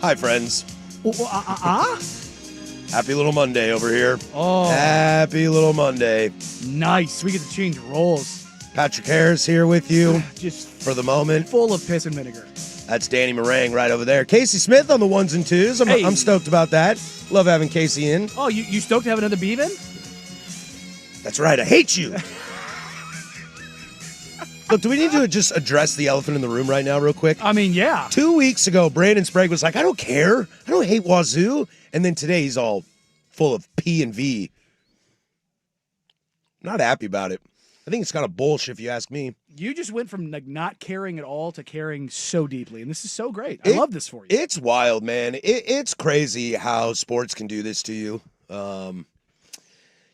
Hi, friends. Ah? Happy little Monday over here. Oh. Happy little Monday. Nice. We get to change roles. Patrick Harris here with you Just for the moment. full of piss and vinegar. That's Danny Marang right over there. Casey Smith on the ones and twos. I'm stoked about that. Love having Casey in. Oh, you stoked to have another beef in? That's right. I hate you. Look, do we need to just address the elephant in the room right now real quick? I mean, yeah. 2 weeks ago, Brandon Sprague was like, I don't care. I don't hate Wazoo. And then today he's all full of P and V. Not happy about it. I think it's kind of bullshit if you ask me. You just went from like not caring at all to caring so deeply, and this is so great. I love this for you. It's wild, man. It's crazy how sports can do this to you. I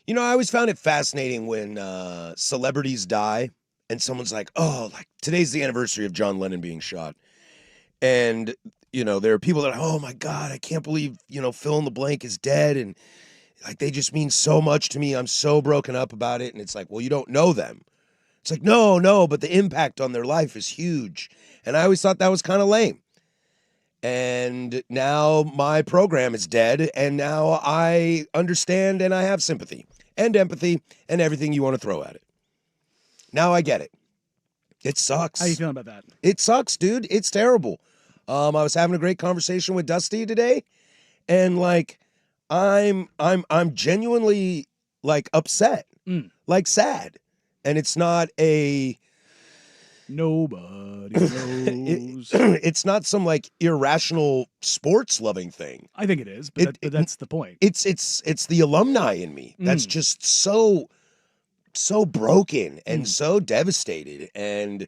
always found it fascinating when celebrities die and someone's like, oh, like today's the anniversary of John Lennon being shot. And, there are people that are, oh my God, I can't believe, fill in the blank is dead. And like, they just mean so much to me. I'm so broken up about it. And it's like, well, you don't know them. It's like, no, but the impact on their life is huge. And I always thought that was kind of lame. And now my program is dead. And now I understand and I have sympathy and empathy and everything you want to throw at it. Now I get it. It sucks. How you feeling about that? It sucks, dude. It's terrible. I was having a great conversation with Dusty today. And like, I'm genuinely like upset, like sad. And it's not a nobody knows. It's not some like irrational sports loving thing. I think it is, but that's the point. It's the alumni in me that's just so broken and so devastated. And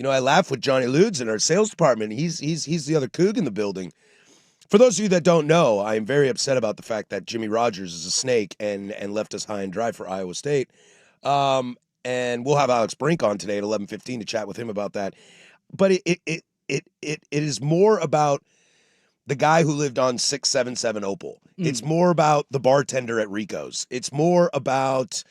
I laugh with Johnny Ludes in our sales department. He's the other Coug in the building. For those of you that don't know, I am very upset about the fact that Jimmy Rogers is a snake and left us high and dry for Iowa State. And we'll have Alex Brink on today at 11:15 to chat with him about that. But it is more about the guy who lived on 677 Opal. It's more about the bartender at Rico's. It's more about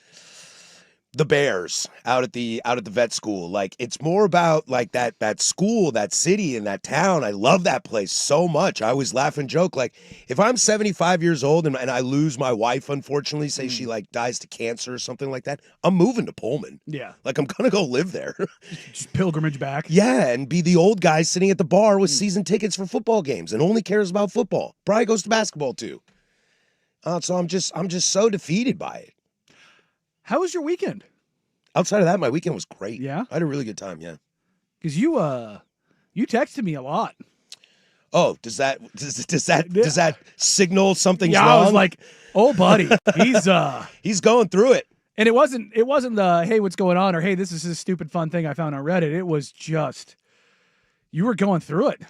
the Bears out at the vet school. Like, it's more about like that school, that city, and that town. I love that place so much. I always laugh and joke. Like, if I'm 75 years old and I lose my wife, unfortunately, say she like dies to cancer or something like that, I'm moving to Pullman. Yeah. Like, I'm going to go live there. Just pilgrimage back. Yeah, and be the old guy sitting at the bar with season tickets for football games and only cares about football. Probably goes to basketball too. So I'm just so defeated by it. How was your weekend? Outside of that, my weekend was great. Yeah? I had a really good time, yeah. Because you texted me a lot. Oh, does that signal something's wrong? Yeah, I was like, oh, buddy, he's going through it. And it wasn't the, hey, what's going on? Or, hey, this is a stupid fun thing I found on Reddit. It was just, you were going through it.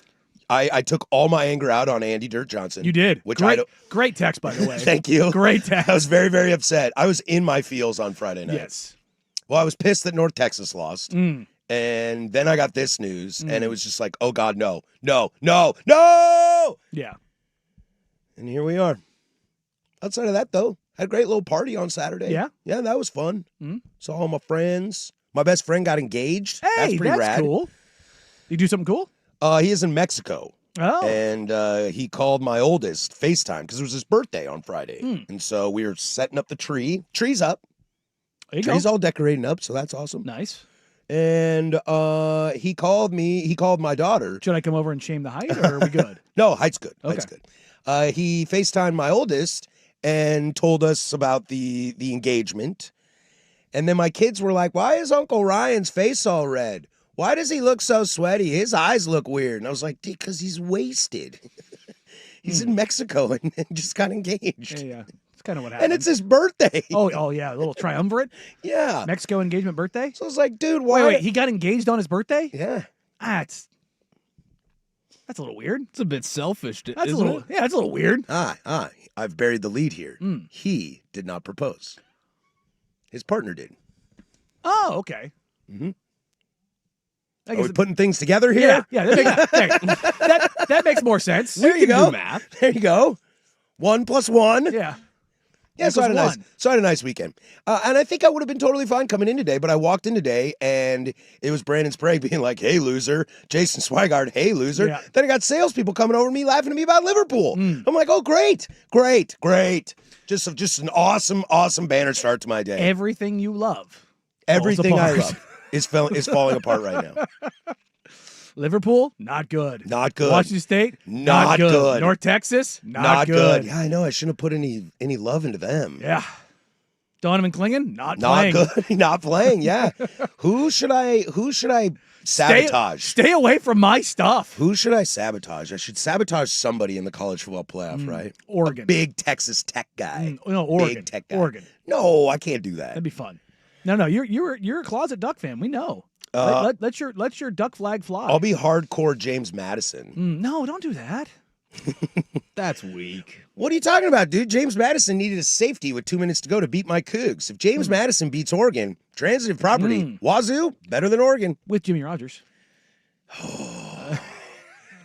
I took all my anger out on Andy Dirt Johnson. You did. Which great text, by the way. Thank you. Great text. I was very, very upset. I was in my feels on Friday night. Yes. Well, I was pissed that North Texas lost. And then I got this news, and it was just like, oh, God, no. Yeah. And here we are. Outside of that, though, had a great little party on Saturday. Yeah? Yeah, that was fun. Saw all my friends. My best friend got engaged. Hey, that's pretty rad. Cool. You do something cool? He is in Mexico. Oh. And he called my oldest FaceTime because it was his birthday on Friday. And so we were setting up the tree. Tree's up. Tree's all decorating up, so that's awesome. Nice. And he called me. He called my daughter. Should I come over and shame the height, or are we good? No, height's good. Okay. Height's good. He FaceTimed my oldest and told us about the engagement. And then my kids were like, why is Uncle Ryan's face all red? Why does he look so sweaty? His eyes look weird. And I was like, because he's wasted. He's in Mexico and just got engaged. Yeah. That's kind of what happened. And it's his birthday. Oh yeah, a little triumvirate. Yeah. Mexico engagement birthday. So I was like, dude, why? Wait, he got engaged on his birthday? Yeah. That's a little weird. It's a bit selfish, That's isn't it? Yeah, that's a little weird. I've buried the lead here. He did not propose. His partner did. Oh, okay. Are we putting things together here? Yeah. That makes more sense. There you can go. do math. There you go. 1 + 1. Yeah. Yeah, so I had Eagles won. so I had a nice weekend. And I think I would have been totally fine coming in today, but I walked in today and it was Brandon Sprague being like, hey, loser. Jason Swigard, hey, loser. Yeah. Then I got salespeople coming over to me laughing at me about Liverpool. I'm like, oh, great. Just an awesome banner start to my day. Everything you love. Everything I falls love is falling apart right now. Liverpool, not good. Not good. Washington State, Not good. North Texas, Not good. Yeah, I know. I shouldn't have put any love into them. Yeah. Donovan Klingon, not Not playing. good. Not playing. Yeah. Who should I sabotage? Stay away from my stuff. Who should I sabotage? I should sabotage somebody in the college football playoff, right? Oregon. A big Texas Tech guy. No, Oregon. Big Tech guy. Oregon. No, I can't do that. That'd be fun. No, you're a closet Duck fan. We know. Let your Duck flag fly. I'll be hardcore James Madison. No, don't do that. That's weak. What are you talking about, dude? James Madison needed a safety with 2 minutes to go to beat my Cougs. If James Madison beats Oregon, transitive property, Wazoo, better than Oregon. With Jimmy Rogers.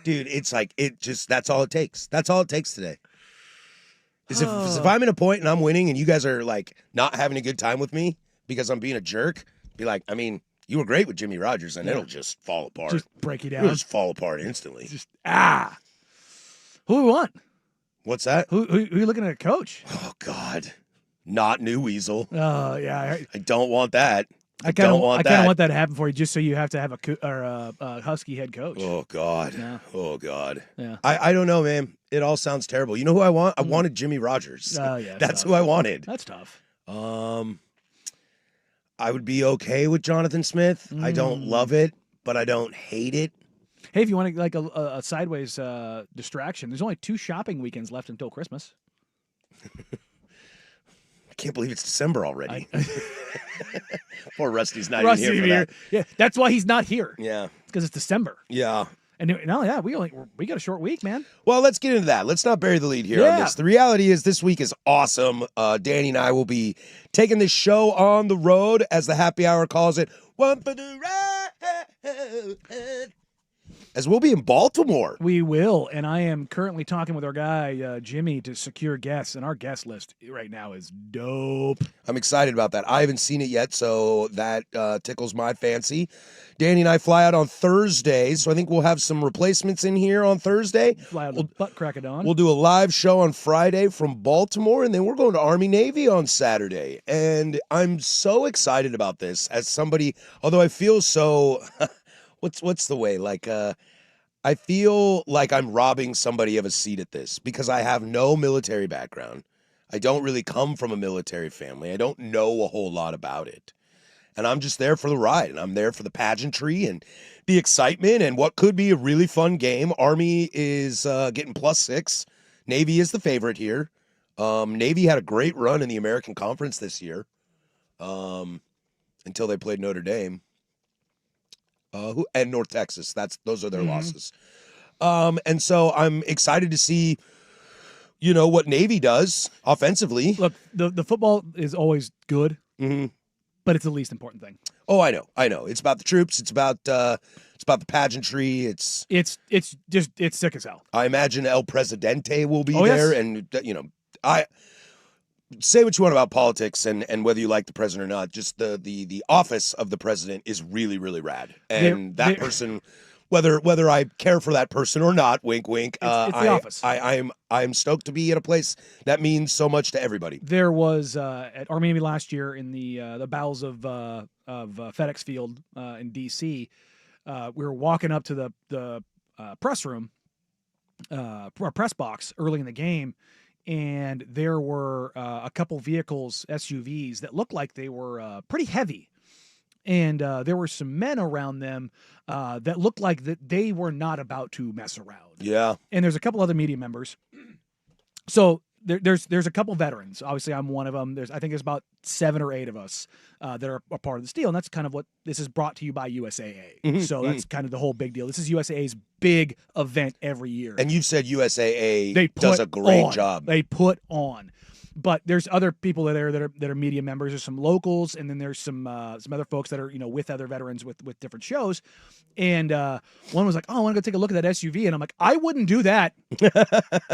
Dude, it's like, that's all it takes. That's all it takes today. Is if I'm in a point and I'm winning and you guys are like not having a good time with me because I'm being a jerk, be like, I mean, you were great with Jimmy Rogers, and it'll just fall apart. Just break you down. It'll just fall apart instantly. Who we want? What's that? Who you looking at a coach? Oh, God. Not New Weasel. Yeah. I don't want that. I kind of want that to happen for you, just so you have to have a Husky head coach. Oh, God. Yeah. Oh, God. Yeah. I don't know, man. It all sounds terrible. You know who I want? I wanted Jimmy Rogers. Yeah, that's who I wanted. That's tough. I would be okay with Jonathan Smith. I don't love it, but I don't hate it. Hey, if you want like a sideways distraction, there's only 2 shopping weekends left until Christmas. I can't believe it's December already. Poor Rusty's not Rusty's even here for that. Yeah, that's why he's not here. Yeah. Because it's December. Yeah. And we got a short week, man. Well, let's get into that. Let's not bury the lead here on this. The reality is this week is awesome. Danny and I will be taking this show on the road, as the happy hour calls it. One for the ride. As we'll be in Baltimore. We will, and I am currently talking with our guy, Jimmy, to secure guests, and our guest list right now is dope. I'm excited about that. I haven't seen it yet, so that tickles my fancy. Danny and I fly out on Thursday, so I think we'll have some replacements in here on Thursday. Fly out the butt crack of dawn. We'll do a live show on Friday from Baltimore, and then we're going to Army-Navy on Saturday. And I'm so excited about this as somebody, although I feel so... What's the way? Like, I feel like I'm robbing somebody of a seat at this because I have no military background. I don't really come from a military family. I don't know a whole lot about it. And I'm just there for the ride, and I'm there for the pageantry and the excitement and what could be a really fun game. Army is getting +6. Navy is the favorite here. Navy had a great run in the American Conference this year until they played Notre Dame. And North Texas. Those are their losses. And so I'm excited to see, what Navy does offensively. Look, the football is always good, but it's the least important thing. Oh, I know. It's about the troops. It's about the pageantry. It's sick as hell. I imagine El Presidente will be there, yes. And I say what you want about politics and whether you like the president or not. Just the office of the president is really, really rad, and that person, whether I care for that person or not, wink, wink. It's the office. I'm stoked to be at a place that means so much to everybody. There was at Army-Navy last year in the bowels of FedEx Field in DC. We were walking up to the press room, press box early in the game. And there were a couple vehicles, SUVs, that looked like they were pretty heavy. And there were some men around them that looked like that they were not about to mess around. Yeah. And there's a couple other media members. So there's a couple veterans. Obviously, I'm one of them. I think there's about 7 or 8 of us that are a part of this deal. And that's kind of what this is brought to you by USAA. So that's kind of the whole big deal. This is USAA's big event every year. And you've said USAA does a great job. They put on. but there's other people that are media members. There's some locals, and then there's some other folks that are with other veterans with different shows. And one was like, "Oh, I want to go take a look at that SUV," and I'm like, "I wouldn't do that.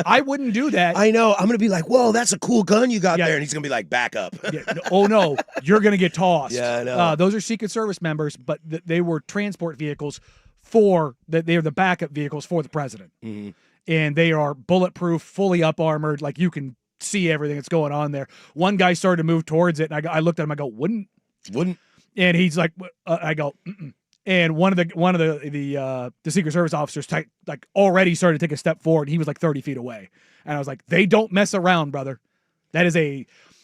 I wouldn't do that." I know. I'm gonna be like, "Whoa, that's a cool gun you got Yeah. there," and he's gonna be like, "Back up." Yeah, oh no, you're gonna get tossed. Yeah, I know. Those are Secret Service members, but they were transport vehicles they are the backup vehicles for the president, and they are bulletproof, fully up armored, like you can see everything that's going on there. One guy started to move towards it, and I looked at him. I go, "Wouldn't," and he's like, I go, "Mm-mm." And one of the Secret Service officers like already started to take a step forward. He was like 30 feet away, and I was like, "They don't mess around, brother." That is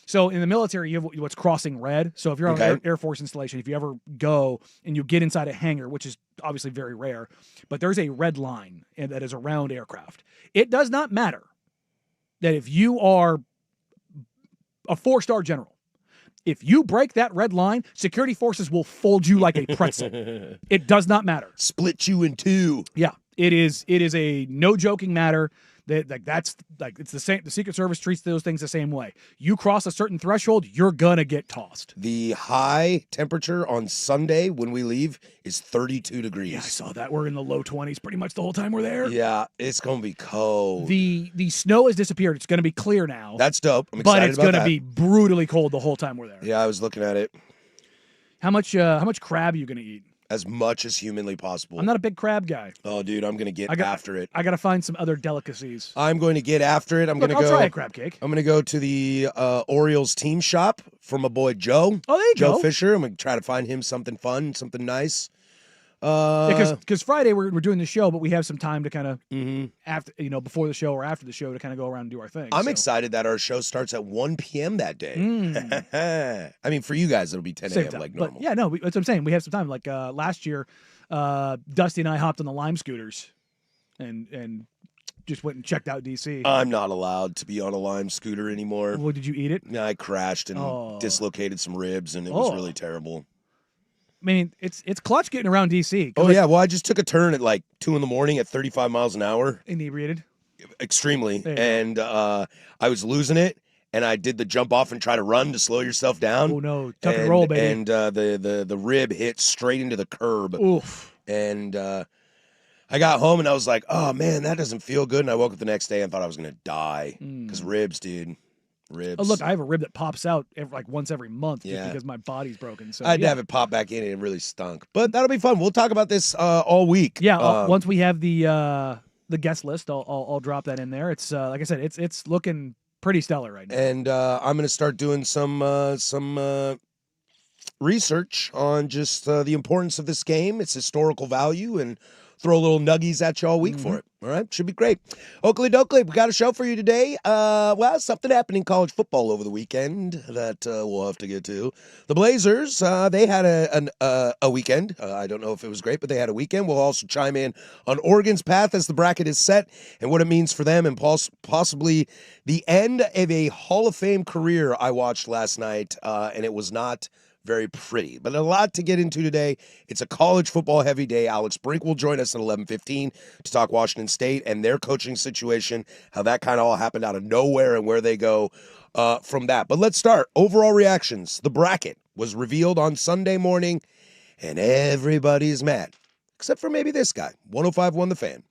so in the military, you have what's crossing red. So if you're on an Air Force installation, if you ever go and you get inside a hangar, which is obviously very rare, but there's a red line that is around aircraft. It does not matter that if you are a 4-star general, if you break that red line, security forces will fold you like a pretzel. It does not matter. Split you in two. Yeah, it is a no joking matter. That's it's the same. The Secret Service treats those things the same way. You cross a certain threshold, you're gonna get tossed. The high temperature on Sunday when we leave is 32 degrees. Yeah, I saw that. We're in the low 20s pretty much the whole time we're there. Yeah, it's gonna be cold. The snow has disappeared. It's gonna be clear now. That's dope. I'm excited but it's about gonna that. be brutally cold the whole time we're there. Yeah, I was looking at it. How much crab are you gonna eat? As much as humanly possible. I'm not a big crab guy. Oh, dude, I'm gonna get after it. I gotta find some other delicacies. I'm going to get after it. I'll try a crab cake. I'm gonna go to the Orioles team shop for my boy Joe. Oh, there you go. Joe Fisher. I'm gonna try to find him something fun, something nice. Because Friday we're doing the show, but we have some time to kind of after before the show or after the show to kind of go around and do our thing. I'm excited that our show starts at 1 p.m. that day. I mean, for you guys, it'll be 10 a.m. like normal. But yeah, no, that's what I'm saying. We have some time. Like last year, Dusty and I hopped on the Lime scooters, and just went and checked out DC. I'm not allowed to be on a Lime scooter anymore. Well, did you eat it? Yeah, I crashed and dislocated some ribs, and it was really terrible. I mean, it's clutch getting around DC. Oh, yeah. Well, I just took a turn at like 2 a.m. at 35 miles an hour. Inebriated? Extremely. And I was losing it, and I did the jump off and try to run to slow yourself down. Oh, no. Tuck and roll, baby. And the rib hit straight into the curb. Oof. And I got home, and I was like, oh, man, that doesn't feel good. And I woke up the next day and thought I was going to die. Because ribs, dude. Ribs. Oh, look, I have a rib that pops out once every month just because my body's broken. So I'd have it pop back in, and it really stunk. But that'll be fun. We'll talk about this all week. Yeah, once we have the guest list, I'll drop that in there. It's like I said, it's looking pretty stellar right now. And I'm going to start doing some research on just the importance of this game, its historical value, and throw little nuggies at you all week for it. All right? Should be great. Oakley Dokley, we got a show for you today. Well, something happened in college football over the weekend that we'll have to get to. The Blazers, they had a weekend. I don't know if it was great, but they had a weekend. We'll also chime in on Oregon's path as the bracket is set and what it means for them and possibly the end of a Hall of Fame career I watched last night, and it was not very pretty, but a lot to get into today. It's a college football heavy day. Alex Brink will join us at 11:15 to talk Washington State and their coaching situation, how that kind of all happened out of nowhere and where they go from that. But let's start. Overall reactions. The bracket was revealed on Sunday morning, and everybody's mad, except for maybe this guy. 105.1 The Fan.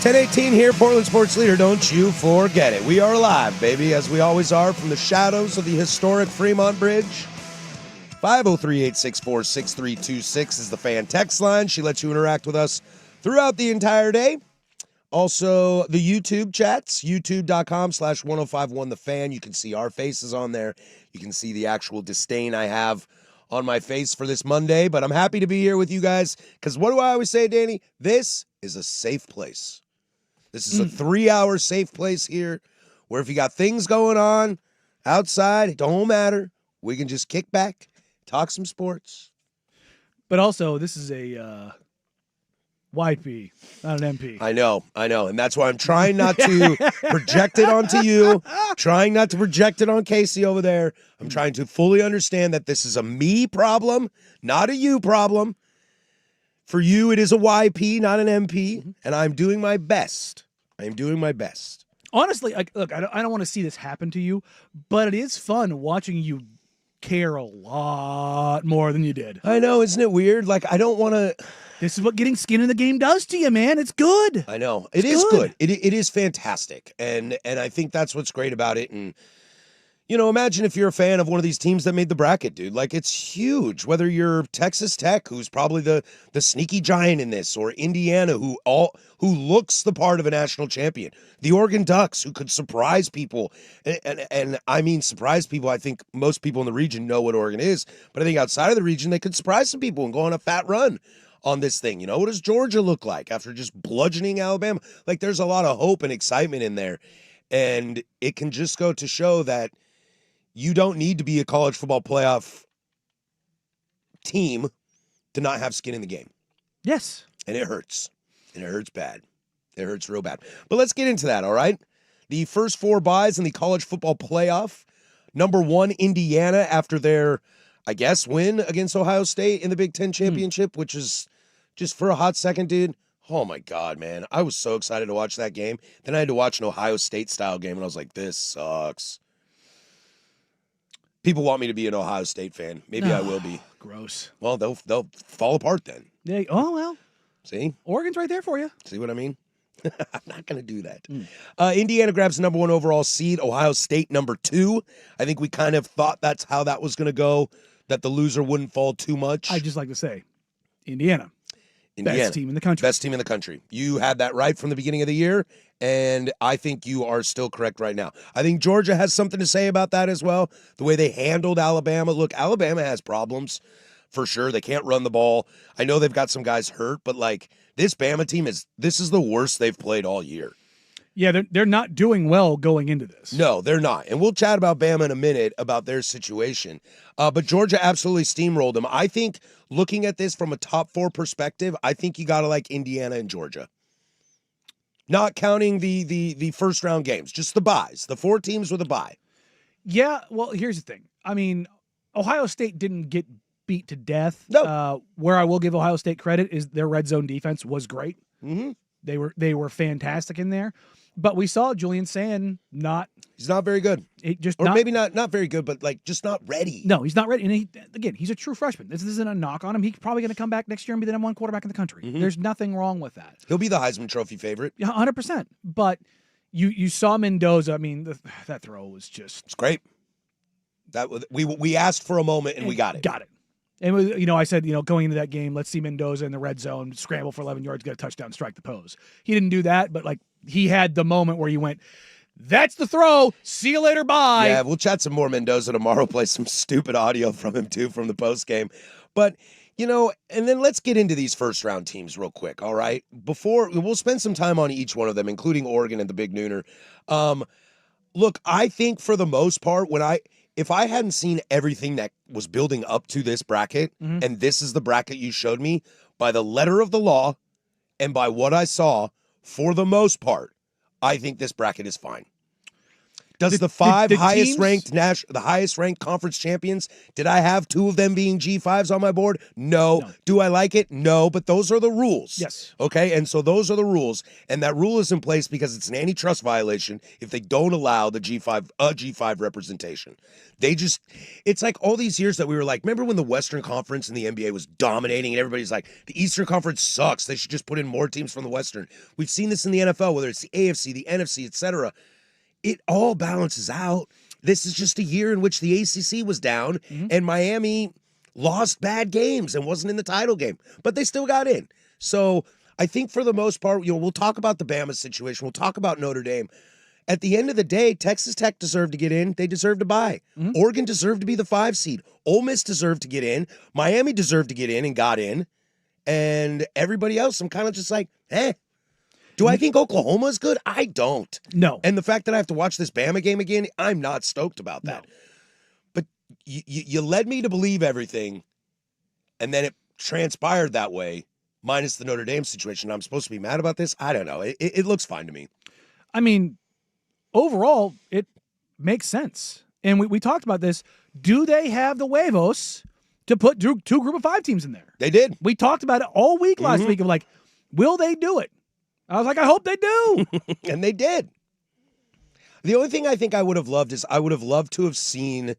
10:18 here, Portland Sports Leader. Don't you forget it. We are live, baby, as we always are, from the shadows of the historic Fremont Bridge. 503-864-6326 is the fan text line. She lets you interact with us throughout the entire day. Also, the YouTube chats, youtube.com/1051 The Fan. You can see our faces on there. You can see the actual disdain I have on my face for this Monday, but I'm happy to be here with you guys, because what do I always say, Danny? This is a safe place. This is a 3-hour safe place here where if you got things going on outside, it don't matter. We can just kick back, talk some sports. But also, this is a YP, not an MP. I know. And that's why I'm trying not to project it onto you, trying not to project it on Casey over there. I'm trying to fully understand that this is a me problem, not a you problem. For you, it is a YP, not an MP, and I'm doing my best. Honestly, look, I don't want to see this happen to you, but it is fun watching you care a lot more than you did. I know, isn't it weird? Like, I don't want to... This is what getting skin in the game does to you, man. It's good. I know. It is good. It is fantastic, and I think that's what's great about it, and... You know, imagine if you're a fan of one of these teams that made the bracket, dude. Like, it's huge. Whether you're Texas Tech, who's probably the sneaky giant in this, or Indiana, who looks the part of a national champion. The Oregon Ducks, who could surprise people. And I mean surprise people. I think most people in the region know what Oregon is. But I think outside of the region, they could surprise some people and go on a fat run on this thing. You know, what does Georgia look like after just bludgeoning Alabama? Like, there's a lot of hope and excitement in there. And it can just go to show that you don't need to be a college football playoff team to not have skin in the game. Yes. And it hurts. And it hurts bad. It hurts real bad. But let's get into that, all right? The first 4 byes in the college football playoff. Number 1, Indiana, after their, I guess, win against Ohio State in the Big Ten Championship, which is just for a hot second, dude. Oh, my God, man. I was so excited to watch that game. Then I had to watch an Ohio State-style game, and I was like, this sucks. People want me to be an Ohio State fan. Maybe I will be. Gross. Well, they'll fall apart then. Yeah. Oh, well. See? Oregon's right there for you. See what I mean? I'm not going to do that. Indiana grabs the number 1 overall seed. Ohio State number 2. I think we kind of thought that's how that was going to go, that the loser wouldn't fall too much. I'd just like to say, Indiana. Best team in the country. Best team in the country. You had that right from the beginning of the year, and I think you are still correct right now. I think Georgia has something to say about that as well, the way they handled Alabama. Look, Alabama has problems for sure. They can't run the ball. I know they've got some guys hurt, but like this Bama team this is the worst they've played all year. Yeah, they're not doing well going into this. No, they're not. And we'll chat about Bama in a minute about their situation. But Georgia absolutely steamrolled them. I think looking at this from a top 4 perspective, I think you got to like Indiana and Georgia. Not counting the first round games, just the byes, the 4 teams with a bye. Yeah, well, here's the thing. I mean, Ohio State didn't get beat to death. No. Where I will give Ohio State credit is their red zone defense was great. Mm-hmm. They were fantastic in there. But we saw Julian Sand he's not very good. Maybe not very good, but like just not ready. No, he's not ready. And he's a true freshman. This isn't a knock on him. He's probably going to come back next year and be the number 1 quarterback in the country. Mm-hmm. There's nothing wrong with that. He'll be the Heisman Trophy favorite. Yeah, 100%. But you saw Mendoza. I mean, that throw was just... It's great. We asked for a moment and we got it. Got it. And, I said, going into that game, let's see Mendoza in the red zone, scramble for 11 yards, get a touchdown, strike the pose. He didn't do that, but, he had the moment where he went, that's the throw. See you later, bye. Yeah, we'll chat some more Mendoza tomorrow, play some stupid audio from him, too, from the post game. But, and then let's get into these first-round teams real quick, all right? We'll spend some time on each one of them, including Oregon and the Big Nooner. Look, I think for the most part, if I hadn't seen everything that was building up to this bracket, and this is the bracket you showed me, by the letter of the law and by what I saw, for the most part, I think this bracket is fine. Does the five the highest teams- ranked the highest ranked conference champions, did I have 2 of them being G5s on my board? No. Do I like it? No, but those are the rules. Yes. Okay, and so those are the rules, and that rule is in place because it's an antitrust violation if they don't allow the G5 representation. It's like all these years that we were like, remember when the Western Conference in the NBA was dominating and everybody's like, the Eastern Conference sucks, they should just put in more teams from the Western. We've seen this in the NFL, whether it's the AFC, the NFC, etc. It all balances out. This is just a year in which the ACC was down and Miami lost bad games and wasn't in the title game, but they still got in. So I think for the most part, we'll talk about the Bama situation. We'll talk about Notre Dame. At the end of the day, Texas Tech deserved to get in. They deserved to bye. Oregon deserved to be the 5 seed. Ole Miss deserved to get in. Miami deserved to get in and got in. And everybody else, I'm kind of just like, Do I think Oklahoma is good? I don't. No. And the fact that I have to watch this Bama game again, I'm not stoked about that. No. But you led me to believe everything, and then it transpired that way, minus the Notre Dame situation. I'm supposed to be mad about this? I don't know. It looks fine to me. I mean, overall, it makes sense. And we talked about this. Do they have the huevos to put 2 group of 5 teams in there? They did. We talked about it all week last week of like, will they do it? I was like, I hope they do. And they did. The only thing I think I would have loved is I would have loved to have seen,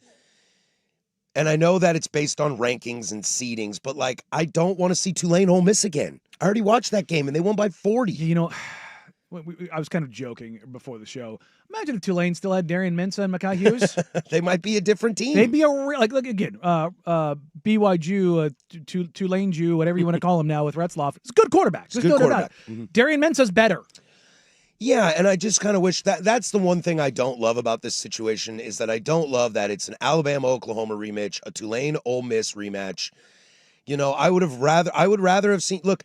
and I know that it's based on rankings and seedings, but like, I don't want to see Tulane Ole Miss again. I already watched that game and they won by 40. You know, I was kind of joking before the show. Imagine if Tulane still had Darian Mensah and Mekhi Hughes. They might be a different team. They'd be a real, look again, BY Jew, Tulane Jew, whatever you want to call him now with Retzloff. It's a good quarterback. It's a good quarterback. Darian Mensah's better. Yeah, and I just kind of wish that's the one thing I don't love about this situation is that I don't love that it's an Alabama-Oklahoma rematch, a Tulane-Ole Miss rematch. You know, I would rather have seen, look.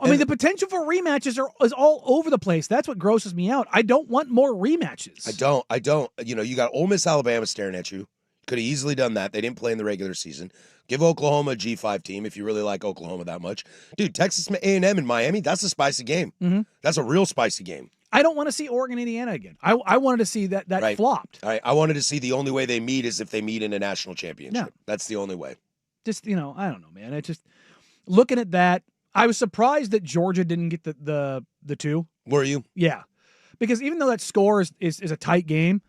I mean, the potential for rematches is all over the place. That's what grosses me out. I don't want more rematches. I don't. You know, you got Ole Miss, Alabama staring at you. Could have easily done that. They didn't play in the regular season. Give Oklahoma a G5 team if you really like Oklahoma that much. Dude, Texas A&M and Miami, that's a spicy game. That's a real spicy game. I don't want to see Oregon, Indiana again. I wanted to see that right. flopped. All right. I wanted to see the only way they meet is if they meet in a national championship. Yeah. That's the only way. Just, I don't know, man. It just, looking at that, I was surprised that Georgia didn't get the 2. Were you? Yeah. Because even though that score is a tight game,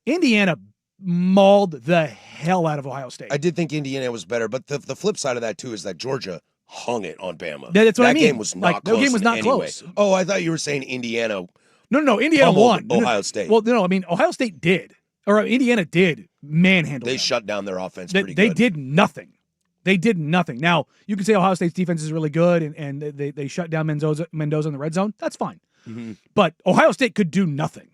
Indiana mauled the hell out of Ohio State. I did think Indiana was better, but the flip side of that, too, is that Georgia hung it on Bama. That's what I mean. That game was not close. The game was not close. Oh, I thought you were saying Indiana. No, Indiana won. Ohio State. Well, no, I mean, Ohio State did. Or Indiana did manhandle They them. shut down their offense They pretty good. did nothing. They did nothing. Now, you can say Ohio State's defense is really good and they shut down Mendoza in the red zone. That's fine. But Ohio State could do nothing.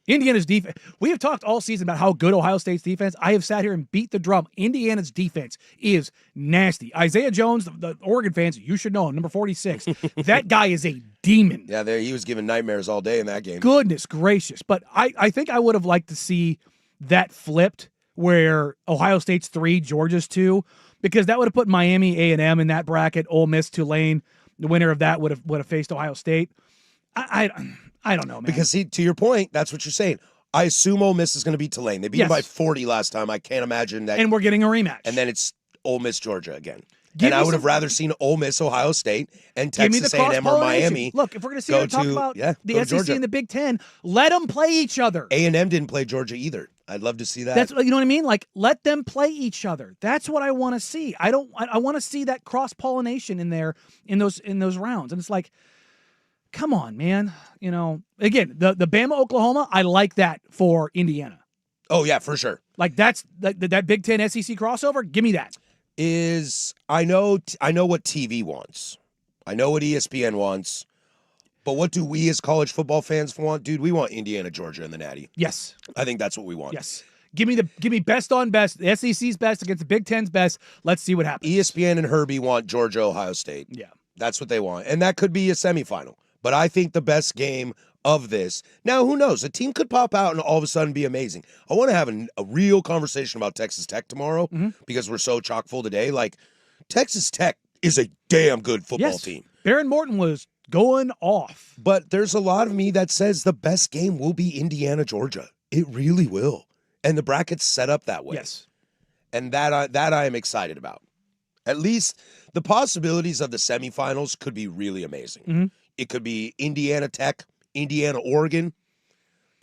Indiana's defense, we have talked all season about how good Ohio State's defense. I have sat here and beat the drum. Indiana's defense is nasty. Isaiah Jones, the Oregon fans, you should know him, number 46. That guy is a demon. Yeah, he was giving nightmares all day in that game. Goodness gracious. But I think I would have liked to see that flipped where Ohio State's 3, Georgia's 2, because that would have put Miami, A&M in that bracket. Ole Miss, Tulane, the winner of that would have faced Ohio State. I don't know, man. Because, see, to your point, that's what you're saying. I assume Ole Miss is going to beat Tulane. They beat them by 40 last time. I can't imagine that. And we're getting a rematch. And then it's Ole Miss, Georgia again. And I would have rather seen Ole Miss, Ohio State, and Texas A&M or Miami. Look, if we're going to sit here and talk about the SEC and the Big Ten, let them play each other. A&M didn't play Georgia either. I'd love to see that. That's, you know what I mean? Like, let them play each other. That's what I want to see. I want to see that cross-pollination in there in those rounds. And it's like, come on, man. You know, again, the Bama Oklahoma, I like that for Indiana. Oh yeah, for sure. Like that's that Big Ten SEC crossover. Give me that. I know what TV wants. I know what ESPN wants. But what do we as college football fans want? Dude, we want Indiana, Georgia in the Natty. Yes. I think that's what we want. Yes. Give me best on best. The SEC's best against the Big Ten's best. Let's see what happens. ESPN and Herbie want Georgia, Ohio State. Yeah. That's what they want. And that could be a semifinal. But I think the best game of this. Now, who knows? A team could pop out and all of a sudden be amazing. I want to have a real conversation about Texas Tech tomorrow because we're so chock full today. Like, Texas Tech is a damn good football team. Baron Morton was going off. But there's a lot of me that says the best game will be Indiana, Georgia. It really will. And the bracket's set up that way. Yes. And that I am excited about. At least the possibilities of the semifinals could be really amazing. Mm-hmm. It could be Indiana Tech, Indiana, Oregon,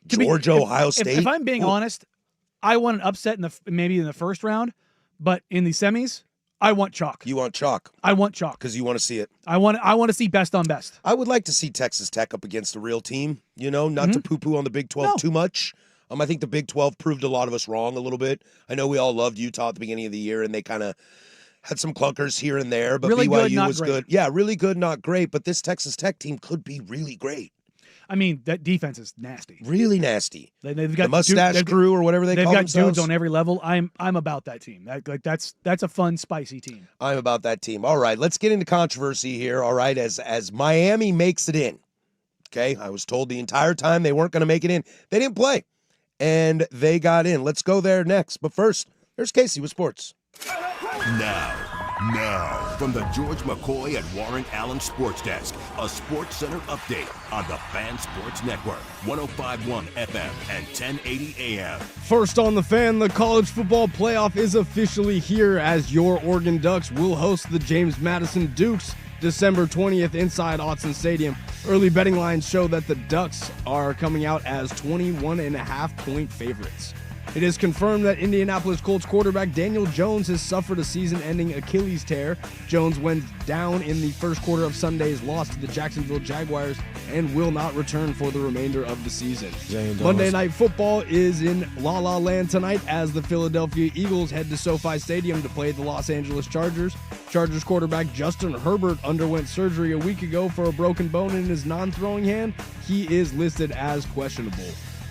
To be- Georgia, Ohio State. If I'm being honest, I want an upset maybe in the first round, but in the semis, I want chalk. You want chalk I want chalk. because you want to see it. I want to see best on best. I would like to see Texas Tech up against a real team, not to poo-poo on the Big 12 too much. I think the Big 12 proved a lot of us wrong a little bit. I know we all loved Utah at the beginning of the year, and they kind of had some clunkers here and there, but Really BYU good, not was great. good. Yeah, really good, not great, but this Texas Tech team could be really great. I mean, that defense is nasty. Really nasty. They've got the mustache crew or whatever they call themselves. They've got dudes on every level. I'm about that team. That's a fun, spicy team. I'm about that team. All right, let's get into controversy here. All right, as Miami makes it in. Okay, I was told the entire time they weren't going to make it in. They didn't play, and they got in. Let's go there next. But first, there's Casey with sports. Now, from the George McCoy and Warren Allen Sports Desk, a Sports Center update on the Fan Sports Network, 105.1 FM and 1080 AM. First on the Fan, the college football playoff is officially here as your Oregon Ducks will host the James Madison Dukes December 20th inside Autzen Stadium. Early betting lines show that the Ducks are coming out as 21.5-point favorites. It is confirmed that Indianapolis Colts quarterback Daniel Jones has suffered a season-ending Achilles tear. Jones went down in the first quarter of Sunday's loss to the Jacksonville Jaguars and will not return for the remainder of the season. Monday Night Football is in La La Land tonight as the Philadelphia Eagles head to SoFi Stadium to play the Los Angeles Chargers. Chargers quarterback Justin Herbert underwent surgery a week ago for a broken bone in his non-throwing hand. He is listed as questionable.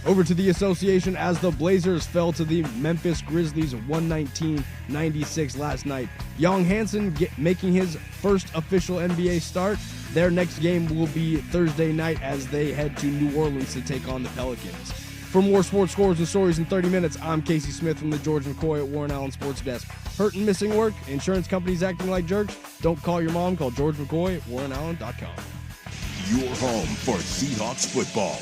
Over to the association as the Blazers fell to the Memphis Grizzlies 119-96 last night. Young Hansen making his first official NBA start. Their next game will be Thursday night as they head to New Orleans to take on the Pelicans. For more sports scores and stories in 30 minutes, I'm Casey Smith from the George McCoy at Warren Allen Sports Desk. Hurt and missing work? Insurance companies acting like jerks? Don't call your mom. Call George McCoy at WarrenAllen.com. Your home for Seahawks football.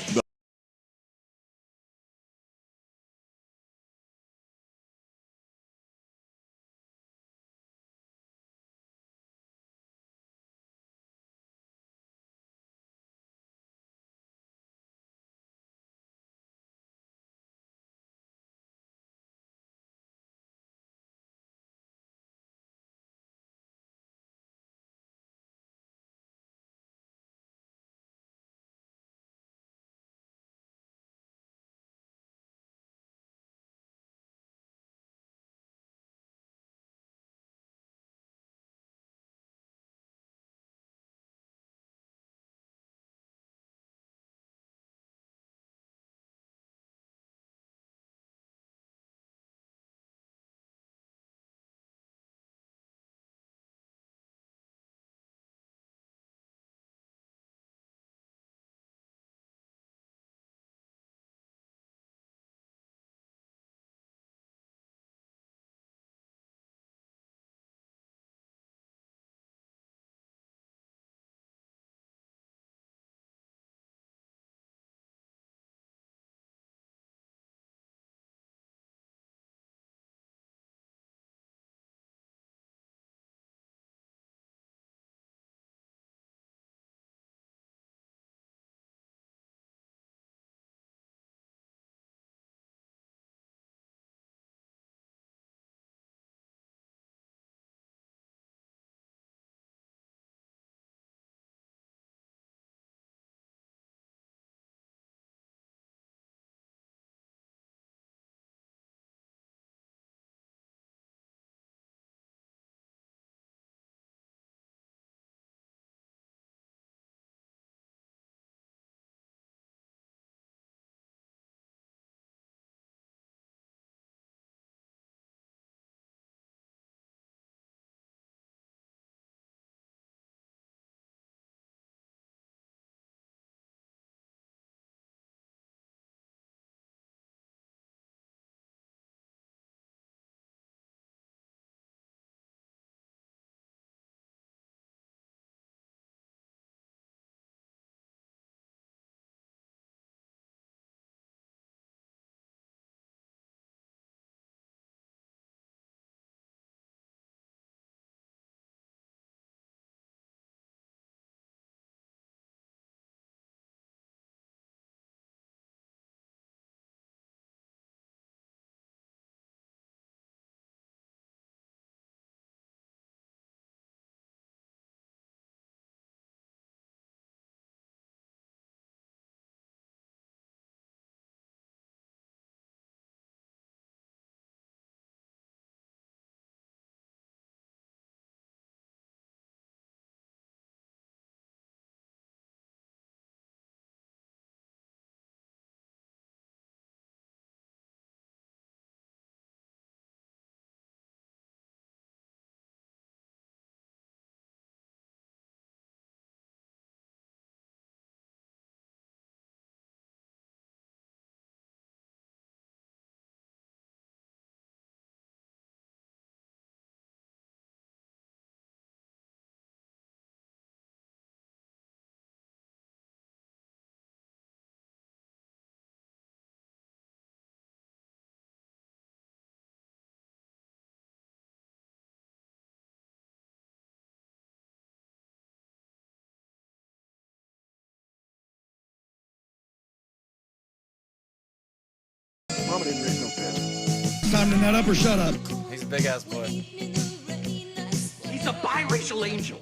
Mama didn't raise no fish. Time to nut up or shut up. He's a big ass boy. He's a biracial angel.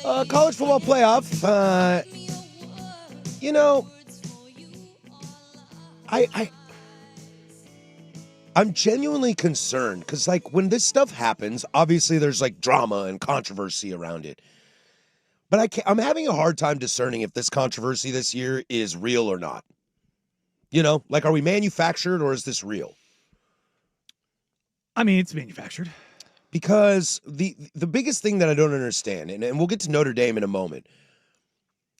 College football playoff. You know, I'm genuinely concerned because, like, when this stuff happens, obviously there's like drama and controversy around it. But I'm having a hard time discerning if this controversy this year is real or not. You know, like, are we manufactured or is this real? I mean, it's manufactured. Because the biggest thing that I don't understand, and we'll get to Notre Dame in a moment,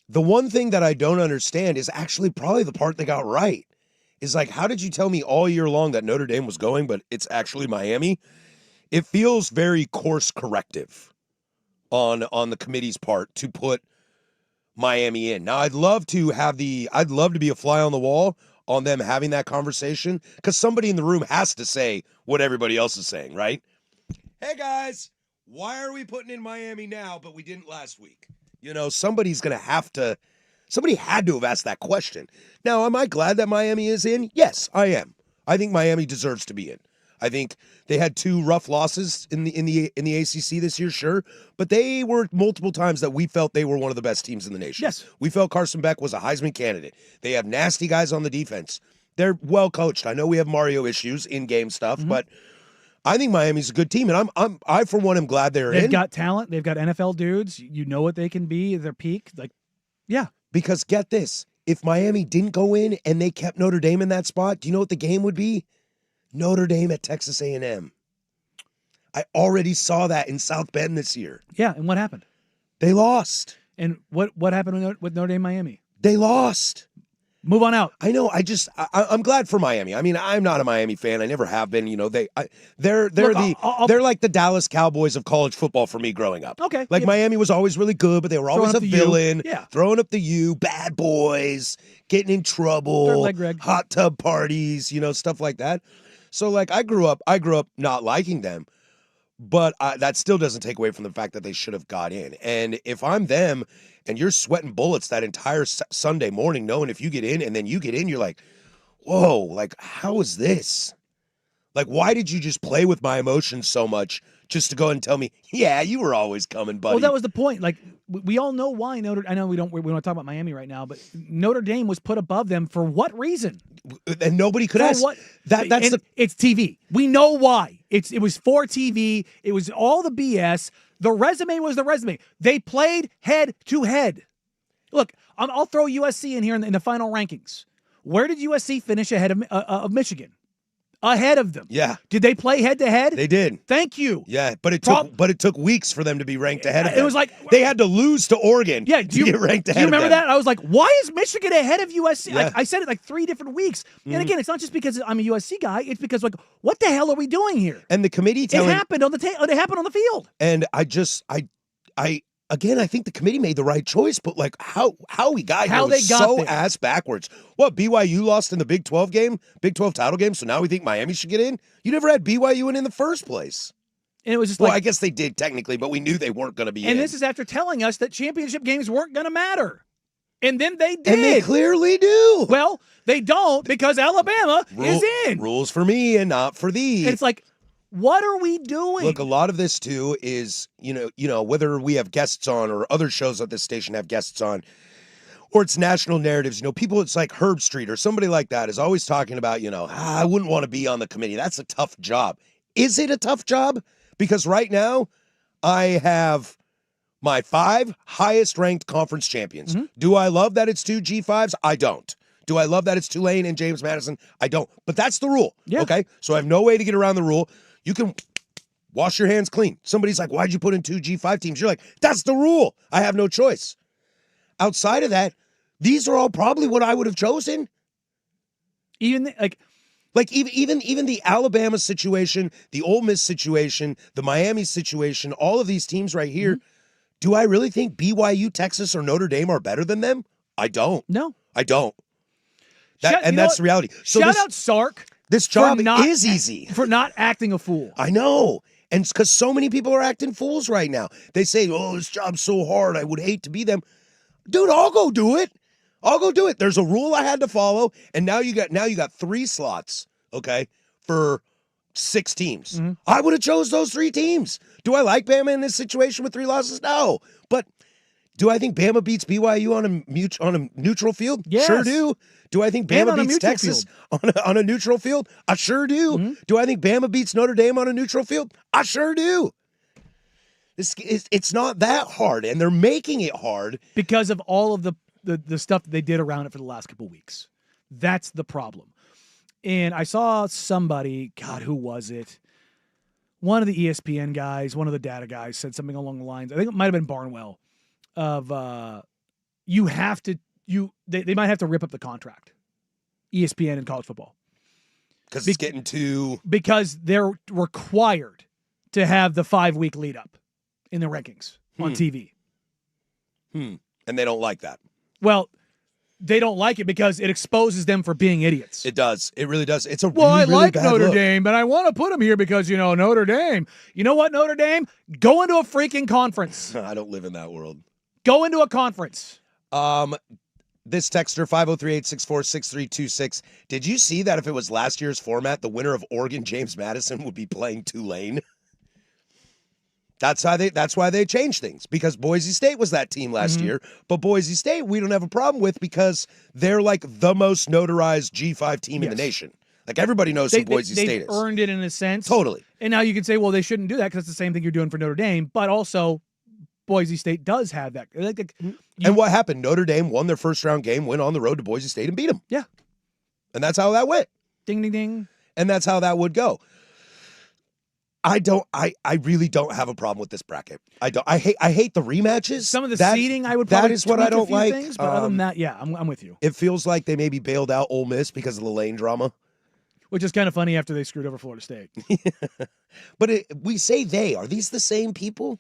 the one thing that I don't understand is actually probably the part they got right. Is like, how did you tell me all year long that Notre Dame was going, but it's actually Miami? It feels very course corrective on the committee's part to put Miami in. Now, I'd love to be a fly on the wall on them having that conversation, because somebody in the room has to say what everybody else is saying, right? Hey guys, why are we putting in Miami now, but we didn't last week? You know, somebody had to have asked that question. Now, am I glad that Miami is in? Yes, I am. I think Miami deserves to be in. I think they had 2 rough losses in the ACC this year, sure, but they were multiple times that we felt they were one of the best teams in the nation. Yes. We felt Carson Beck was a Heisman candidate. They have nasty guys on the defense. They're well coached. I know we have Mario issues, in-game stuff, but I think Miami's a good team, and I for one am glad they're in. They've got talent. They've got NFL dudes. You know what they can be at their peak. Like, yeah. Because get this, if Miami didn't go in and they kept Notre Dame in that spot, do you know what the game would be? Notre Dame at Texas A&M. I already saw that in South Bend this year. Yeah, and what happened? They lost. And what happened with Notre Dame Miami? They lost. Move on out. I know. I'm glad for Miami. I mean, I'm not a Miami fan. I never have been. You know, they're like the Dallas Cowboys of college football for me growing up. Okay. Like, Miami was always really good, but they were always a villain. Yeah. Throwing up the U, bad boys, getting in trouble, Third leg, Greg. hot tub parties, you know, stuff like that. So, like, I grew up not liking them, but that still doesn't take away from the fact that they should have got in. And if I'm them, and you're sweating bullets that entire Sunday morning knowing if you get in and then you get in, you're like, whoa, like, how is this? Like, why did you just play with my emotions so much just to go and tell me, yeah, you were always coming, buddy? Well, that was the point. Like, we all know why I know we don't talk about Miami right now, but Notre Dame was put above them for what reason? And nobody could ask. What? That's it's TV. We know why. It was for TV. It was all the BS. The resume was the resume. They played head to head. Look, I'll throw USC in here in the final rankings. Where did USC finish ahead of Michigan? Ahead of them. Yeah. Did they play head to head? They did. Thank you. Yeah, but it took weeks for them to be ranked ahead of them. It was like they had to lose to Oregon. Yeah, to get ranked ahead. Do you remember of them. that? I was like, why is Michigan ahead of USC? Yeah. I said it like 3 different weeks. And again, it's not just because I'm a USC guy. It's because, like, what the hell are we doing here? And the committee it happened on it happened on the field. And I think the committee made the right choice, but like how we got here was so ass backwards. What, BYU lost in the Big 12 title game, so now we think Miami should get in? You never had BYU in the first place. And it was just I guess they did technically, but we knew they weren't going to be in. And this is after telling us that championship games weren't going to matter. And then they did. And they clearly do. Well, they don't because Alabama is in. Rules for me and not for thee. And it's like, what are we doing? Look, a lot of this too is, you know, whether we have guests on or other shows at this station have guests on, or it's national narratives. You know, people, it's like Herb Street or somebody like that is always talking about, I wouldn't want to be on the committee. That's a tough job. Is it a tough job? Because right now I have my 5 highest ranked conference champions. Mm-hmm. Do I love that it's 2 G5s? I don't. Do I love that it's Tulane and James Madison? I don't. But that's the rule. Yeah. Okay? So I have no way to get around the rule. You can wash your hands clean. Somebody's like, why'd you put in 2 G5 teams? You're like, that's the rule. I have no choice. Outside of that, these are all probably what I would have chosen. Even the Alabama situation, the Ole Miss situation, the Miami situation, all of these teams right here, do I really think BYU, Texas, or Notre Dame are better than them? I don't. No. I don't. That's the reality. So shout out Sark. This job is easy. For not acting a fool. I know. And it's because so many people are acting fools right now. They say, oh, this job's so hard. I would hate to be them. Dude, I'll go do it. There's a rule I had to follow, and now you got 3 slots okay, for 6 teams. Mm-hmm. I would have chose those 3 teams. Do I like Bama in this situation with 3 losses? No. But do I think Bama beats BYU on a neutral field? Yes. Sure do. Do I think And Bama on a beats neutral Texas on a neutral field? I sure do. Mm-hmm. Do I think Bama beats Notre Dame on a neutral field? I sure do. It's not that hard, and they're making it hard. Because of all of the stuff that they did around it for the last couple of weeks. That's the problem. And I saw somebody, God, who was it? One of the ESPN guys, one of the data guys said something along the lines, I think it might have been Barnwell, of they might have to rip up the contract, ESPN and college football. Because it's getting too... Because they're required to have the 5-week lead up in the rankings on TV. And they don't like that. Well, they don't like it because it exposes them for being idiots. It does. It really does. It's a Well, really, I really like bad Notre look. Dame, but I want to put them here because, Notre Dame. You know what, Notre Dame? Go into a freaking conference. I don't live in that world. Go into a conference. This texter, 503-864-6326. Did you see that if it was last year's format, the winner of Oregon, James Madison, would be playing Tulane? That's why they changed things, because Boise State was that team last year. But Boise State, we don't have a problem with because they're like the most notarized G5 team in the nation. Like everybody knows who Boise State is. They earned it in a sense. Totally. And now you can say, well, they shouldn't do that because it's the same thing you're doing for Notre Dame. But also, Boise State does have that. And what happened? Notre Dame won their first round game, went on the road to Boise State and beat them. Yeah. And that's how that went. Ding, ding, ding. And that's how that would go. I really don't have a problem with this bracket. I hate the rematches. Some of the seeding I would probably that is what I tweak a don't few like. things, but other than that, yeah, I'm with you. It feels like they maybe bailed out Ole Miss because of the lane drama. Which is kind of funny after they screwed over Florida State. But we say they. Are these the same people?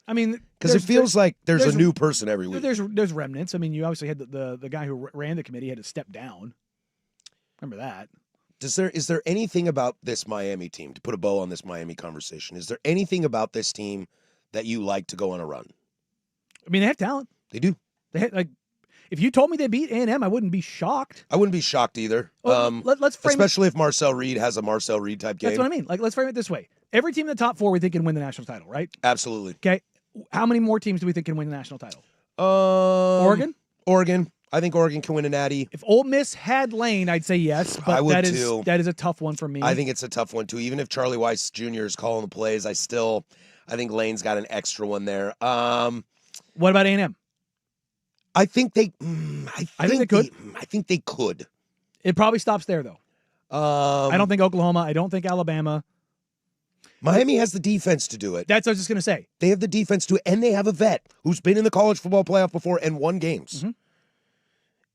I mean, because it feels like there's a new person every week. There's remnants. I mean, you obviously had the guy who ran the committee had to step down. Remember that. Is there anything about this Miami team, to put a bow on this Miami conversation, is there anything about this team that you like to go on a run? I mean, they have talent. They do. They had, if you told me they beat A&M, I wouldn't be shocked. I wouldn't be shocked either. Let's frame especially if Marcel Reed has a Marcel Reed type game. That's what I mean. Let's frame it this way. Every team in the top 4 we think can win the national title, right? Absolutely. Okay. How many more teams do we think can win the national title? Oregon? Oregon. I think Oregon can win a natty. If Ole Miss had Lane, I'd say yes, but I would that is a tough one for me. I think it's a tough one too. Even if Charlie Weiss Jr. is calling the plays, I think Lane's got an extra one there. What about A&M? I think they. I think they could. I think they could. It probably stops there though. I don't think Oklahoma. I don't think Alabama. Miami has the defense to do it. That's what I was just going to say. They have the defense to it, and they have a vet who's been in the college football playoff before and won games.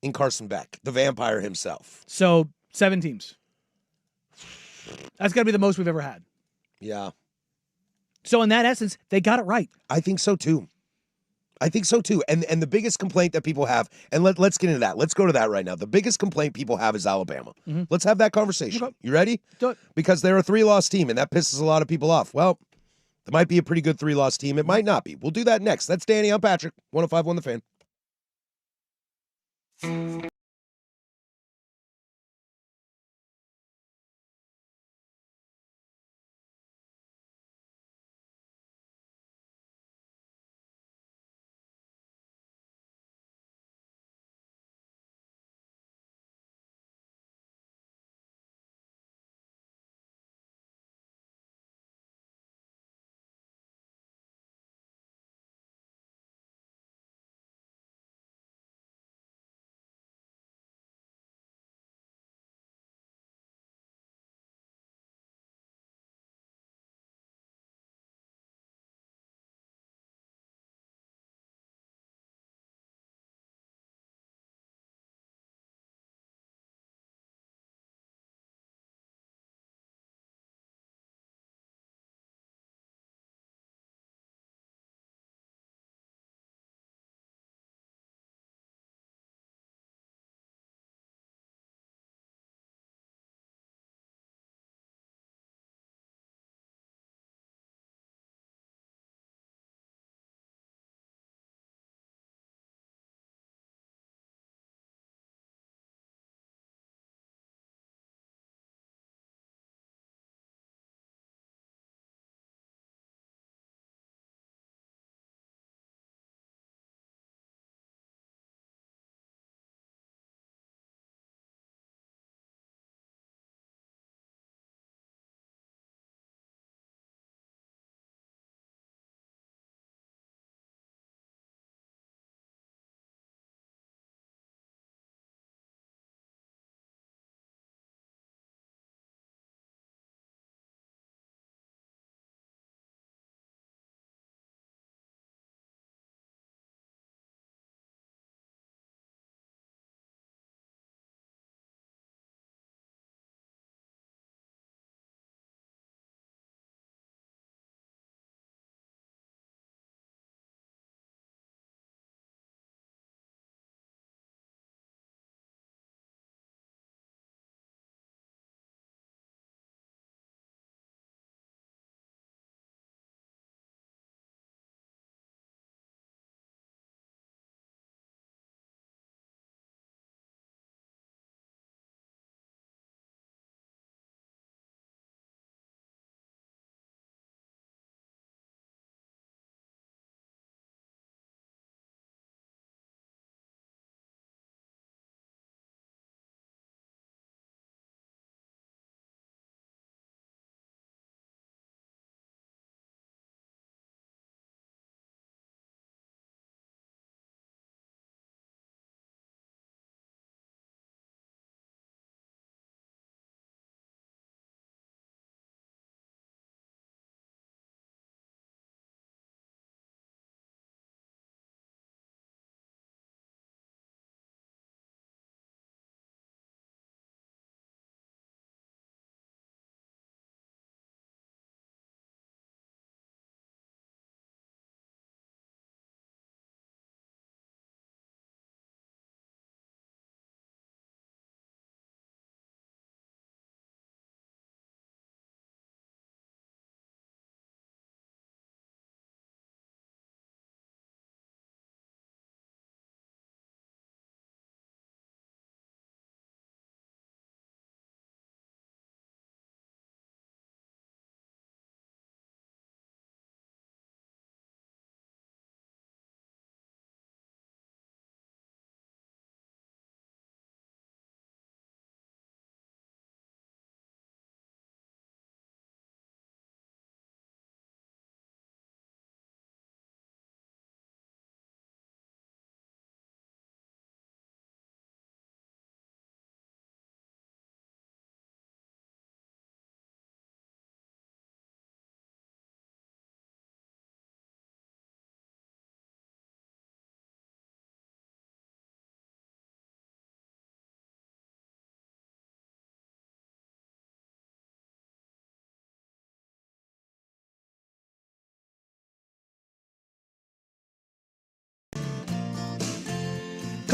In Carson Beck, the vampire himself. So 7 teams. That's got to be the most we've ever had. Yeah. So in that essence, they got it right. I think so too. And the biggest complaint that people have, and let's get into that. Let's go to that right now. The biggest complaint people have is Alabama. Let's have that conversation. Okay. You ready? Do it. Because they're a 3-loss team, and that pisses a lot of people off. Well, they might be a pretty good 3-loss team. It might not be. We'll do that next. That's Danny. I'm Patrick. 105.1 The Fan.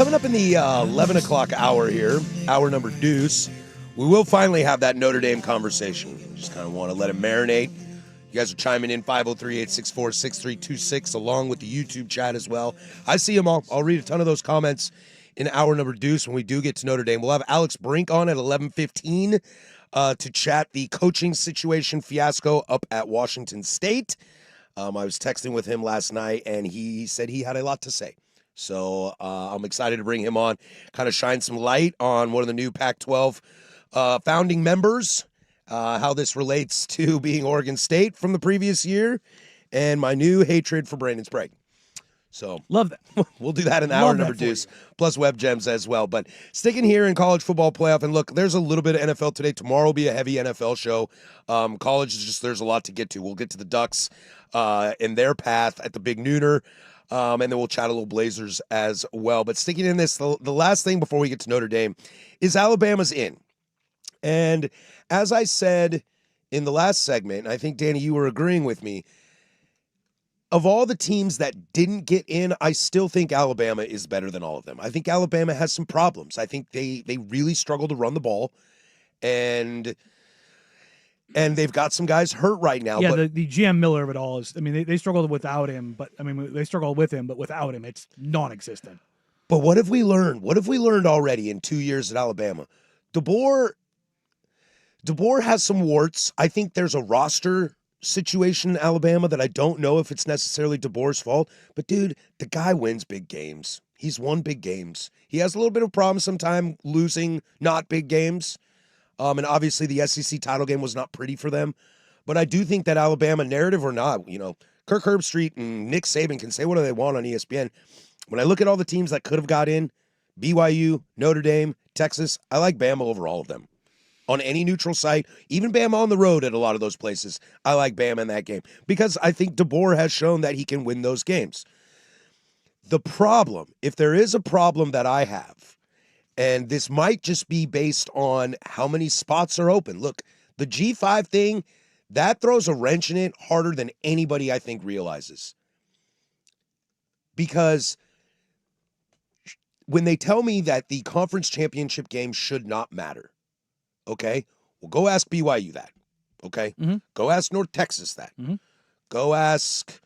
coming up in the 11 o'clock hour here, hour number deuce, we will finally have that Notre Dame conversation. Just kind of want to let it marinate. You guys are chiming in 503-864-6326 along with the YouTube chat as well. I see them all. I'll read a ton of those comments in hour number deuce when we do get to Notre Dame. We'll have Alex Brink on at 11:15 to chat the coaching situation fiasco up at Washington State. I was texting with him last night, and he said he had a lot to say. So I'm excited to bring him on, kind of shine some light on one of the new Pac-12 founding members, how this relates to being Oregon State from the previous year, and my new hatred for Brandon Sprague. So Love that. We'll do that in hour number deuce, plus web gems as well. But sticking here in college football playoff, and look, there's a little bit of NFL today. Tomorrow will be a heavy NFL show. College is just, there's a lot to get to. We'll get to the Ducks and their path at the Big Nooner, and then we'll chat a little Blazers as well. But sticking in this, the last thing before we get to Notre Dame is Alabama's in. And as I said in the last segment, and I think, Danny, you were agreeing with me, of all the teams that didn't get in, I still think Alabama is better than all of them. I think Alabama has some problems. I think they really struggle to run the ball, and they've got some guys hurt right now. Yeah, but the GM Miller of it all is, I mean, they struggled without him, but I mean, they struggled with him, but without him, it's non-existent. But what have we learned? What have we learned already in 2 years at Alabama? DeBoer has some warts. I think there's a roster situation in Alabama that I don't know if it's necessarily DeBoer's fault. But, dude, the guy wins big games. He's won big games. He has a little bit of problem sometimes losing not big games. And obviously the SEC title game was not pretty for them. But I do think that Alabama, narrative or not, Kirk Herbstreit and Nick Saban can say whatever they want on ESPN. When I look at all the teams that could have got in, BYU, Notre Dame, Texas, I like Bama over all of them. On any neutral site, even Bama on the road at a lot of those places, I like Bama in that game because I think DeBoer has shown that he can win those games. The problem, if there is a problem that I have, and this might just be based on how many spots are open. Look, the G5 thing, that throws a wrench in it harder than anybody I think realizes. Because when they tell me that the conference championship game should not matter, okay, well, go ask BYU that, okay? Mm-hmm. Go ask North Texas that. Mm-hmm. Go ask,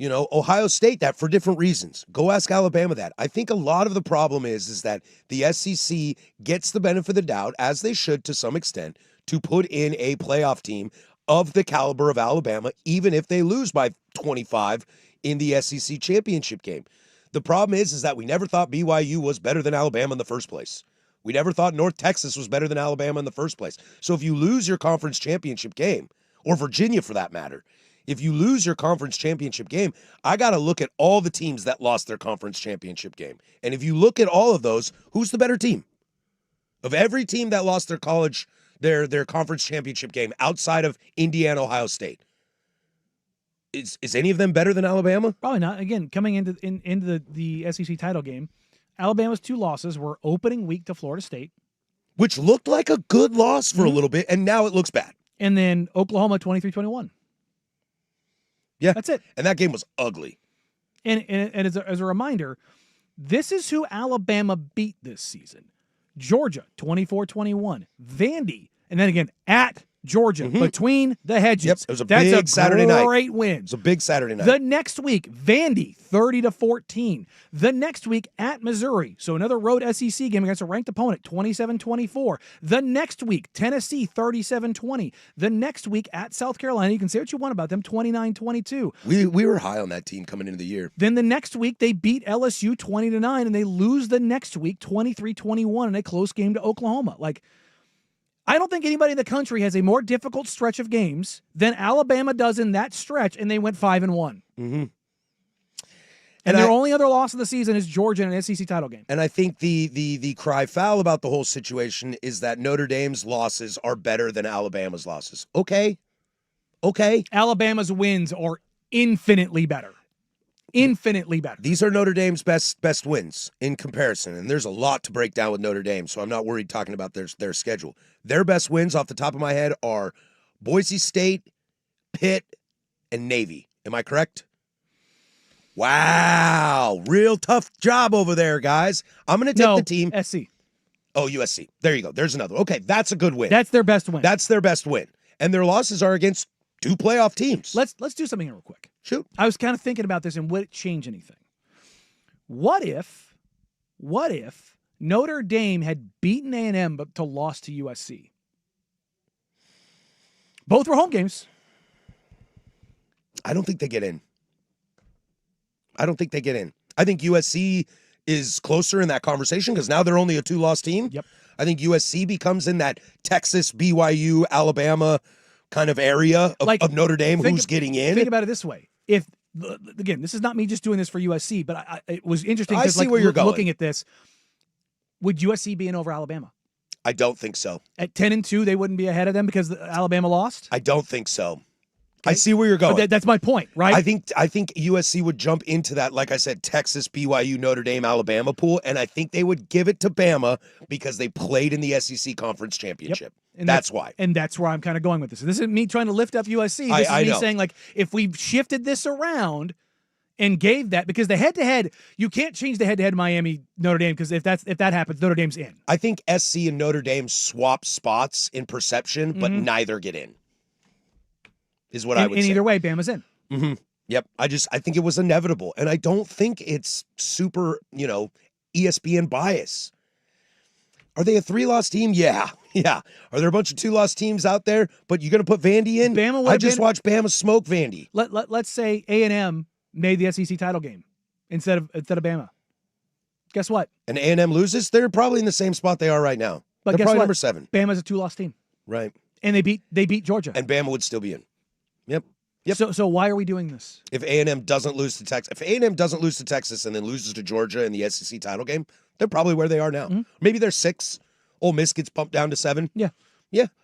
Ohio State that for different reasons. Go ask Alabama that. I think a lot of the problem is that the SEC gets the benefit of the doubt, as they should to some extent, to put in a playoff team of the caliber of Alabama, even if they lose by 25 in the SEC championship game. The problem is that we never thought BYU was better than Alabama in the first place. We never thought North Texas was better than Alabama in the first place. So if you lose your conference championship game, or Virginia for that matter, if you lose your conference championship game, I got to look at all the teams that lost their conference championship game. And if you look at all of those, who's the better team? Of every team that lost their conference championship game outside of Indiana, Ohio State, is any of them better than Alabama? Probably not. Again, coming into the SEC title game, Alabama's two losses were opening week to Florida State, which looked like a good loss for a little bit, and now it looks bad. And then Oklahoma 23-21. Yeah. That's it. And that game was ugly. And as a reminder, this is who Alabama beat this season. Georgia 24-21. Vandy, and then again at Georgia, between the hedges. Yep, it was a That's big Saturday night. Great win. It was a big Saturday night. The next week, Vandy 30-14. The next week at Missouri, so another road SEC game against a ranked opponent, 27-24. The next week, Tennessee 37-20. The next week at South Carolina, you can say what you want about them, 29-22. We were high on that team coming into the year. Then the next week, they beat LSU 20-9, and they lose the next week 23-21 in a close game to Oklahoma. I don't think anybody in the country has a more difficult stretch of games than Alabama does in that stretch, and they went 5-1. Mm-hmm. And their only other loss of the season is Georgia in an SEC title game. And I think the cry foul about the whole situation is that Notre Dame's losses are better than Alabama's losses. Okay. Alabama's wins are infinitely better. Infinitely better. These are Notre Dame's best wins in comparison, and there's a lot to break down with Notre Dame, so I'm not worried talking about their schedule. Their best wins off the top of my head are Boise State, Pitt, and Navy. Am I correct? Wow, real tough job over there, guys. I'm going to take No, the team. SC. Oh, USC. There you go. There's another. Okay, that's a good win. That's their best win. That's their best win. And their losses are against 2 playoff teams. Let's do something here real quick. Shoot. I was kind of thinking about this and would it change anything? What if Notre Dame had beaten A&M but to lost to USC? Both were home games. I don't think they get in. I think USC is closer in that conversation because now they're only a 2-loss team. Yep. I think USC becomes in that Texas, BYU, Alabama kind of area of Notre Dame who's getting in. Think about it this way. If again, this is not me just doing this for USC, but it was interesting I because see where you're going. looking at this, would USC be in over Alabama? I don't think so. At 10-2, they wouldn't be ahead of them because Alabama lost? I don't think so. Okay. I see where you're going. But that's my point, right? I think USC would jump into that, like I said, Texas, BYU, Notre Dame, Alabama pool, and I think they would give it to Bama because they played in the SEC Conference Championship. Yep. And that's why. And that's where I'm kind of going with this. This isn't me trying to lift up USC. This is me saying, like, if we shifted this around and gave that, because the head-to-head, you can't change the head-to-head Miami Notre Dame because if that happens, Notre Dame's in. I think SC and Notre Dame swap spots in perception, but neither get in. Is what I would say. In either way, Bama's in. Mm-hmm. Yep. I think it was inevitable, and I don't think it's super, ESPN bias. Are they a 3-loss team? Yeah. Are there a bunch of 2-loss teams out there? But you're going to put Vandy in? I just watched Bama smoke Vandy. Let's say A&M made the SEC title game instead of Bama. Guess what? And A&M loses? They're probably in the same spot they are right now. But they're guess probably what? number 7. Bama's a 2-loss team. Right. And they beat Georgia. And Bama would still be in. Yep. So why are we doing this? If A&M doesn't lose to Texas, and then loses to Georgia in the SEC title game, they're probably where they are now. Mm-hmm. Maybe they're 6. Ole Miss gets bumped down to 7. Yeah.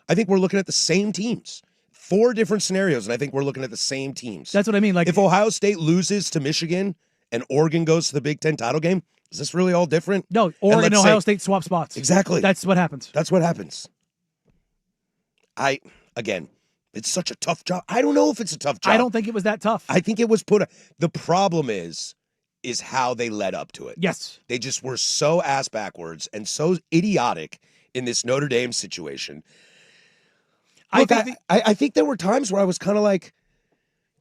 I think we're looking at the same teams. 4 different scenarios, and I think we're looking at the same teams. That's what I mean. Like, if Ohio State loses to Michigan and Oregon goes to the Big Ten title game, is this really all different? No, Oregon and Ohio State swap spots. Exactly. That's what happens. Again, it's such a tough job. I don't know if it's a tough job. I don't think it was that tough. I think it was the problem is how they led up to it. Yes. They just were so ass backwards and so idiotic in this Notre Dame situation. Look, I think there were times where I was kind of like,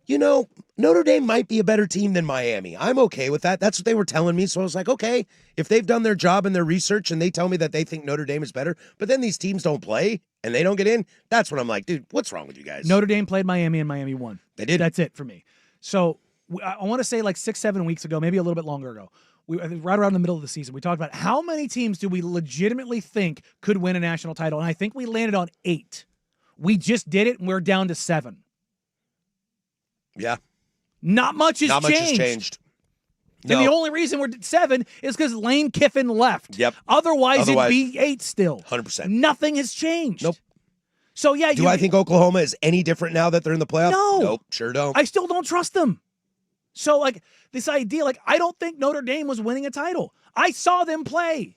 Notre Dame might be a better team than Miami. I'm okay with that. That's what they were telling me. So I was like, okay, if they've done their job and their research and they tell me that they think Notre Dame is better, but then these teams don't play and they don't get in, that's when I'm like, dude, what's wrong with you guys? Notre Dame played Miami and Miami won. They did. That's it for me. So I want to say like 6-7 weeks ago, maybe a little bit longer ago, right around the middle of the season, we talked about how many teams do we legitimately think could win a national title, and I think we landed on 8. We just did it, and we're down to 7. Yeah. Not much has changed. No. And the only reason we're 7 is because Lane Kiffin left. Yep. Otherwise, it'd be 8 still. 100%. Nothing has changed. Nope. So, yeah. Do I think Oklahoma is any different now that they're in the playoffs? No. Nope, sure don't. I still don't trust them. So, this idea, I don't think Notre Dame was winning a title. I saw them play.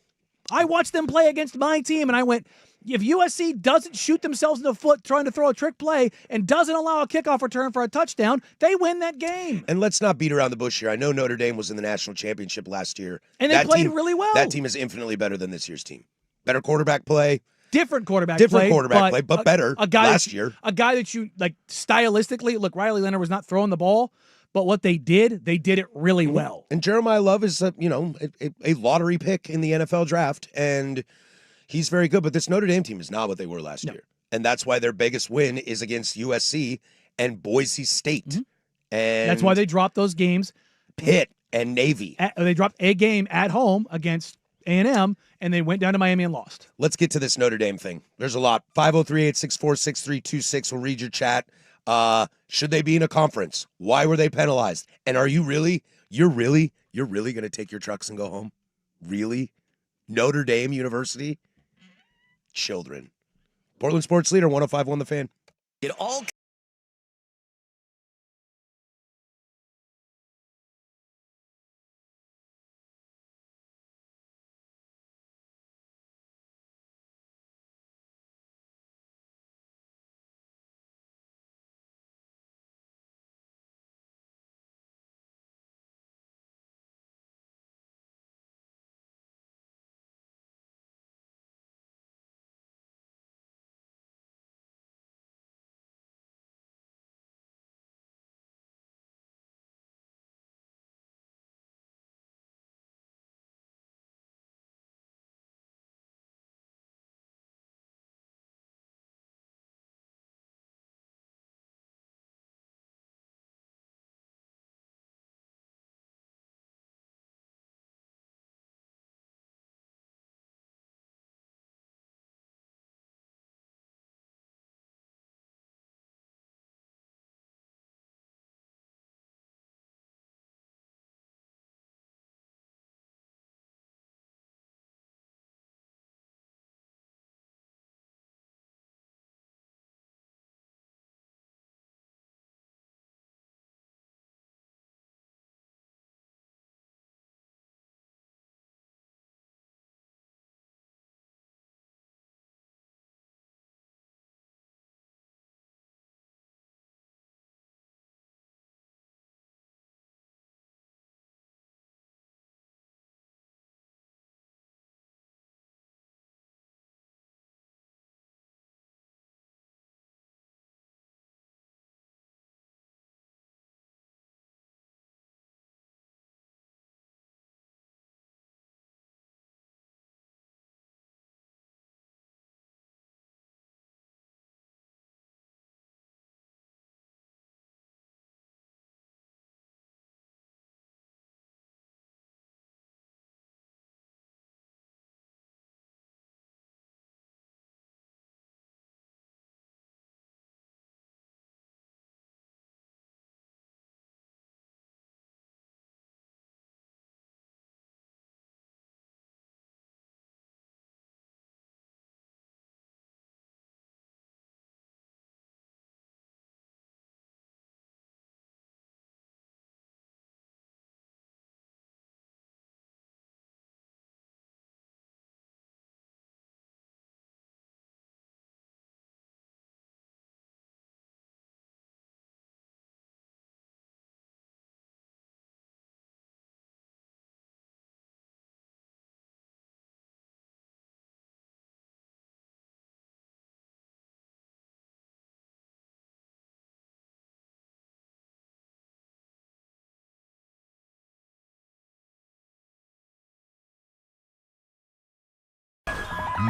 I watched them play against my team, and I went, if USC doesn't shoot themselves in the foot trying to throw a trick play and doesn't allow a kickoff return for a touchdown, they win that game. And let's not beat around the bush here. I know Notre Dame was in the national championship last year. And they played really well. That team is infinitely better than this year's team. Better quarterback play. Different quarterback play, but better last year. A guy that you, stylistically, look, Riley Leonard was not throwing the ball, but what they did it really well. And Jeremiah Love is, a lottery pick in the NFL draft, and he's very good, but this Notre Dame team is not what they were last year. And that's why their biggest win is against USC and Boise State. Mm-hmm. And that's why they dropped those games. Pitt and Navy. They dropped a game at home against A&M, and they went down to Miami and lost. Let's get to this Notre Dame thing. There's a lot. 503-864-6326 will read your chat. Should they be in a conference? Why were they penalized? And are you really, you're really going to take your trucks and go home? Really? Notre Dame University? Children. Portland Sports Leader, 105.1 The Fan. It all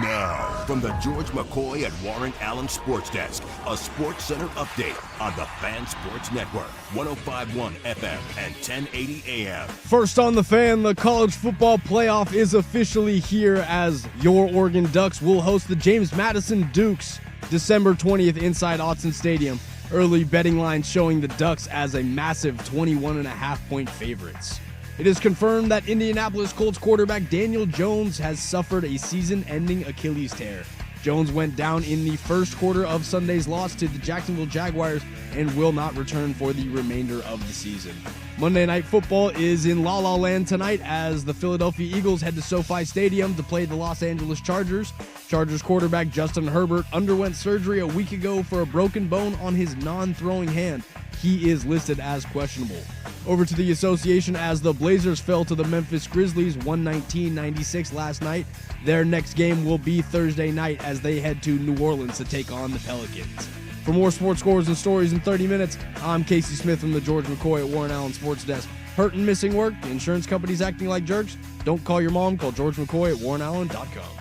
Now, from the George McCoy at Warren Allen Sports Desk, a Sports Center update on the Fan Sports Network, 105.1 FM and 1080 AM. First on the Fan, the college football playoff is officially here as your Oregon Ducks will host the James Madison Dukes December 20th inside Autzen Stadium. Early betting lines showing the Ducks as a massive 21.5-point favorites. It is confirmed that Indianapolis Colts quarterback Daniel Jones has suffered a season-ending Achilles tear. Jones went down in the first quarter of Sunday's loss to the Jacksonville Jaguars and will not return for the remainder of the season. Monday Night Football is in La La Land tonight as the Philadelphia Eagles head to SoFi Stadium to play the Los Angeles Chargers. Chargers quarterback Justin Herbert underwent surgery a week ago for a broken bone on his non-throwing hand. He is listed as questionable. Over to the association as the Blazers fell to the Memphis Grizzlies 119-96 last night. Their next game will be Thursday night as they head to New Orleans to take on the Pelicans. For more sports scores and stories in 30 minutes, I'm Casey Smith from the George McCoy at Warren Allen Sports Desk. Hurt and missing work? The insurance company's acting like jerks? Don't call your mom. Call George McCoy at warrenallen.com.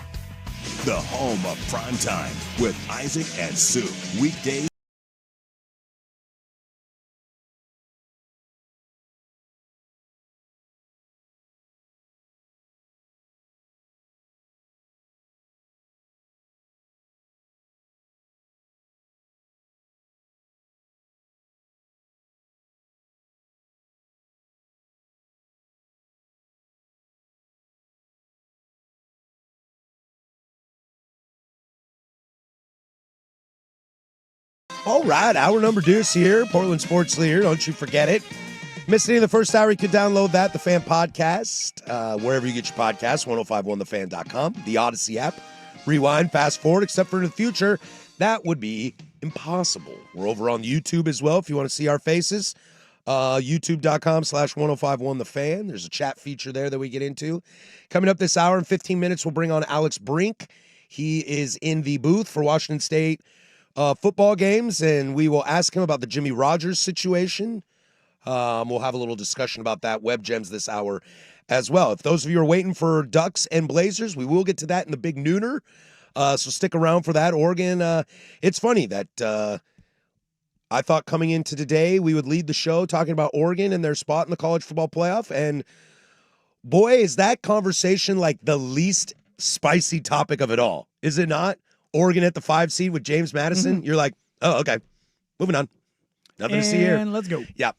The home of prime time with Isaac and Sue. Weekdays. All right, hour number deuce here, Portland Sports Leader. Don't you forget it. Missed any of the first hour, you could download that, the Fan Podcast, wherever you get your podcasts, 1051thefan.com, the Odyssey app. Rewind, fast forward, except for in the future, that would be impossible. We're over on YouTube as well if you want to see our faces. YouTube.com/1051thefan. There's a chat feature there that we get into. Coming up this hour in 15 minutes, we'll bring on Alex Brink. He is in the booth for Washington State football games, and we will ask him about the Jimmy Rogers situation. We'll have a little discussion about that, Web Gems, this hour as well. If those of you are waiting for Ducks and Blazers, we will get to that in the big nooner, so stick around for that. Oregon, it's funny that I thought coming into today we would lead the show talking about Oregon and their spot in the college football playoff, and boy, is that conversation like the least spicy topic of it all, is it not? Oregon at the 5 seed with James Madison. Mm-hmm. You're like, oh, okay, moving on. Nothing to see here. And let's go. Yeah.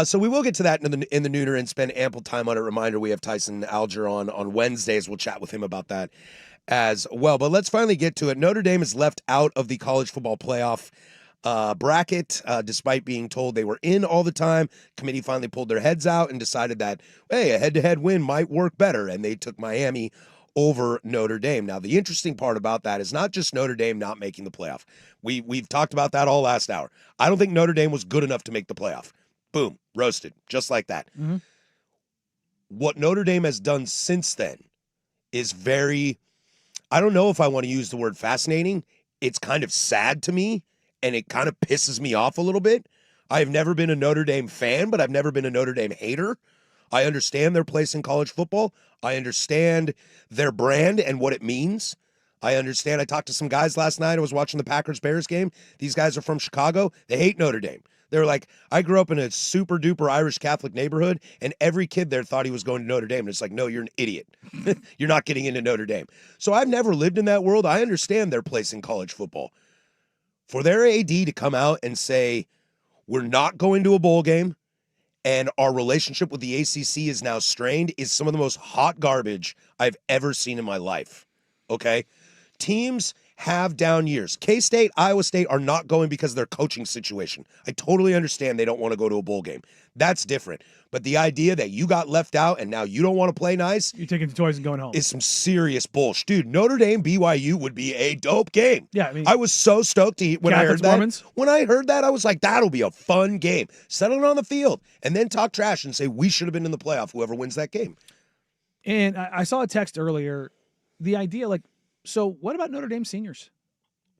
So we will get to that in the nooner and spend ample time on it. Reminder, we have Tyson Alger on Wednesdays. We'll chat with him about that as well. But let's finally get to it. Notre Dame is left out of the college football playoff bracket, despite being told they were in all the time. Committee finally pulled their heads out and decided that, hey, a head-to-head win might work better, and they took Miami over Notre Dame. Now, the interesting part about that is not just Notre Dame not making the playoff. We've talked about that all last hour. I don't think Notre Dame was good enough to make the playoff. Boom, roasted, just like that. Mm-hmm. What Notre Dame has done since then is very, I don't know if I want to use the word fascinating. It's kind of sad to me, and it kind of pisses me off a little bit. I've never been a Notre Dame fan, but I've never been a Notre Dame hater. I understand their place in college football. I understand their brand and what it means. I understand. I talked to some guys last night. I was watching the Packers-Bears game. These guys are from Chicago. They hate Notre Dame. They're like, I grew up in a super-duper Irish Catholic neighborhood, and every kid there thought he was going to Notre Dame. And it's like, no, you're an idiot. You're not getting into Notre Dame. So I've never lived in that world. I understand their place in college football. For their AD to come out and say, we're not going to a bowl game, and our relationship with the ACC is now strained, is some of the most hot garbage I've ever seen in my life, okay? Teams have down years. K-State, Iowa State are not going because of their coaching situation. I totally understand they don't want to go to a bowl game. That's different. But the idea that you got left out and now you don't want to play nice, you're taking the toys and going home, is some serious bullshit. Dude, Notre Dame BYU would be a dope game. Yeah, I mean, I was so stoked to when I heard that. Mormons. When I heard that, I was like, that'll be a fun game. Settle it on the field and then talk trash and say we should have been in the playoff, whoever wins that game. And I saw a text earlier. The idea, like, so what about Notre Dame seniors?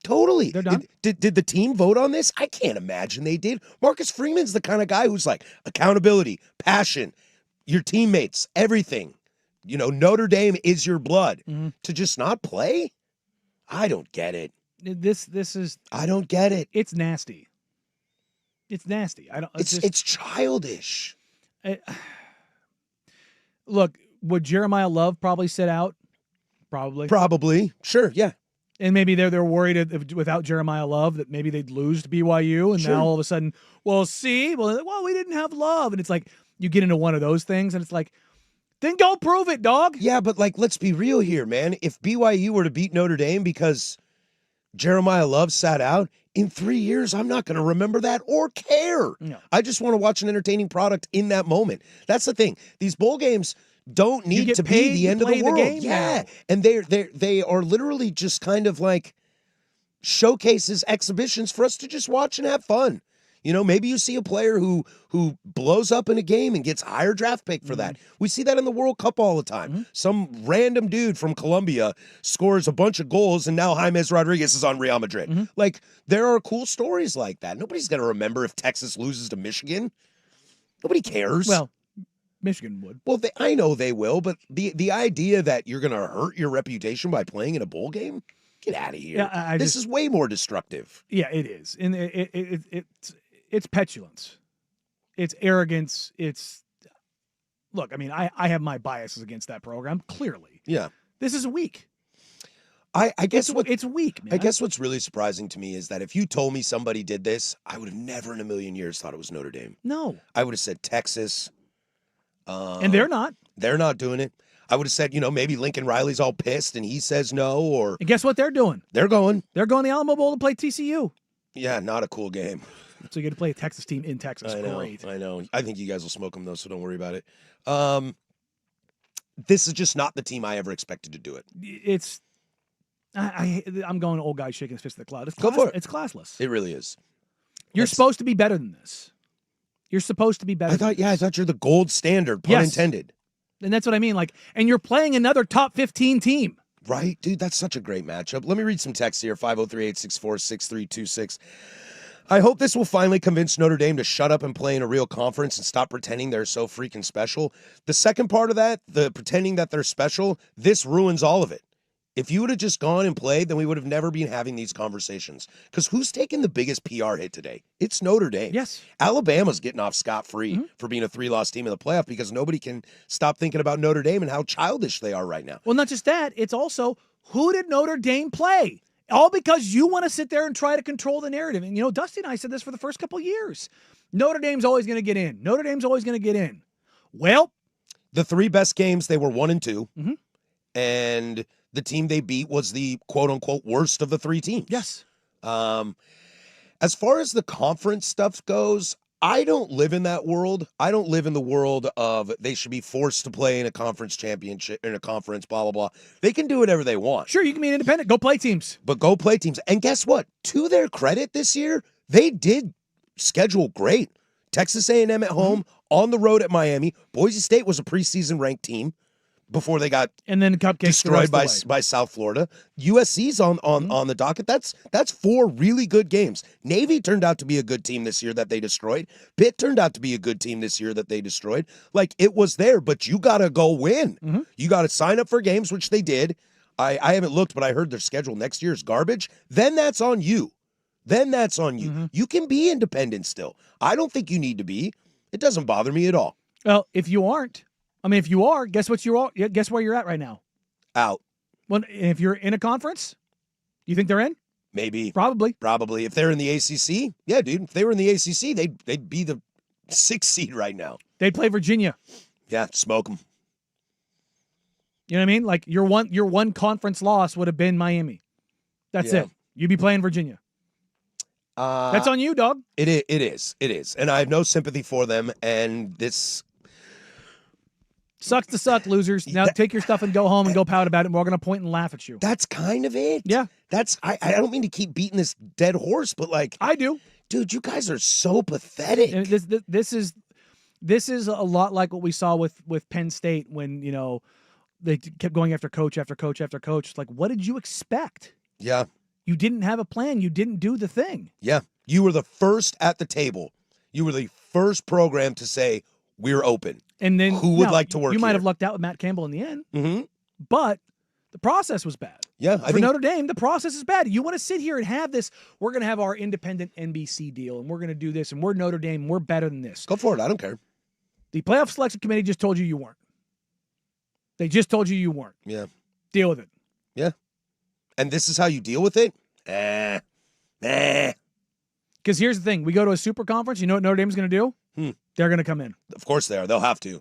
Totally. They're done. Did the team vote on this? I can't imagine they did. Marcus Freeman's the kind of guy who's like accountability, passion, your teammates, everything. You know, Notre Dame is your blood. Mm-hmm. To just not play? I don't get it. This is I don't get it. it's nasty. It's nasty. I don't. It's childish. Look, would Jeremiah Love probably sit out? Probably. Probably. Sure. Yeah. And maybe they're worried without Jeremiah Love that maybe they'd lose to BYU, and Sure. now all of a sudden, well, we didn't have Love, and it's like you get into one of those things, and it's like, then go prove it, dog. Yeah, but like, let's be real here, man. If BYU were to beat Notre Dame because Jeremiah Love sat out, in 3 years, I'm not going to remember that or care. No. I just want to watch an entertaining product in that moment. That's the thing. These bowl games don't need get to paid be the to end of play the the world. game Yeah, now. and they are literally just kind of like showcases, exhibitions for us to just watch and have fun. You know, maybe you see a player who blows up in a game and gets a higher draft pick for that. We see that in the World Cup all the time. Some random dude from Colombia scores a bunch of goals, and now James Rodriguez is on Real Madrid. Like, there are cool stories like that. Nobody's going to remember if Texas loses to Michigan. Nobody cares. Well, Michigan would. Well, I know they will, but the idea that you're going to hurt your reputation by playing in a bowl game? Get out of here. Yeah, this is way more destructive. Yeah, it is, and it's petulance, it's arrogance, it's look. I mean, I have my biases against that program. Clearly, Yeah. this is weak. I guess It's weak, man. I guess what's really surprising to me is that if you told me somebody did this, I would have never in a million years thought it was Notre Dame. No, I would have said Texas. and they're not. They're not doing it. I would have said, maybe Lincoln Riley's all pissed and he says no, or And guess what they're doing? they're going. They're going to the Alamo Bowl to play TCU. Yeah, not a cool game. So you get to play a Texas team in Texas. I know. Great. I know. I think you guys will smoke them though, so don't worry about it. This is just not the team I ever expected to do it. It's. I'm going old guy shaking his fist at the cloud. It's Go for it. It's classless. It really is. You're supposed to be better than this. You're supposed to be better. I thought you're the gold standard, pun Yes. intended. And that's what I mean. Like, and you're playing another top 15 team. Right, dude, that's such a great matchup. Let me read some text here, 503-864-6326. I hope this will finally convince Notre Dame to shut up and play in a real conference and stop pretending they're so freaking special. The second part of that, the pretending that they're special, this ruins all of it. If you would have just gone and played, then we would have never been having these conversations. Because who's taking the biggest PR hit today? It's Notre Dame. Yes. Alabama's getting off scot-free for being a 3-loss team in the playoff because nobody can stop thinking about Notre Dame and how childish they are right now. Well, not just that. It's also, who did Notre Dame play? All because you want to sit there and try to control the narrative. And, Dusty and I said this for the first couple of years. Notre Dame's always going to get in. Notre Dame's always going to get in. Well, The three best games, they were 1-2. Mhm. And the team they beat was the quote-unquote worst of the three teams. yes. As far as the conference stuff goes, I don't live in that world. I don't live in the world of they should be forced to play in a conference championship, in a conference, blah, blah, blah. They can do whatever they want. Sure, you can be an independent. Go play teams. But go play teams. And guess what? To their credit this year, they did schedule great. Texas A&M at home, on the road at Miami. Boise State was a preseason ranked team before they got And then cupcakes destroyed the rest of the way. by South Florida. USC's on the docket. That's 4 really good games. Navy turned out to be a good team this year that they destroyed. Pitt turned out to be a good team this year that they destroyed. Like, it was there, but you got to go win. You got to sign up for games, which they did. I haven't looked, but I heard their schedule next year is garbage. Then that's on you. You can be independent still. I don't think you need to be. It doesn't bother me at all. Well, if you aren't, if you are, guess what you are? Guess where you're at right now? Out. Well, if you're in a conference, you think they're in? Maybe. Probably. If they're in the ACC, yeah, dude. If they were in the ACC, they'd be the 6th seed right now. They'd play Virginia. Yeah, smoke them. You know what I mean? Like your one conference loss would have been Miami. That's Yeah. it. You'd be playing Virginia. That's on you, dog. It is, and I have no sympathy for them. And this Sucks to suck, losers. Now take your stuff and go home and go pout about it, and we're going to point and laugh at you. that's kind of it. Yeah. I don't mean to keep beating this dead horse, but like, I do. dude, you guys are so pathetic. And this is a lot like what we saw with Penn State when, they kept going after coach after coach after coach. It's like, what did you expect? Yeah. You didn't have a plan. You didn't do the thing. Yeah. You were the first at the table. You were the first program to say, we're open. And then Who would like to work You might here? have lucked out with Matt Campbell in the end, Mm-hmm. but the process was bad. Yeah, For Notre Dame, the process is bad. You want to sit here and have this, we're going to have our independent NBC deal, and we're going to do this, and we're Notre Dame, and we're better than this. Go for it. I don't care. The playoff selection committee just told you weren't. They just told you weren't. Yeah. Deal with it. Yeah. And this is how you deal with it? Because here's the thing. We go to a super conference. You know what Notre Dame's going to do? They're going to come in. Of course they are. They'll have to.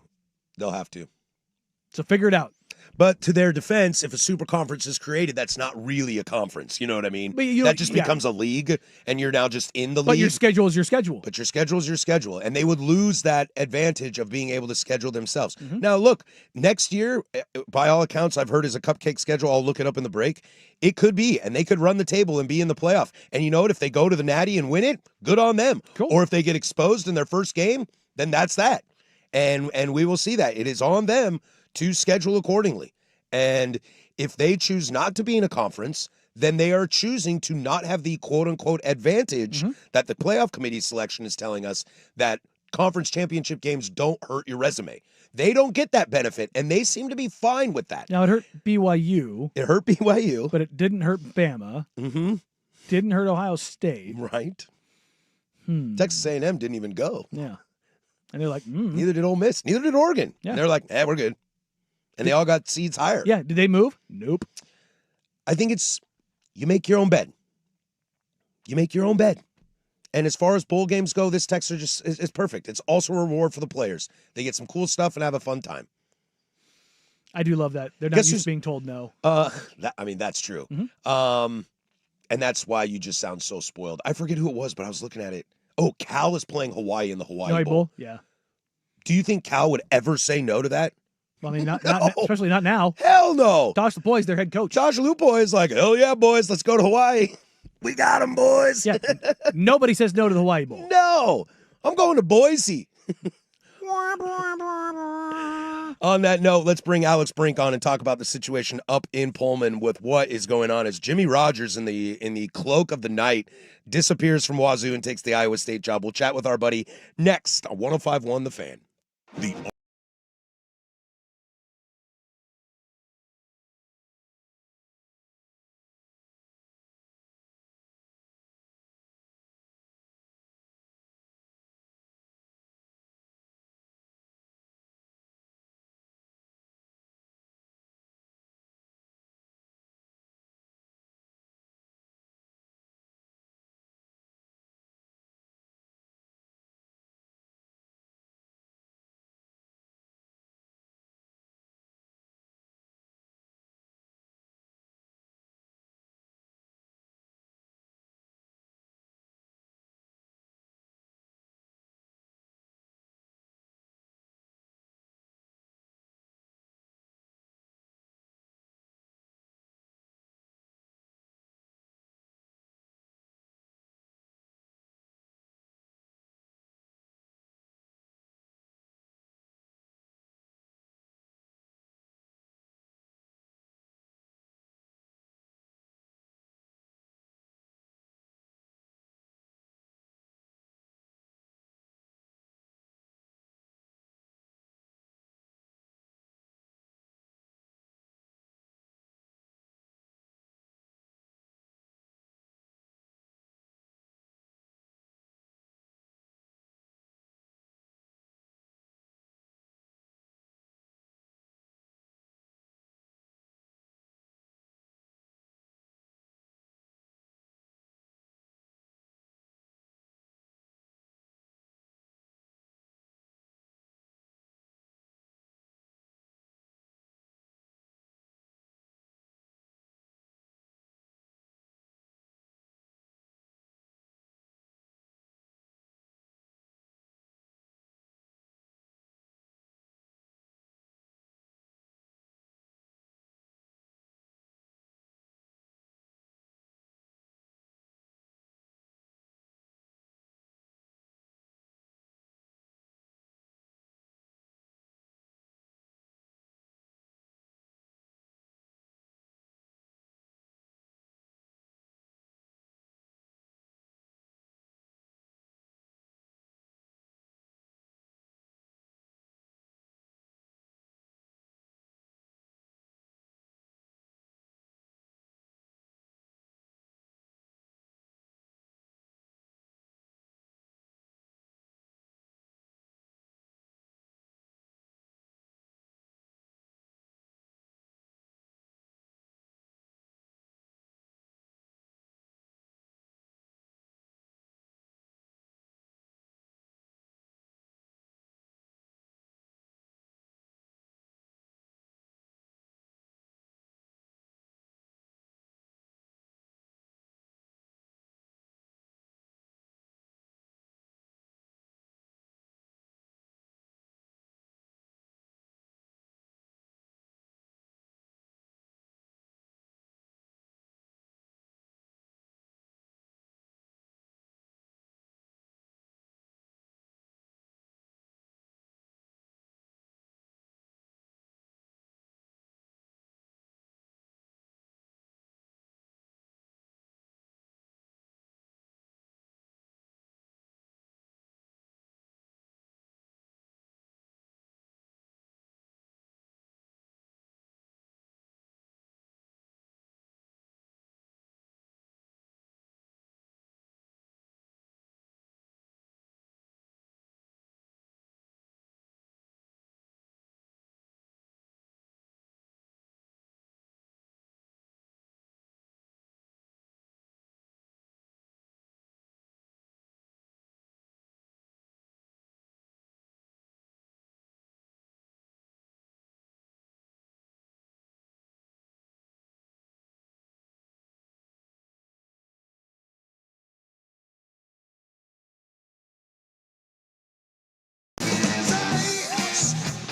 So figure it out. But to their defense, if a super conference is created, that's not really a conference. You know what I mean? That just becomes a league, and you're now just in the league. But your schedule is your schedule. But your schedule is your schedule. And they would lose that advantage of being able to schedule themselves. Now, look, next year, by all accounts, I've heard is a cupcake schedule. I'll look it up in the break. It could be, and they could run the table and be in the playoff. And you know what? If they go to the Natty and win it, good on them. Cool. Or if they get exposed in their first game, then that's that. And we will see that. It is on them to schedule accordingly. And if they choose not to be in a conference, then they are choosing to not have the quote-unquote advantage that the playoff committee selection is telling us that conference championship games don't hurt your resume. They don't get that benefit, and they seem to be fine with that. Now, it hurt BYU. It hurt BYU. But it didn't hurt Bama. Didn't hurt Ohio State. Right. Texas A&M didn't even go. Yeah. And they're like, Neither did Ole Miss. Neither did Oregon. Yeah. And they're like, we're good. And they all got seeds higher. Yeah. Did they move? Nope. I think it's you make your own bed. You make your own bed. And as far as bowl games go, this Texas just is perfect. It's also a reward for the players. They get some cool stuff and have a fun time. I do love that. They're not used to being told no. That's true. And that's why you just sound so spoiled. I forget who it was, but I was looking at it. Oh, Cal is playing Hawaii in the Hawaii Bowl. Yeah. Do you think Cal would ever say no to that? Well, I mean, not especially not now. Hell no. Josh LuPoy is their head coach. Josh LuPoy is like, hell yeah, boys, let's go to Hawaii. We got him, boys. Yeah. Nobody says no to the Hawaii Bowl. No, I'm going to Boise. On that note, let's bring Alex Brink on and talk about the situation up in Pullman with what is going on as Jimmy Rogers in the cloak of the night disappears from Wazoo and takes the Iowa State job. We'll chat with our buddy next on 105.1 The Fan. The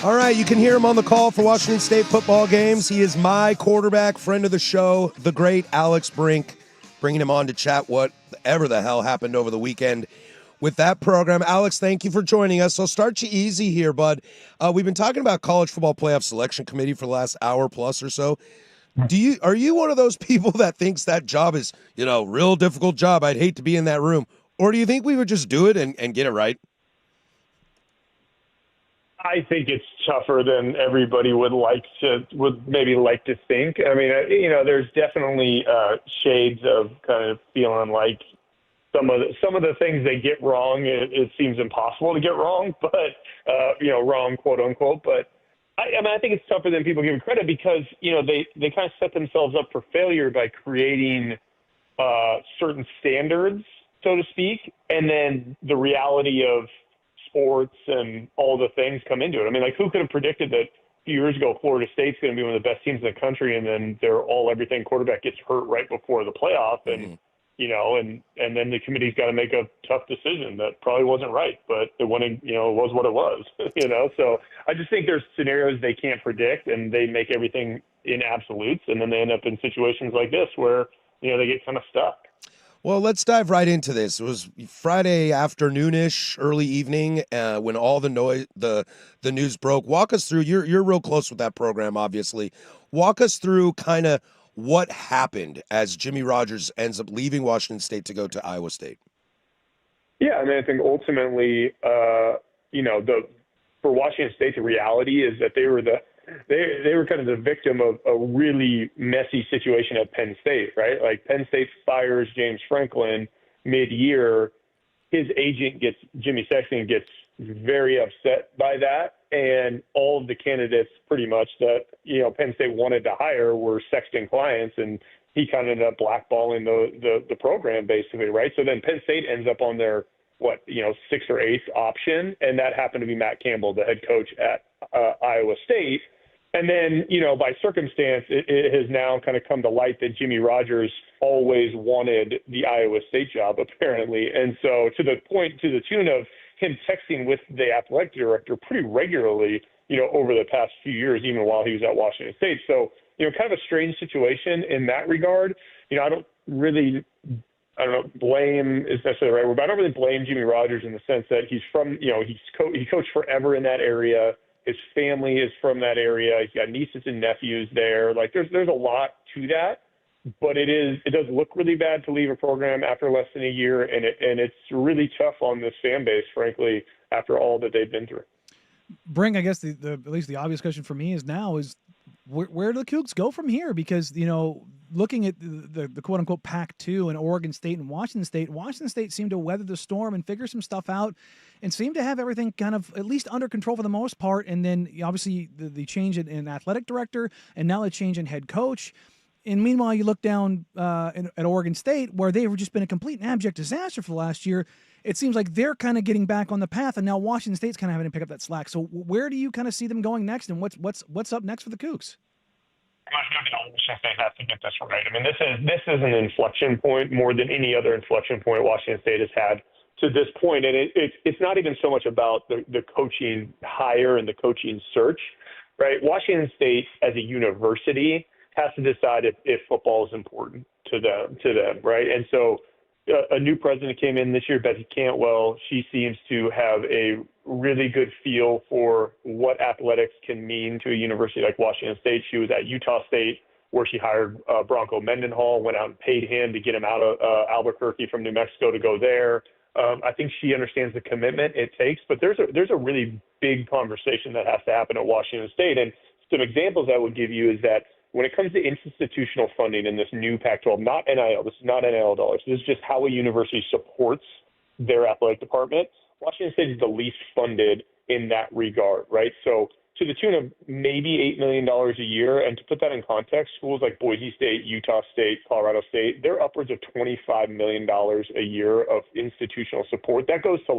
All right, you can hear him on the call for Washington State football games. He is my quarterback, friend of the show, the great Alex Brink, bringing him on to chat whatever the hell happened over the weekend with that program. Alex, thank you for joining us. I'll start you easy here, bud. We've been talking about college football playoff selection committee for the last hour plus or so. Are you one of those people that thinks that job is, real difficult job? I'd hate to be in that room. Or do you think we would just do it and get it right? I think it's tougher than everybody would maybe like to think. I mean, there's definitely shades of kind of feeling like some of the things they get wrong. It seems impossible to get wrong, but wrong, quote unquote. But I think it's tougher than people give credit because they kind of set themselves up for failure by creating certain standards, so to speak, and then the reality of sports and all the things come into it. I mean, like, who could have predicted that a few years ago Florida State's going to be one of the best teams in the country, and then their all-everything quarterback gets hurt right before the playoff, and and then the committee's got to make a tough decision that probably wasn't right, but it wasn't, it was what it was, So I just think there's scenarios they can't predict, and they make everything in absolutes, and then they end up in situations like this where they get kind of stuck. Well, let's dive right into this. It was Friday afternoonish, early evening, when all the news broke. Walk us through. You're real close with that program, obviously. Walk us through kind of what happened as Jimmy Rogers ends up leaving Washington State to go to Iowa State. Yeah, I mean, I think ultimately, for Washington State, the reality is that they were kind of the victim of a really messy situation at Penn State, right? Like, Penn State fires James Franklin mid-year. His agent Jimmy Sexton gets very upset by that. And all of the candidates pretty much that, Penn State wanted to hire were Sexton clients, and he kind of ended up blackballing the program basically, right? So then Penn State ends up on their, sixth or eighth option. And that happened to be Matt Campbell, the head coach at Iowa State. And then, by circumstance, it has now kind of come to light that Jimmy Rogers always wanted the Iowa State job, apparently. And so to the tune of him texting with the athletic director pretty regularly, over the past few years, even while he was at Washington State. So, kind of a strange situation in that regard. I don't know, blame is necessarily the right word, but I don't really blame Jimmy Rogers in the sense that he's from, he coached forever in that area. His family is from that area. He's got nieces and nephews there. Like, there's a lot to that, but it does look really bad to leave a program after less than a year, and it's really tough on this fan base, frankly, after all that they've been through. Brink, I guess the at least the obvious question for me is where do the Cougs go from here? Because, looking at the quote unquote Pac-2 and Oregon State and Washington State seemed to weather the storm and figure some stuff out and seemed to have everything kind of at least under control for the most part. And then obviously the change in athletic director and now the change in head coach. And meanwhile, you look down at Oregon State, where they've just been a complete and abject disaster for the last year. It seems like they're kind of getting back on the path, and now Washington State's kind of having to pick up that slack. So where do you kind of see them going next, and what's up next for the Cougs? Washington State has to get this right. I mean, this is an inflection point more than any other inflection point Washington State has had to this point, and it's not even so much about the coaching hire and the coaching search, right? Washington State as a university has to decide if football is important to them, right? And so a new president came in this year, Becky Cantwell. She seems to have a really good feel for what athletics can mean to a university like Washington State. She was at Utah State, where she hired Bronco Mendenhall, went out and paid him to get him out of Albuquerque from New Mexico to go there. I think she understands the commitment it takes, but there's a really big conversation that has to happen at Washington State. And some examples I would give you is that when it comes to institutional funding in this new Pac-12, not NIL, this is not NIL dollars, this is just how a university supports their athletic department, Washington State is the least funded in that regard, right? So to the tune of maybe $8 million a year, and to put that in context, schools like Boise State, Utah State, Colorado State, they're upwards of $25 million a year of institutional support. That goes to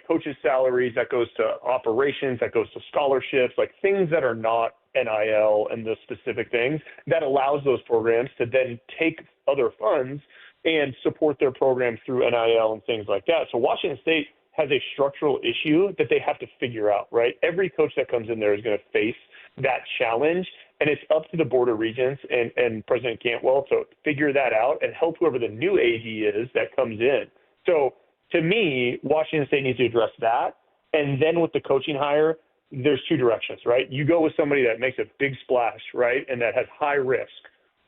coaches' salaries, that goes to operations, that goes to scholarships, like things that are not NIL and the specific things that allows those programs to then take other funds and support their programs through NIL and things like that. So Washington State has a structural issue that they have to figure out, right? Every coach that comes in there is going to face that challenge, and it's up to the Board of Regents and President Cantwell to figure that out and help whoever the new AD is that comes in. So to me, Washington State needs to address that. And then with the coaching hire, there's two directions, right? You go with somebody that makes a big splash, right, and that has high risk,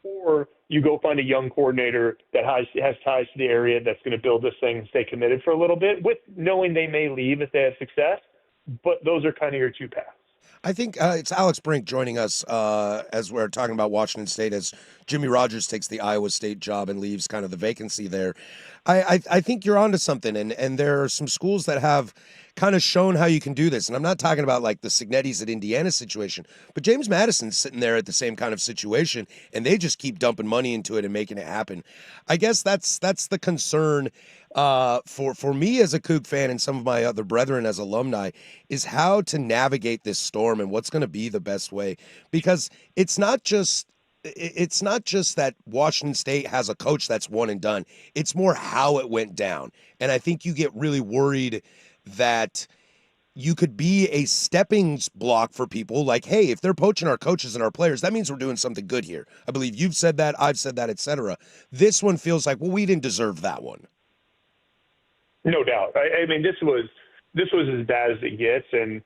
or you go find a young coordinator that has ties to the area that's going to build this thing and stay committed for a little bit, with knowing they may leave if they have success. But those are kind of your two paths. I think it's Alex Brink joining us as we're talking about Washington State as Jimmy Rogers takes the Iowa State job and leaves kind of the vacancy there. I think you're onto something, and there are some schools that have kind of shown how you can do this. And I'm not talking about like the Signettis at Indiana situation, but James Madison's sitting there at the same kind of situation, and they just keep dumping money into it and making it happen. I guess that's the concern for me as a Coug fan and some of my other brethren as alumni, is how to navigate this storm and what's going to be the best way. Because it's not just that Washington State has a coach that's one and done. It's more how it went down. And I think you get really worried that you could be a stepping block for people like, hey, if they're poaching our coaches and our players, that means we're doing something good here. I believe you've said that, I've said that, etc. This one feels like, well, we didn't deserve that one. No doubt. I mean, this was as bad as it gets, and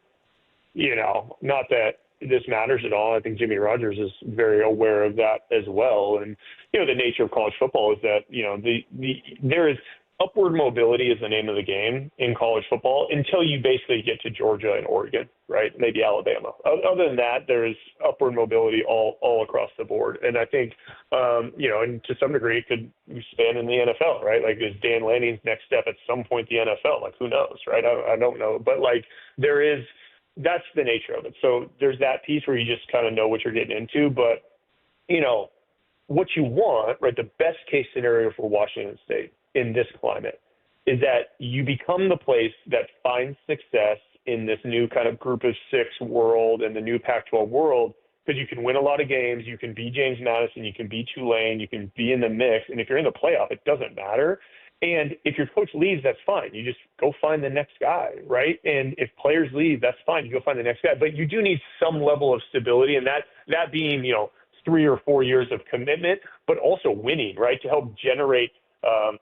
not that this matters at all. I think Jimmy Rogers is very aware of that as well. And the nature of college football is that there is upward mobility is the name of the game in college football until you basically get to Georgia and Oregon, right? Maybe Alabama. Other than that, there's upward mobility all across the board. And I think, and to some degree it could span in the NFL, right? Like, is Dan Lanning's next step at some point the NFL? Like, who knows, right? I don't know. But that's the nature of it. So there's that piece where you just kind of know what you're getting into. But, what you want, right, the best case scenario for Washington State in this climate is that you become the place that finds success in this new kind of group of six world and the new Pac-12 world, because you can win a lot of games, you can be James Madison, you can be Tulane, you can be in the mix, and if you're in the playoff, it doesn't matter. And if your coach leaves, that's fine. You just go find the next guy, right? And if players leave, that's fine. You go find the next guy. But you do need some level of stability, and that being, 3 or 4 years of commitment, but also winning, right, to help generate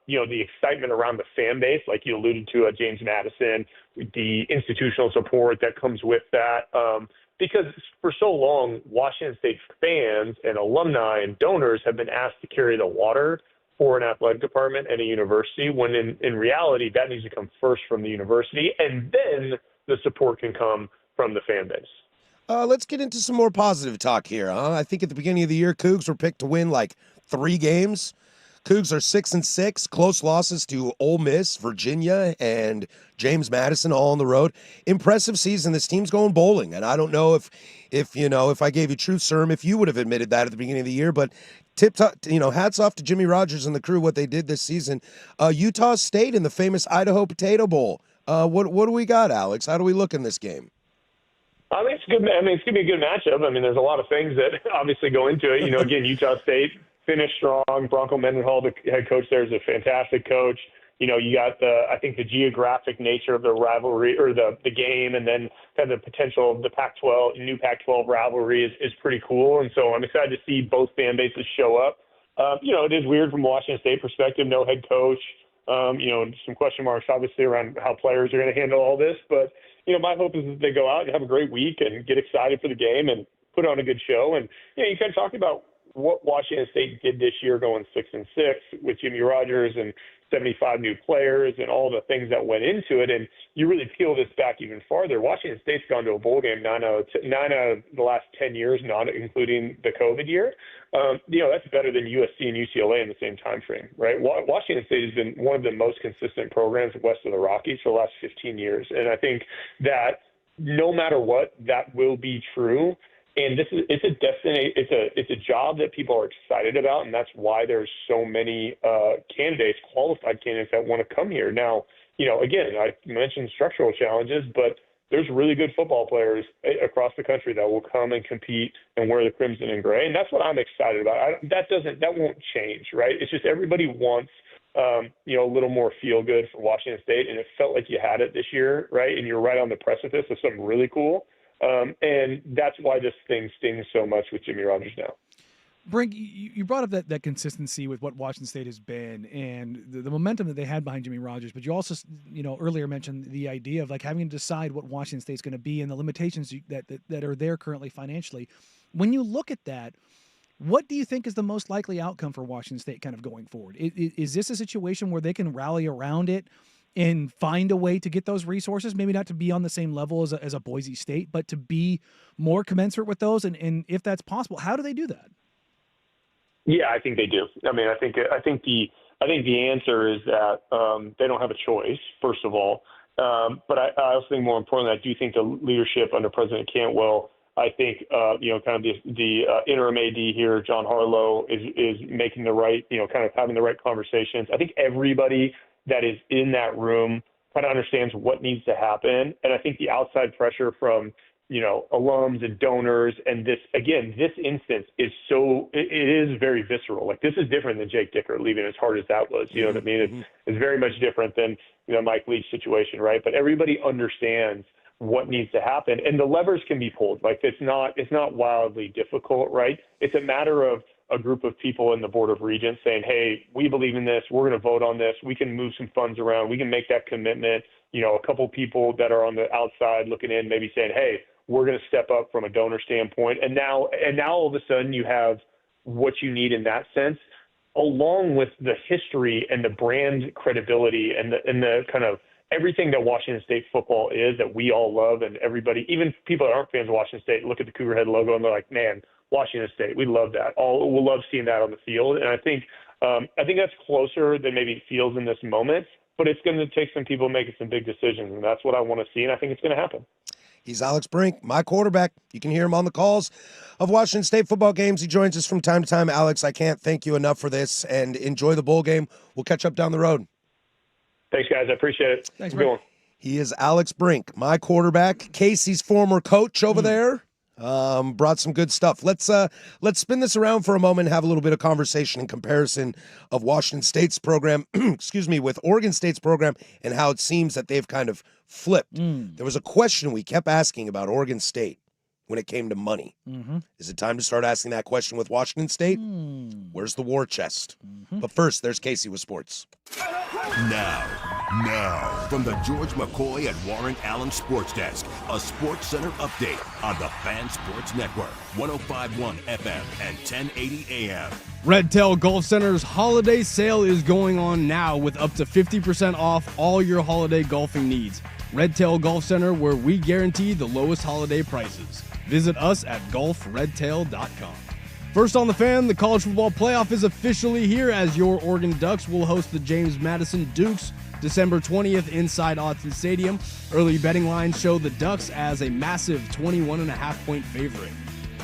the excitement around the fan base, like you alluded to at James Madison, the institutional support that comes with that. Because for so long, Washington State fans and alumni and donors have been asked to carry the water for an athletic department at a university, when in reality, that needs to come first from the university, and then the support can come from the fan base. Let's get into some more positive talk here. I think at the beginning of the year, Cougs were picked to win like 3 games. Cougs are 6-6, close losses to Ole Miss, Virginia, and James Madison, all on the road. Impressive season. This team's going bowling, and I don't know if I gave you truth serum, if you would have admitted that at the beginning of the year. But hats off to Jimmy Rogers and the crew, what they did this season. Utah State in the famous Idaho Potato Bowl. What do we got, Alex? How do we look in this game? I mean, it's good. I mean, it's going to be a good matchup. I mean, there's a lot of things that obviously go into it. Again, Utah State finished strong. Bronco Mendenhall, the head coach there, is a fantastic coach. You got I think the geographic nature of the rivalry or the game, and then kind of the potential of the new Pac-12 rivalry is pretty cool. And so I'm excited to see both fan bases show up. It is weird from a Washington State perspective, no head coach. Some question marks obviously around how players are going to handle all this. But, my hope is that they go out and have a great week and get excited for the game and put on a good show. And, you kind of talked about what Washington State did this year, going 6-6 with Jimmy Rogers and 75 new players and all the things that went into it. And you really peel this back even farther. Washington State's gone to a bowl game 9 out of the last 10 years, not including the COVID year. That's better than USC and UCLA in the same time frame, right? Washington State has been one of the most consistent programs west of the Rockies for the last 15 years. And I think that no matter what, that will be true. And it's a job that people are excited about, and that's why there's so many qualified candidates that want to come here. Now, again, I mentioned structural challenges, but there's really good football players across the country that will come and compete and wear the crimson and gray, and that's what I'm excited about. That won't change, right? It's just everybody wants a little more feel good for Washington State, and it felt like you had it this year, right? And you're right on the precipice of something really cool. And that's why this thing stings so much with Jimmy Rogers now. Brink, you brought up that consistency with what Washington State has been and the momentum that they had behind Jimmy Rogers, but you also, earlier mentioned the idea of like having to decide what Washington State's going to be and the limitations that are there currently financially. When you look at that, what do you think is the most likely outcome for Washington State kind of going forward? Is this a situation where they can rally around it and find a way to get those resources, maybe not to be on the same level as a Boise State, but to be more commensurate with those? And if that's possible, how do they do that? Yeah, I think they do. I mean, I think the answer is that they don't have a choice, first of all. But I also think more importantly, I do think the leadership under President Cantwell, I think kind of the interim AD here, John Harlow, is making the right, kind of having the right conversations. I think everybody that is in that room kind of understands what needs to happen, and I think the outside pressure from alums and donors. And this instance is it is very visceral. Like, this is different than Jake Dicker leaving, as hard as that was. You know what I mean? It's very much different than, Mike Leach's situation, right? But everybody understands what needs to happen, and the levers can be pulled. Like, it's not wildly difficult, right? It's a matter of a group of people in the Board of Regents saying, hey, we believe in this. We're going to vote on this. We can move some funds around. We can make that commitment. A couple people that are on the outside looking in, maybe saying, hey, we're going to step up from a donor standpoint. And now all of a sudden you have what you need in that sense, along with the history and the brand credibility and the kind of everything that Washington State football is that we all love. And everybody, even people that aren't fans of Washington State, look at the Cougar Head logo and they're like, man, Washington State, we love that. We'll love seeing that on the field. And I think that's closer than maybe it feels in this moment, but it's going to take some people making some big decisions. And that's what I want to see. And I think it's going to happen. He's Alex Brink, my quarterback. You can hear him on the calls of Washington State football games. He joins us from time to time. Alex, I can't thank you enough for this, and enjoy the bowl game. We'll catch up down the road. Thanks, guys. I appreciate it. Thanks, Brink. He is Alex Brink, my quarterback. Casey's former coach over there. Brought some good stuff. Let's spin this around for a moment and have a little bit of conversation in comparison of Washington State's program, with Oregon State's program, and how it seems that they've kind of flipped. There was a question we kept asking about Oregon State when it came to money. Is it time to start asking that question with Washington State? Where's the war chest? But first, there's Casey with sports. Now, from the George McCoy and Warren Allen Sports Desk, a Sports Center update on the Fan Sports Network, 105.1 FM and 1080 AM. Red Tail Golf Center's holiday sale is going on now with up to 50% off all your holiday golfing needs. Red Tail Golf Center, where we guarantee the lowest holiday prices. Visit us at golfredtail.com. First on the Fan, the college football playoff is officially here as your Oregon Ducks will host the James Madison Dukes December 20th inside Autzen Stadium. Early betting lines show the Ducks as a massive 21.5-point favorite.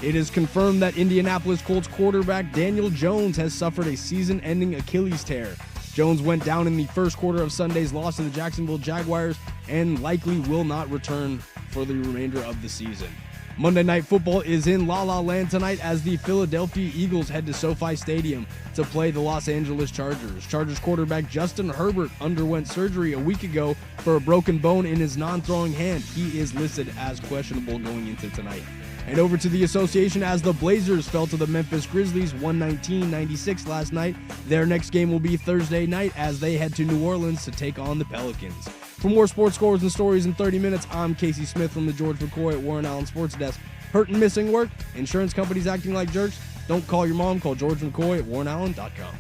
It is confirmed that Indianapolis Colts quarterback Daniel Jones has suffered a season-ending Achilles tear. Jones went down in the first quarter of Sunday's loss to the Jacksonville Jaguars and likely will not return for the remainder of the season. Monday Night Football is in La La Land tonight as the Philadelphia Eagles head to SoFi Stadium to play the Los Angeles Chargers. Chargers quarterback Justin Herbert underwent surgery a week ago for a broken bone in his non-throwing hand. He is listed as questionable going into tonight. And over to the association as the Blazers fell to the Memphis Grizzlies 119-96 last night. Their next game will be Thursday night as they head to New Orleans to take on the Pelicans. For more sports scores and stories in 30 minutes, I'm Casey Smith from the George McCoy at Warren Allen Sports Desk. Hurt and missing work? Insurance companies acting like jerks? Don't call your mom. Call George McCoy at warrenallen.com.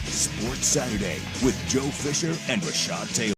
Sports Saturday with Joe Fisher and Rashad Taylor.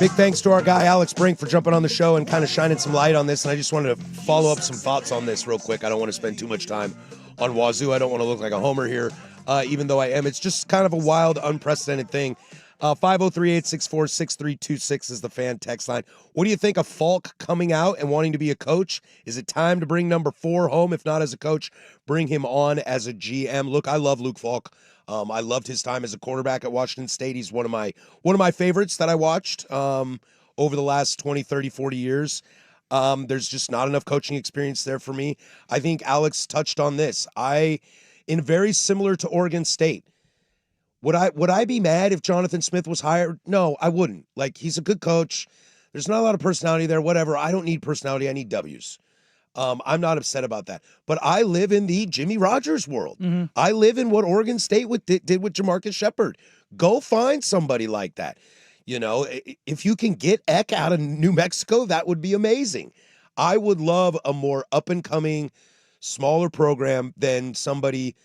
Big thanks to our guy Alex Brink for jumping on the show and kind of shining some light on this. And I just wanted to follow up some thoughts on this real quick. I don't want to spend too much time on Wazoo. I don't want to look like a homer here, even though I am. It's just kind of a wild, unprecedented thing. 503-864-6326 is the fan text line. What do you think of Falk coming out and wanting to be a coach? Is it time to bring number 4 home? If not as a coach, bring him on as a GM. Look, I love Luke Falk. I loved his time as a quarterback at Washington State. He's one of my favorites that I watched over the last 20, 30, 40 years. There's just not enough coaching experience there for me. I think Alex touched on this. In very similar to Oregon State, would I be mad if Jonathan Smith was hired? No, I wouldn't. Like, he's a good coach. There's not a lot of personality there, whatever. I don't need personality. I need W's. I'm not upset about that. But I live in the Jimmy Rogers world. Mm-hmm. I live in what Oregon State did with Jamarcus Shepard. Go find somebody like that. You know, if you can get Eck out of New Mexico, that would be amazing. I would love a more up-and-coming, smaller program than somebody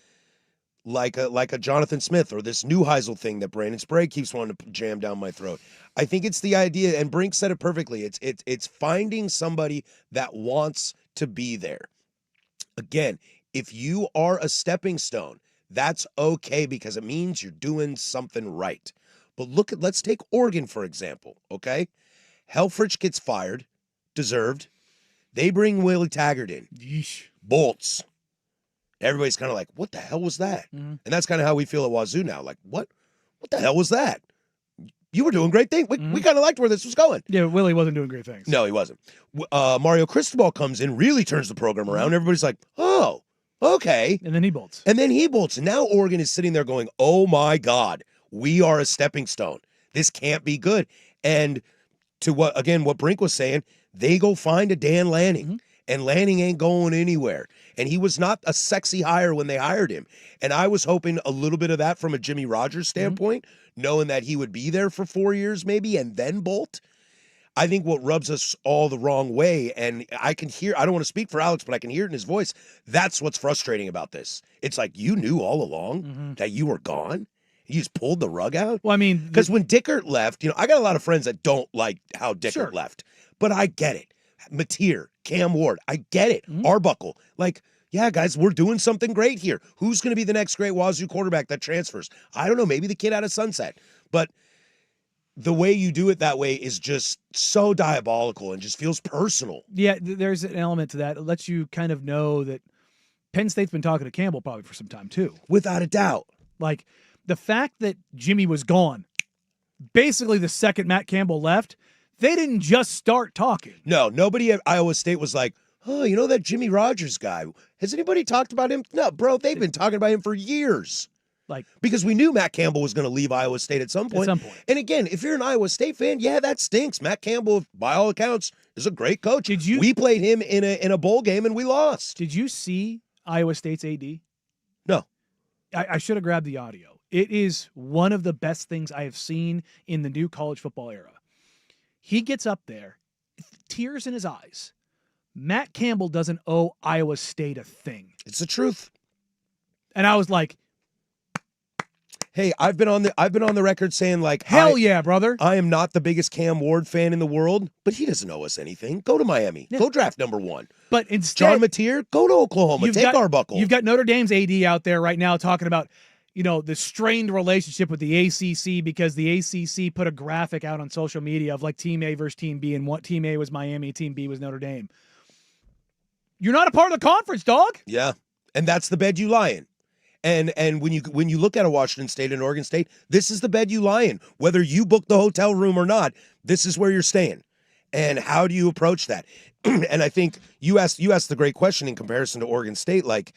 like a Jonathan Smith or this new Heisel thing that Brandon Sprague keeps wanting to jam down my throat. I think it's the idea, and Brink said it perfectly. It's finding somebody that wants to be there. Again, if you are a stepping stone, that's okay because it means you're doing something right. But let's take Oregon, for example, okay? Helfrich gets fired, deserved. They bring Willie Taggart in. Yeesh. Bolts. Everybody's kind of like, what the hell was that? Mm-hmm. And that's kind of how we feel at Wazoo now. Like, what the hell was that? You were doing great things. We kind of liked where this was going. Yeah, Willie wasn't doing great things. No, he wasn't. Mario Cristobal comes in, really turns the program around. Everybody's like, oh, okay. And then he bolts. And now Oregon is sitting there going, oh, my God, we are a stepping stone. This can't be good. And to what Brink was saying, they go find a Dan Lanning. Mm-hmm. And Lanning ain't going anywhere. And he was not a sexy hire when they hired him. And I was hoping a little bit of that from a Jimmy Rogers standpoint, knowing that he would be there for 4 years maybe and then bolt. I think what rubs us all the wrong way, and I can hear, I don't want to speak for Alex, but I can hear it in his voice. That's what's frustrating about this. It's like you knew all along that you were gone. You just pulled the rug out. Well, I mean, because when Dickert left, I got a lot of friends that don't like how Dickert left, but I get it. Mateer, Cam Ward, I get it. Arbuckle, like, yeah, guys, we're doing something great here. Who's going to be the next great Wazoo quarterback that transfers? I don't know, maybe the kid out of Sunset. But the way you do it that way is just so diabolical and just feels personal. Yeah, there's an element to that. It lets you kind of know that Penn State's been talking to Campbell probably for some time, too. Without a doubt. Like, the fact that Jimmy was gone, basically the second Matt Campbell left, they didn't just start talking. No, nobody at Iowa State was like, oh, you know that Jimmy Rogers guy? Has anybody talked about him? No, bro, they've been talking about him for years. Because we knew Matt Campbell was going to leave Iowa State at some point. And again, if you're an Iowa State fan, yeah, that stinks. Matt Campbell, by all accounts, is a great coach. We played him in a bowl game and we lost. Did you see Iowa State's AD? No. I should have grabbed the audio. It is one of the best things I have seen in the new college football era. He gets up there, tears in his eyes. Matt Campbell doesn't owe Iowa State a thing. It's the truth. And I was like, hey, I've been on the record saying, like, hell yeah, brother. I am not the biggest Cam Ward fan in the world, but he doesn't owe us anything. Go to Miami. Yeah. Go draft number 1. But instead, John Mateer, go to Oklahoma. Take Arbuckle. You've got Notre Dame's AD out there right now talking about, the strained relationship with the ACC because the ACC put a graphic out on social media of like Team A versus Team B, and what Team A was Miami, Team B was Notre Dame. You're not a part of the conference, dog. Yeah, and that's the bed you lie in. And when you look at a Washington State and Oregon State, this is the bed you lie in. Whether you book the hotel room or not, this is where you're staying. And how do you approach that? And I think you asked the great question in comparison to Oregon State. Like,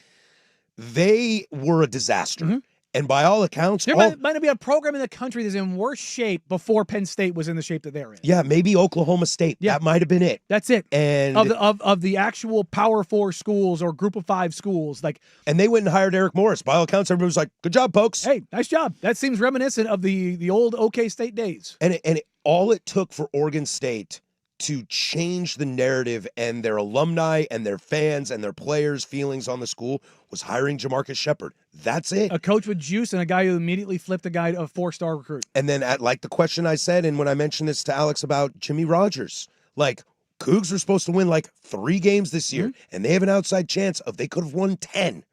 they were a disaster. Mm-hmm. And by all accounts, there might not be a program in the country that's in worse shape before Penn State was in the shape that they're in. Yeah, maybe Oklahoma State. Yeah. That might have been it. That's it. And of the actual Power 4 schools or Group of 5 schools, and they went and hired Eric Morris. By all accounts, everybody was like, "Good job, folks." Hey, nice job. That seems reminiscent of the old OK State days. And all it took for Oregon State to change the narrative and their alumni and their fans and their players' feelings on the school was hiring Jamarcus Shepard. That's it. A coach with juice and a guy who immediately flipped a guy a 4-star recruit. And then at like the question I said, and when I mentioned this to Alex about Jimmy Rogers, like Cougs were supposed to win like 3 games this year, and they have an outside chance of they could have won 10.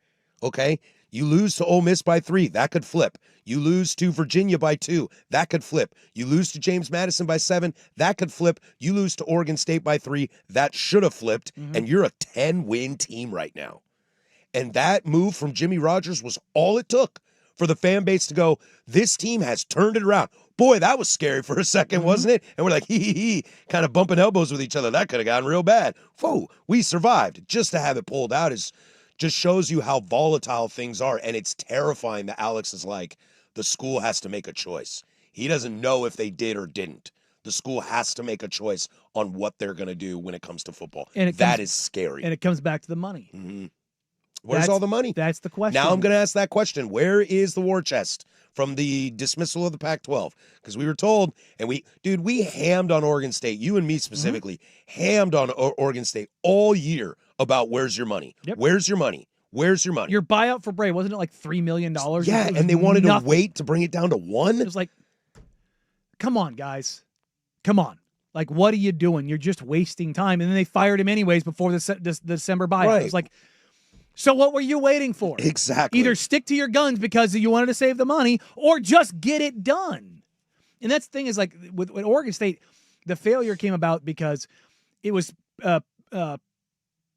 Okay? You lose to Ole Miss by 3, that could flip. You lose to Virginia by 2, that could flip. You lose to James Madison by 7, that could flip. You lose to Oregon State by 3, that should have flipped, and you're a 10-win team right now. And that move from Jimmy Rogers was all it took for the fan base to go, this team has turned it around. Boy, that was scary for a second, wasn't it? And we're like, hee, kind of bumping elbows with each other. That could have gotten real bad. Whoa, we survived. Just to have it pulled out just shows you how volatile things are. And it's terrifying that Alex is like, the school has to make a choice. He doesn't know if they did or didn't. The school has to make a choice on what they're going to do when it comes to football. And that is scary. And it comes back to the money. Where's all the money? That's the question. Now I'm going to ask that question. Where is the war chest from the dismissal of the Pac-12? Because we were told, and we hammed on Oregon State, you and me specifically, hammed on Oregon State all year about where's your money? Yep. Where's your money? Where's your money? Your buyout for Bray, wasn't it like $3 million? Yeah, and they wanted to wait to bring it down to 1? It was like, come on, guys. Come on. Like, what are you doing? You're just wasting time. And then they fired him anyways before the December buyout. Right. It was like, so what were you waiting for? Exactly. Either stick to your guns because you wanted to save the money or just get it done. And that's the thing is, like, with Oregon State, the failure came about because it was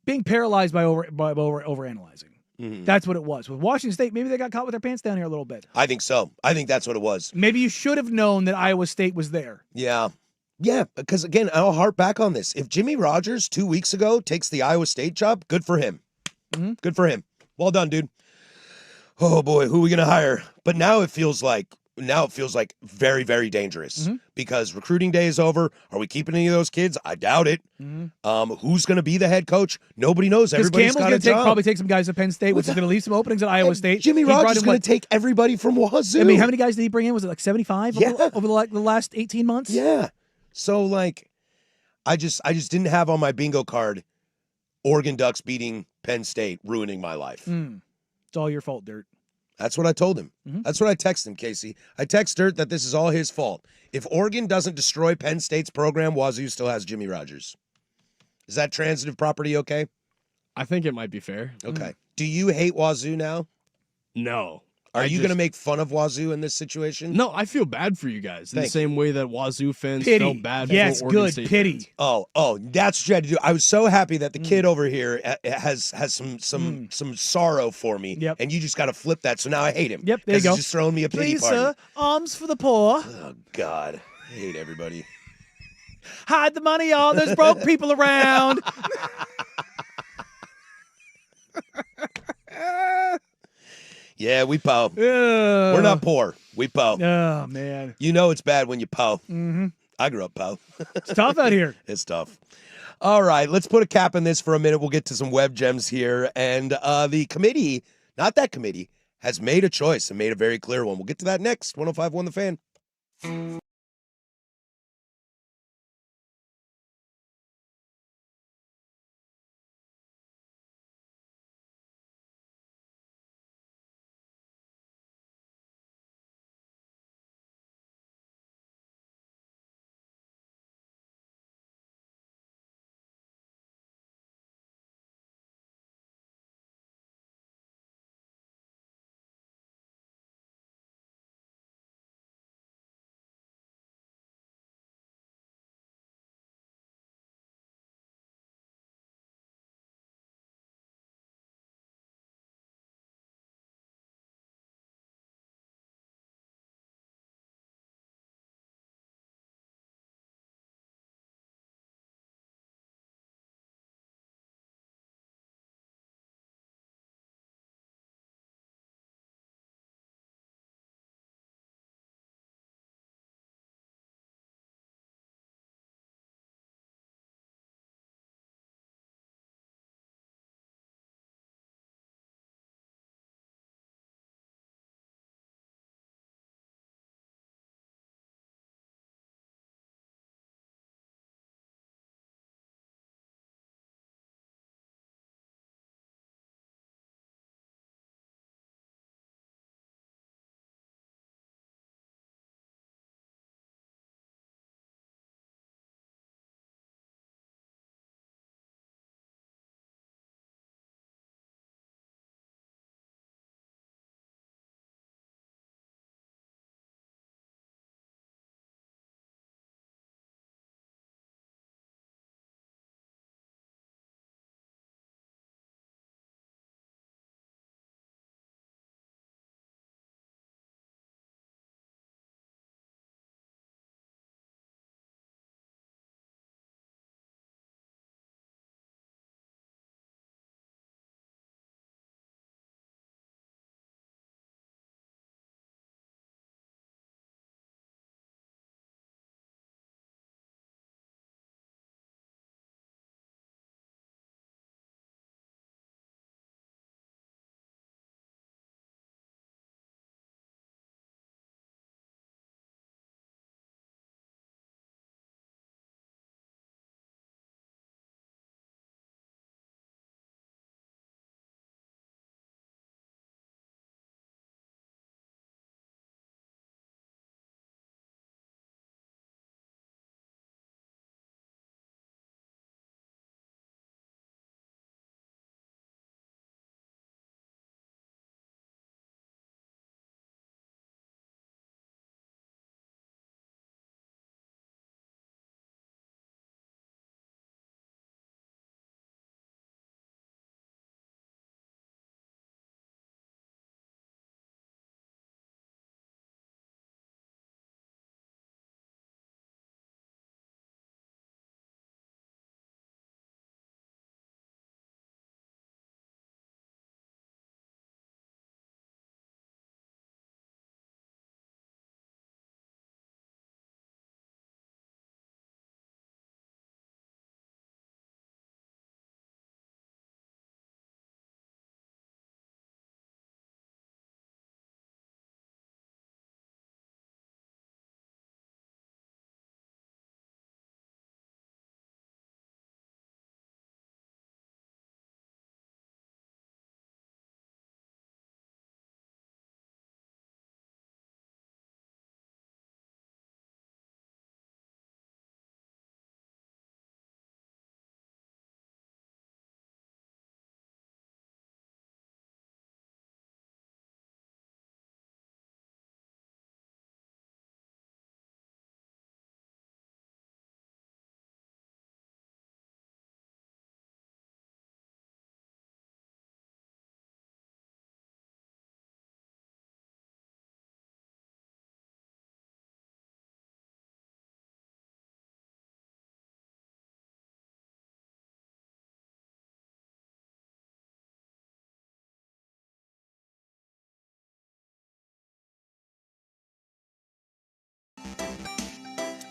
being paralyzed by overanalyzing. That's what it was. With Washington State, maybe they got caught with their pants down here a little bit. I think so. I think that's what it was. Maybe you should have known that Iowa State was there. Yeah. Yeah, because, again, I'll harp back on this. If Jimmy Rogers 2 weeks ago takes the Iowa State job, good for him. Good for him. Well done, dude. Oh, boy, who are we going to hire? But now it feels like very, very dangerous because recruiting day is over. Are we keeping any of those kids? I doubt it. Who's going to be the head coach? Nobody knows. Everybody's got a job. Probably take some guys at Penn State, which is going to leave some openings at Iowa State. Jimmy Rogers is going to take everybody from Wazoo. I mean, how many guys did he bring in? Was it like 75 Yeah. over the last 18 months? Yeah. So, like, I just didn't have on my bingo card Oregon Ducks beating Penn State, ruining my life. It's all your fault, Dirt. That's what I told him. That's what I texted him, Casey. I text Dirt that this is all his fault. If Oregon doesn't destroy Penn State's program, Wazoo still has Jimmy Rogers. Is that transitive property okay? I think it might be fair. Okay. Do you hate Wazoo now? No. Are you going to make fun of Wazoo in this situation? No, I feel bad for you guys. In the same way that Wazoo fans Pity. felt bad Yes, for Oregon good. State Pity. fans. Oh, that's what you had to do. I was so happy that the kid over here has some sorrow for me. Yep. And you just got to flip that. So now I hate him. Yep, there you 'cause go. He's just throwing me a pity Please, party. sir, arms for the poor. Oh, God. I hate everybody. Hide the money, y'all. There's broke people around. Yeah, we po. We're not poor. We po. Oh, man. You know it's bad when you po. I grew up po. It's tough out here. It's tough. All right, let's put a cap in this for a minute. We'll get to some web gems here. And the committee, not that committee, has made a choice and made a very clear one. We'll get to that next. 105.1 The Fan.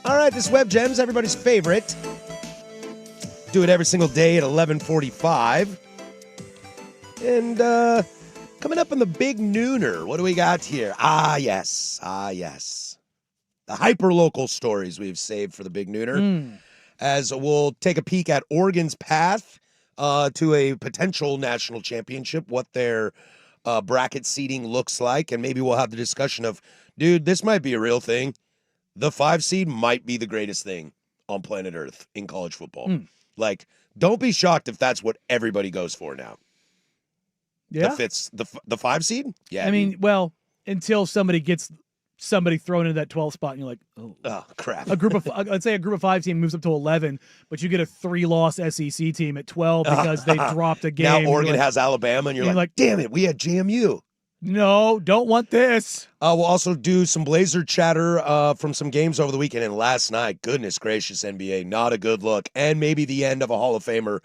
All right, this Web Gems, everybody's favorite. Do it every single day at 11:45. And coming up on the big nooner, what do we got here? Ah, yes. The hyper-local stories we've saved for the big nooner. As we'll take a peek at Oregon's path to a potential national championship, what their bracket seeding looks like, and maybe we'll have the discussion of, dude, this might be a real thing. The 5 seed might be the greatest thing on planet Earth in college football. Like, don't be shocked if that's what everybody goes for now. Yeah. If it's the 5 seed? Yeah. I mean, well, until somebody gets somebody thrown into that 12th spot and you're like, oh crap. Let's say a group of 5 team moves up to 11, but you get a 3-loss SEC team at 12 because they dropped a game. Now Oregon has Alabama and you're like, damn it, we had JMU. No, don't want this. We'll also do some Blazer chatter from some games over the weekend and last night. Goodness gracious, NBA, not a good look. And maybe the end of a Hall of Famer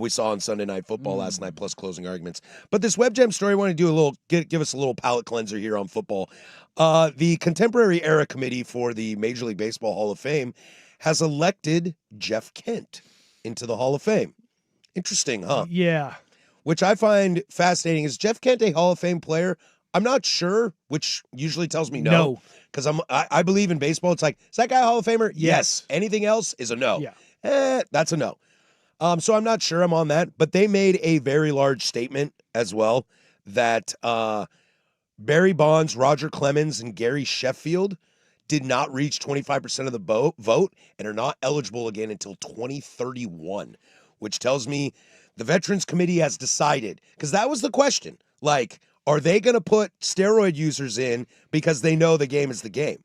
we saw on Sunday Night Football last night, plus closing arguments. But this Web Gem story, I want to do a little, give us a little palate cleanser here on football. The Contemporary Era Committee for the Major League Baseball Hall of Fame has elected Jeff Kent into the Hall of Fame. Interesting, huh? Yeah. Which I find fascinating. Is Jeff Kent a Hall of Fame player? I'm not sure, which usually tells me no. Because I believe in baseball. It's like, is that guy a Hall of Famer? Yes. Anything else is a no. Yeah. That's a no. So I'm not sure I'm on that. But they made a very large statement as well that Barry Bonds, Roger Clemens, and Gary Sheffield did not reach 25% of the vote and are not eligible again until 2031, which tells me the Veterans Committee has decided, because that was the question, like, are they going to put steroid users in because they know the game is the game?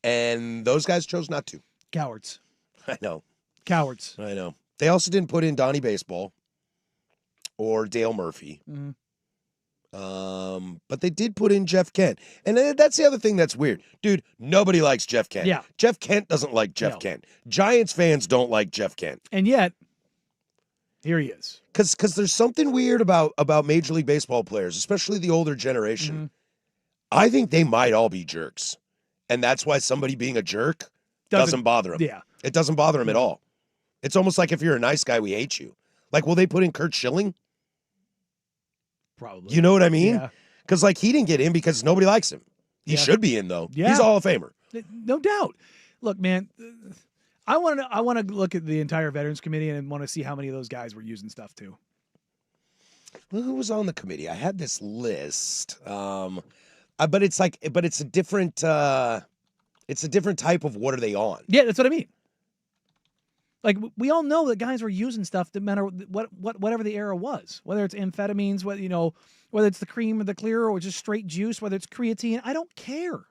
And those guys chose not to. Cowards. I know. Cowards. I know. They also didn't put in Donnie Baseball or Dale Murphy. But they did put in Jeff Kent. And that's the other thing that's weird. Dude, nobody likes Jeff Kent. Yeah. Jeff Kent doesn't like Jeff Kent. Giants fans don't like Jeff Kent. And yet, here he is. Because there's something weird about Major League Baseball players, especially the older generation. I think they might all be jerks. And that's why somebody being a jerk doesn't bother them. Yeah. It doesn't bother them at all. It's almost like if you're a nice guy, we hate you. Like, will they put in Kurt Schilling? Probably. You know what I mean? Yeah. Because, like, he didn't get in because nobody likes him. He should be in, though. Yeah. He's a Hall of Famer. No doubt. Look, man, I want to look at the entire Veterans Committee and want to see how many of those guys were using stuff too. Well, who was on the committee? I had this list, but it's a different type of what are they on? Yeah, that's what I mean. Like, we all know that guys were using stuff no matter whatever the era was, whether it's amphetamines, whether it's the cream or the clear or just straight juice, whether it's creatine. I don't care.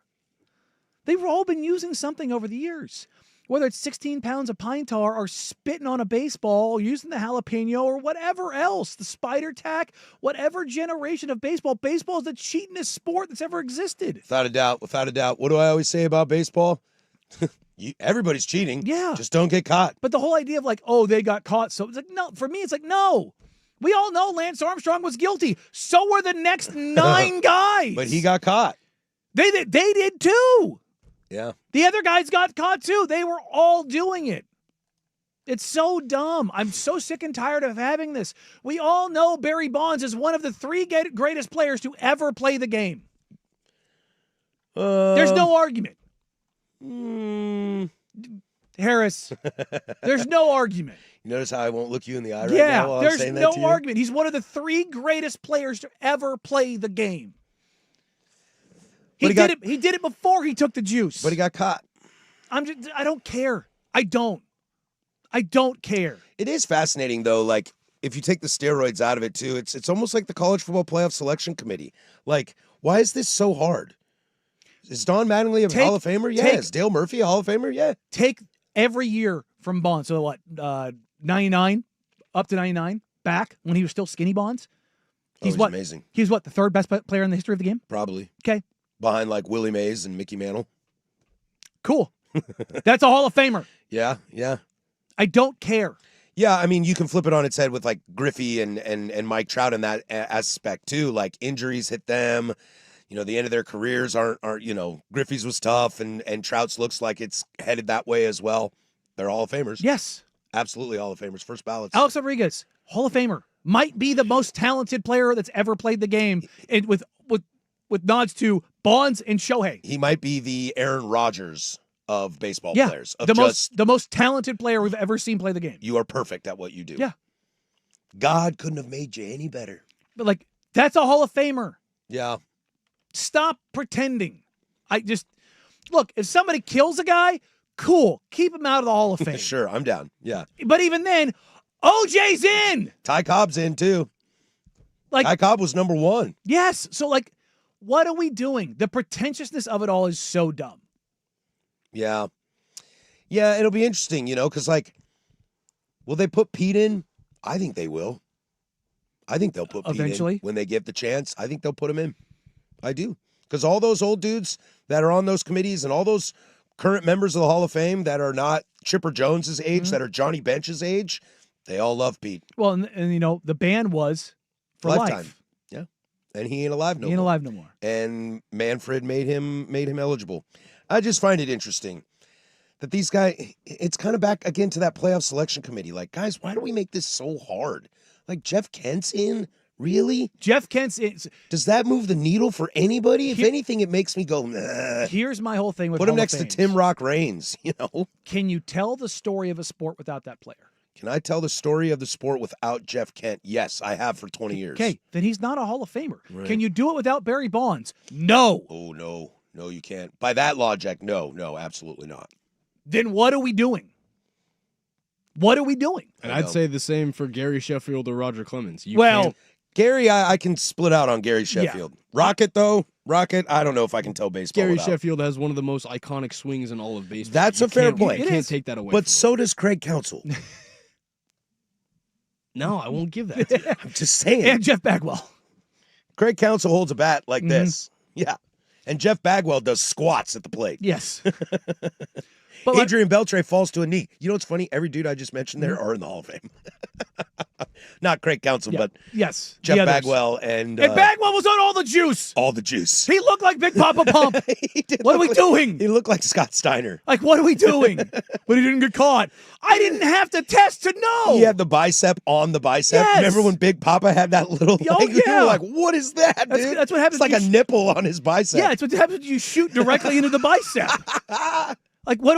They've all been using something over the years. Whether it's 16 pounds of pine tar or spitting on a baseball or using the jalapeno or whatever else, the spider tack, whatever generation of baseball. Baseball is the cheatingest sport that's ever existed. Without a doubt. What do I always say about baseball? Everybody's cheating. Yeah. Just don't get caught. But the whole idea of like, oh, they got caught. So it's like, no, for me, it's like, no. We all know Lance Armstrong was guilty. So were the next 9 guys. But he got caught. They did too. Yeah. The other guys got caught too. They were all doing it. It's so dumb. I'm so sick and tired of having this. We all know Barry Bonds is one of the 3 greatest players to ever play the game. There's no argument. Harris, there's no argument. You notice how I won't look you in the eye right now while I'm saying that to you? There's no argument. He's one of the 3 greatest players to ever play the game. He did it before he took the juice. But he got caught. I don't care. I don't care. It is fascinating though, like if you take the steroids out of it too, it's almost like the College Football Playoff Selection Committee. Like, why is this so hard? Is Don Mattingly a Hall of Famer? Yeah. Is Dale Murphy a Hall of Famer? Yeah. Take every year from Bonds. So what, 99 up to 99 back when he was still skinny Bonds? He's amazing. He's what, the 3rd best player in the history of the game? Probably. Okay. Behind like Willie Mays and Mickey Mantle. Cool. That's a Hall of Famer. Yeah. I don't care. Yeah, I mean, you can flip it on its head with like Griffey and Mike Trout in that aspect too. Like injuries hit them. the end of their careers aren't Griffey's was tough, and Trout's looks like it's headed that way as well. They're Hall of Famers. Yes. Absolutely Hall of Famers. First ballots. Alex Rodriguez, Hall of Famer. Might be the most talented player that's ever played the game, and with nods to Bonds and Shohei. He might be the Aaron Rodgers of baseball Yeah, players. the most talented player we've ever seen play the game. You are perfect at what you do. Yeah. God couldn't have made you any better. But, like, that's a Hall of Famer. Yeah. Stop pretending. Look, if somebody kills a guy, cool. Keep him out of the Hall of Fame. Sure, I'm down. Yeah. But even then, OJ's in. Ty Cobb's in, too. Ty Cobb was number 1. Yes. So, like, what are we doing? The pretentiousness of it all is so dumb. Yeah. Yeah, it'll be interesting, because, like, will they put Pete in? I think they will. I think they'll put Pete Eventually. in when they give the chance. I think they'll put him in. I do. Because all those old dudes that are on those committees and all those current members of the Hall of Fame that are not Chipper Jones's age, that are Johnny Bench's age, they all love Pete. Well, and the ban was for Lifetime. life. Yeah. And he ain't alive no more. He ain't alive no more. And Manfred made him eligible. I just find it interesting that these guys, it's kind of back again to that playoff selection committee. Like, guys, why do we make this so hard? Like, Jeff Kent's in? Really? Jeff Kent's in. Does that move the needle for anybody? If anything, it makes me go, nah. Here's my whole thing with Put him Hall of next to Fames. Tim Rock Reigns, Can you tell the story of a sport without that player? Can I tell the story of the sport without Jeff Kent? Yes, I have for 20 years. Okay, then he's not a Hall of Famer. Right. Can you do it without Barry Bonds? No. Oh, no. No, you can't. By that logic, no, absolutely not. Then what are we doing? What are we doing? And I'd say the same for Gary Sheffield or Roger Clemens. Gary, I can split out on Gary Sheffield. Rocket, though, I don't know if I can tell baseball Gary without. Sheffield has one of the most iconic swings in all of baseball. That's a fair point. You can't take that away. But so does Craig Counsell. No, I won't give that to you. I'm just saying. And Jeff Bagwell. Craig Counsell holds a bat like this. Yeah. And Jeff Bagwell does squats at the plate. Yes. But Adrian Beltre falls to a knee. You know what's funny? Every dude I just mentioned there are in the Hall of Fame. Not Craig Counsell, but yes, Jeff Bagwell and Bagwell was on all the juice. All the juice. He looked like Big Papa Pump. What are we doing? He looked like Scott Steiner. Like, what are we doing? But he didn't get caught. I didn't have to test to know. He had the bicep on the bicep. Yes. Remember when Big Papa had that little Oh, thing? You yeah. were like, what is that, dude? That's what happens. It's like a nipple on his bicep. Yeah, it's what happens when you shoot directly into the bicep. Like, what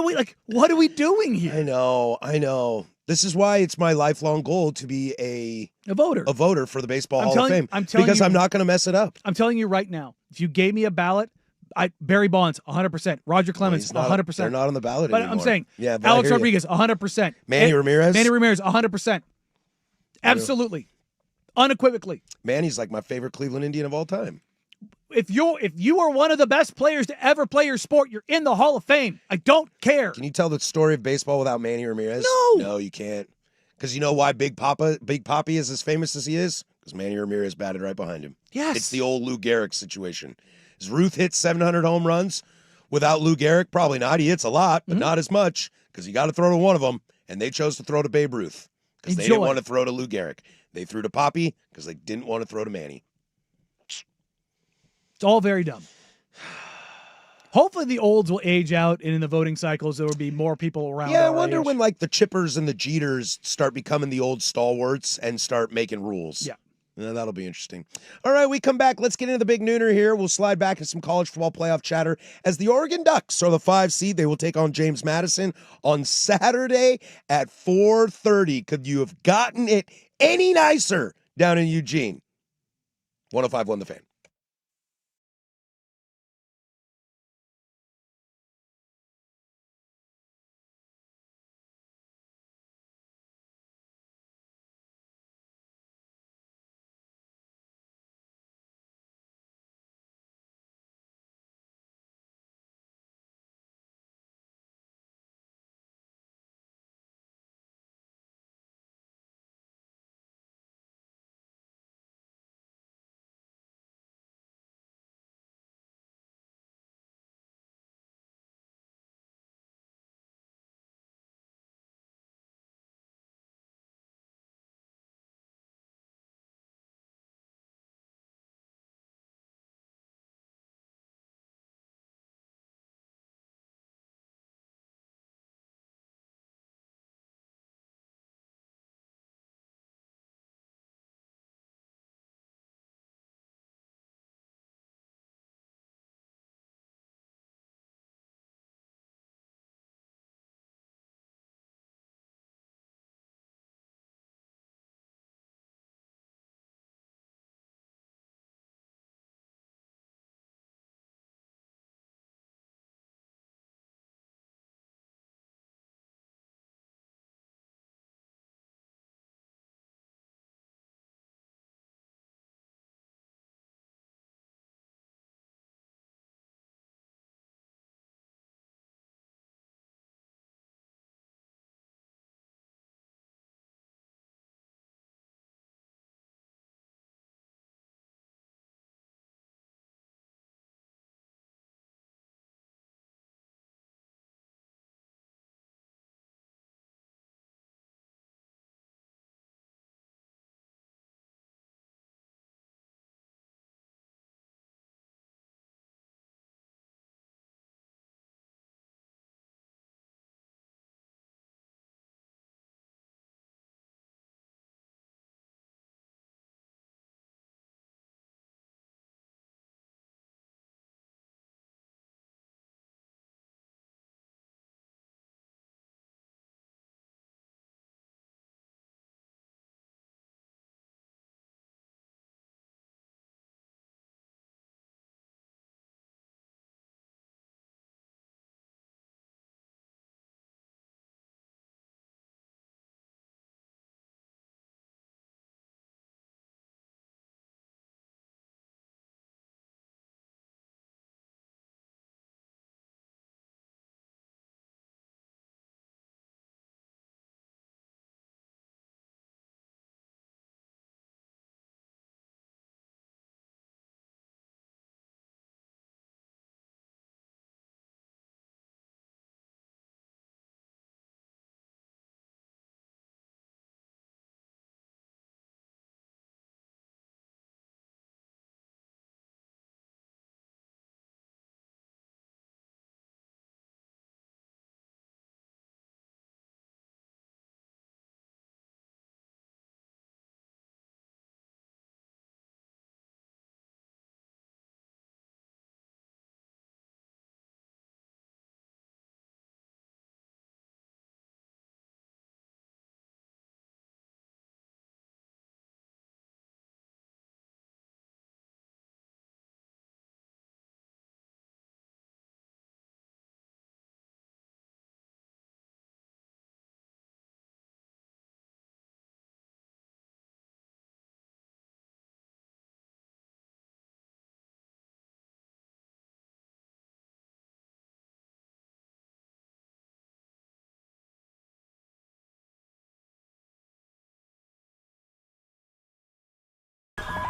are we doing here? I know. This is why it's my lifelong goal to be a voter for the Baseball Hall of Fame. Because I'm not going to mess it up. I'm telling you right now, if you gave me a ballot, Barry Bonds, 100%. Roger Clemens, 100%. They're not on the ballot but anymore. I'm saying, yeah, Alex Rodriguez, 100%. Manny Ramirez? Manny Ramirez, 100%. Absolutely. Unequivocally. Manny's like my favorite Cleveland Indian of all time. If you are one of the best players to ever play your sport, you're in the Hall of Fame. I don't care. Can you tell the story of baseball without Manny Ramirez? No, you can't. Because you know why Big Papi is as famous as he is? Because Manny Ramirez batted right behind him. Yes. It's the old Lou Gehrig situation. Has Ruth hit 700 home runs without Lou Gehrig? Probably not. He hits a lot, but not as much because you got to throw to one of them, and they chose to throw to Babe Ruth because they didn't want to throw to Lou Gehrig. They threw to Papi because they didn't want to throw to Manny. It's all very dumb. Hopefully the olds will age out, and in the voting cycles there will be more people around. Yeah, I wonder when like the Chippers and the Jeters start becoming the old stalwarts and start making rules. Yeah. That'll be interesting. All right, we come back. Let's get into the big nooner here. We'll slide back into some college football playoff chatter as the Oregon Ducks are the 5 seed. They will take on James Madison on Saturday at 4:30. Could you have gotten it any nicer down in Eugene? 105.1 The Fan.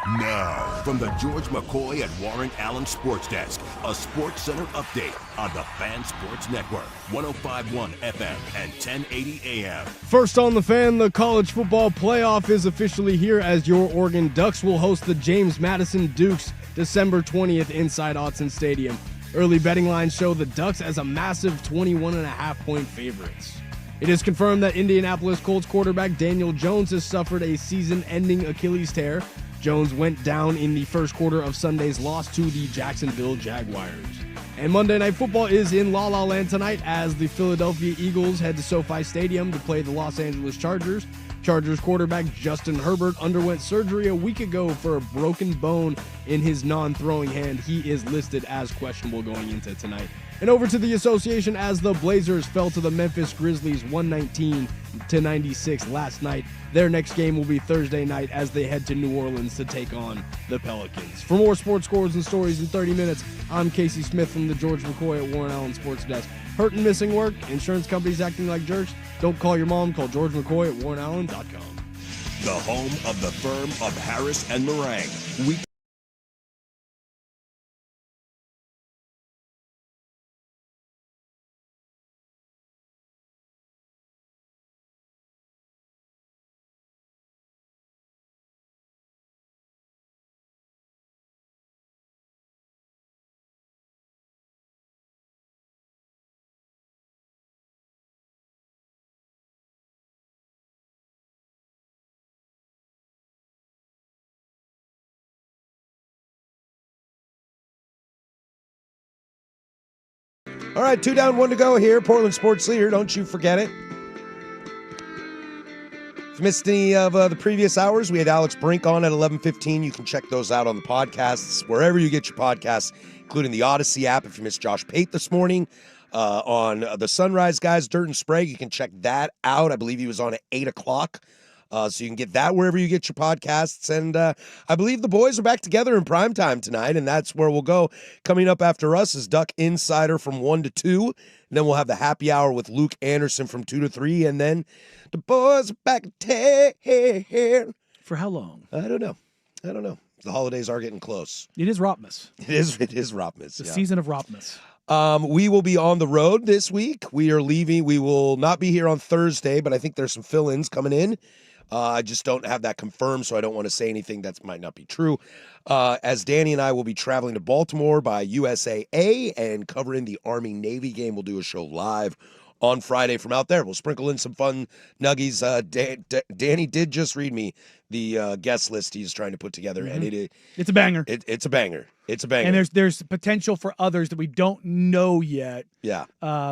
Now, from the George McCoy and Warren Allen Sports Desk, a Sports Center update on the Fan Sports Network, 105.1 FM and 1080 AM. First on the Fan, the college football playoff is officially here as your Oregon Ducks will host the James Madison Dukes December 20th inside Autzen Stadium. Early betting lines show the Ducks as a massive 21.5-point favorites. It is confirmed that Indianapolis Colts quarterback Daniel Jones has suffered a season-ending Achilles tear. Jones went down in the first quarter of Sunday's loss to the Jacksonville Jaguars. And Monday Night Football is in La La Land tonight as the Philadelphia Eagles head to SoFi Stadium to play the Los Angeles Chargers. Chargers quarterback Justin Herbert underwent surgery a week ago for a broken bone in his non-throwing hand. He is listed as questionable going into tonight. And over to the association as the Blazers fell to the Memphis Grizzlies 119-96 last night. Their next game will be Thursday night as they head to New Orleans to take on the Pelicans. For more sports scores and stories in 30 minutes, I'm Casey Smith from the George McCoy at Warren Allen Sports Desk. Hurt and missing work? Insurance companies acting like jerks? Don't call your mom. Call George McCoy at warrenallen.com. The home of the firm of Harris and Marang. All right, 2 down, 1 to go here. Portland Sports Leader, don't you forget it. If you missed any of the previous hours, we had Alex Brink on at 11:15. You can check those out on the podcasts, wherever you get your podcasts, including the Odyssey app. If you missed Josh Pate this morning on the Sunrise Guys, Dirt and Sprague, you can check that out. I believe he was on at 8 o'clock. So you can get that wherever you get your podcasts. And I believe the boys are back together in primetime tonight, and that's where we'll go. Coming up after us is Duck Insider from 1 to 2. And then we'll have the happy hour with Luke Anderson from 2 to 3. And then the boys are back in town. For how long? I don't know. The holidays are getting close. It is Rotmas. It is Rotmas. The season of Rotmas. We will be on the road this week. We are leaving. We will not be here on Thursday, but I think there's some fill-ins coming in. I just don't have that confirmed, so I don't want to say anything that might not be true. As Danny and I will be traveling to Baltimore by USAA and covering the Army-Navy game. We'll do a show live on Friday from out there. We'll sprinkle in some fun nuggies. Danny did just read me the guest list he's trying to put together, and it's a banger. It's a banger. It's a banger. And there's potential for others that we don't know yet. Yeah.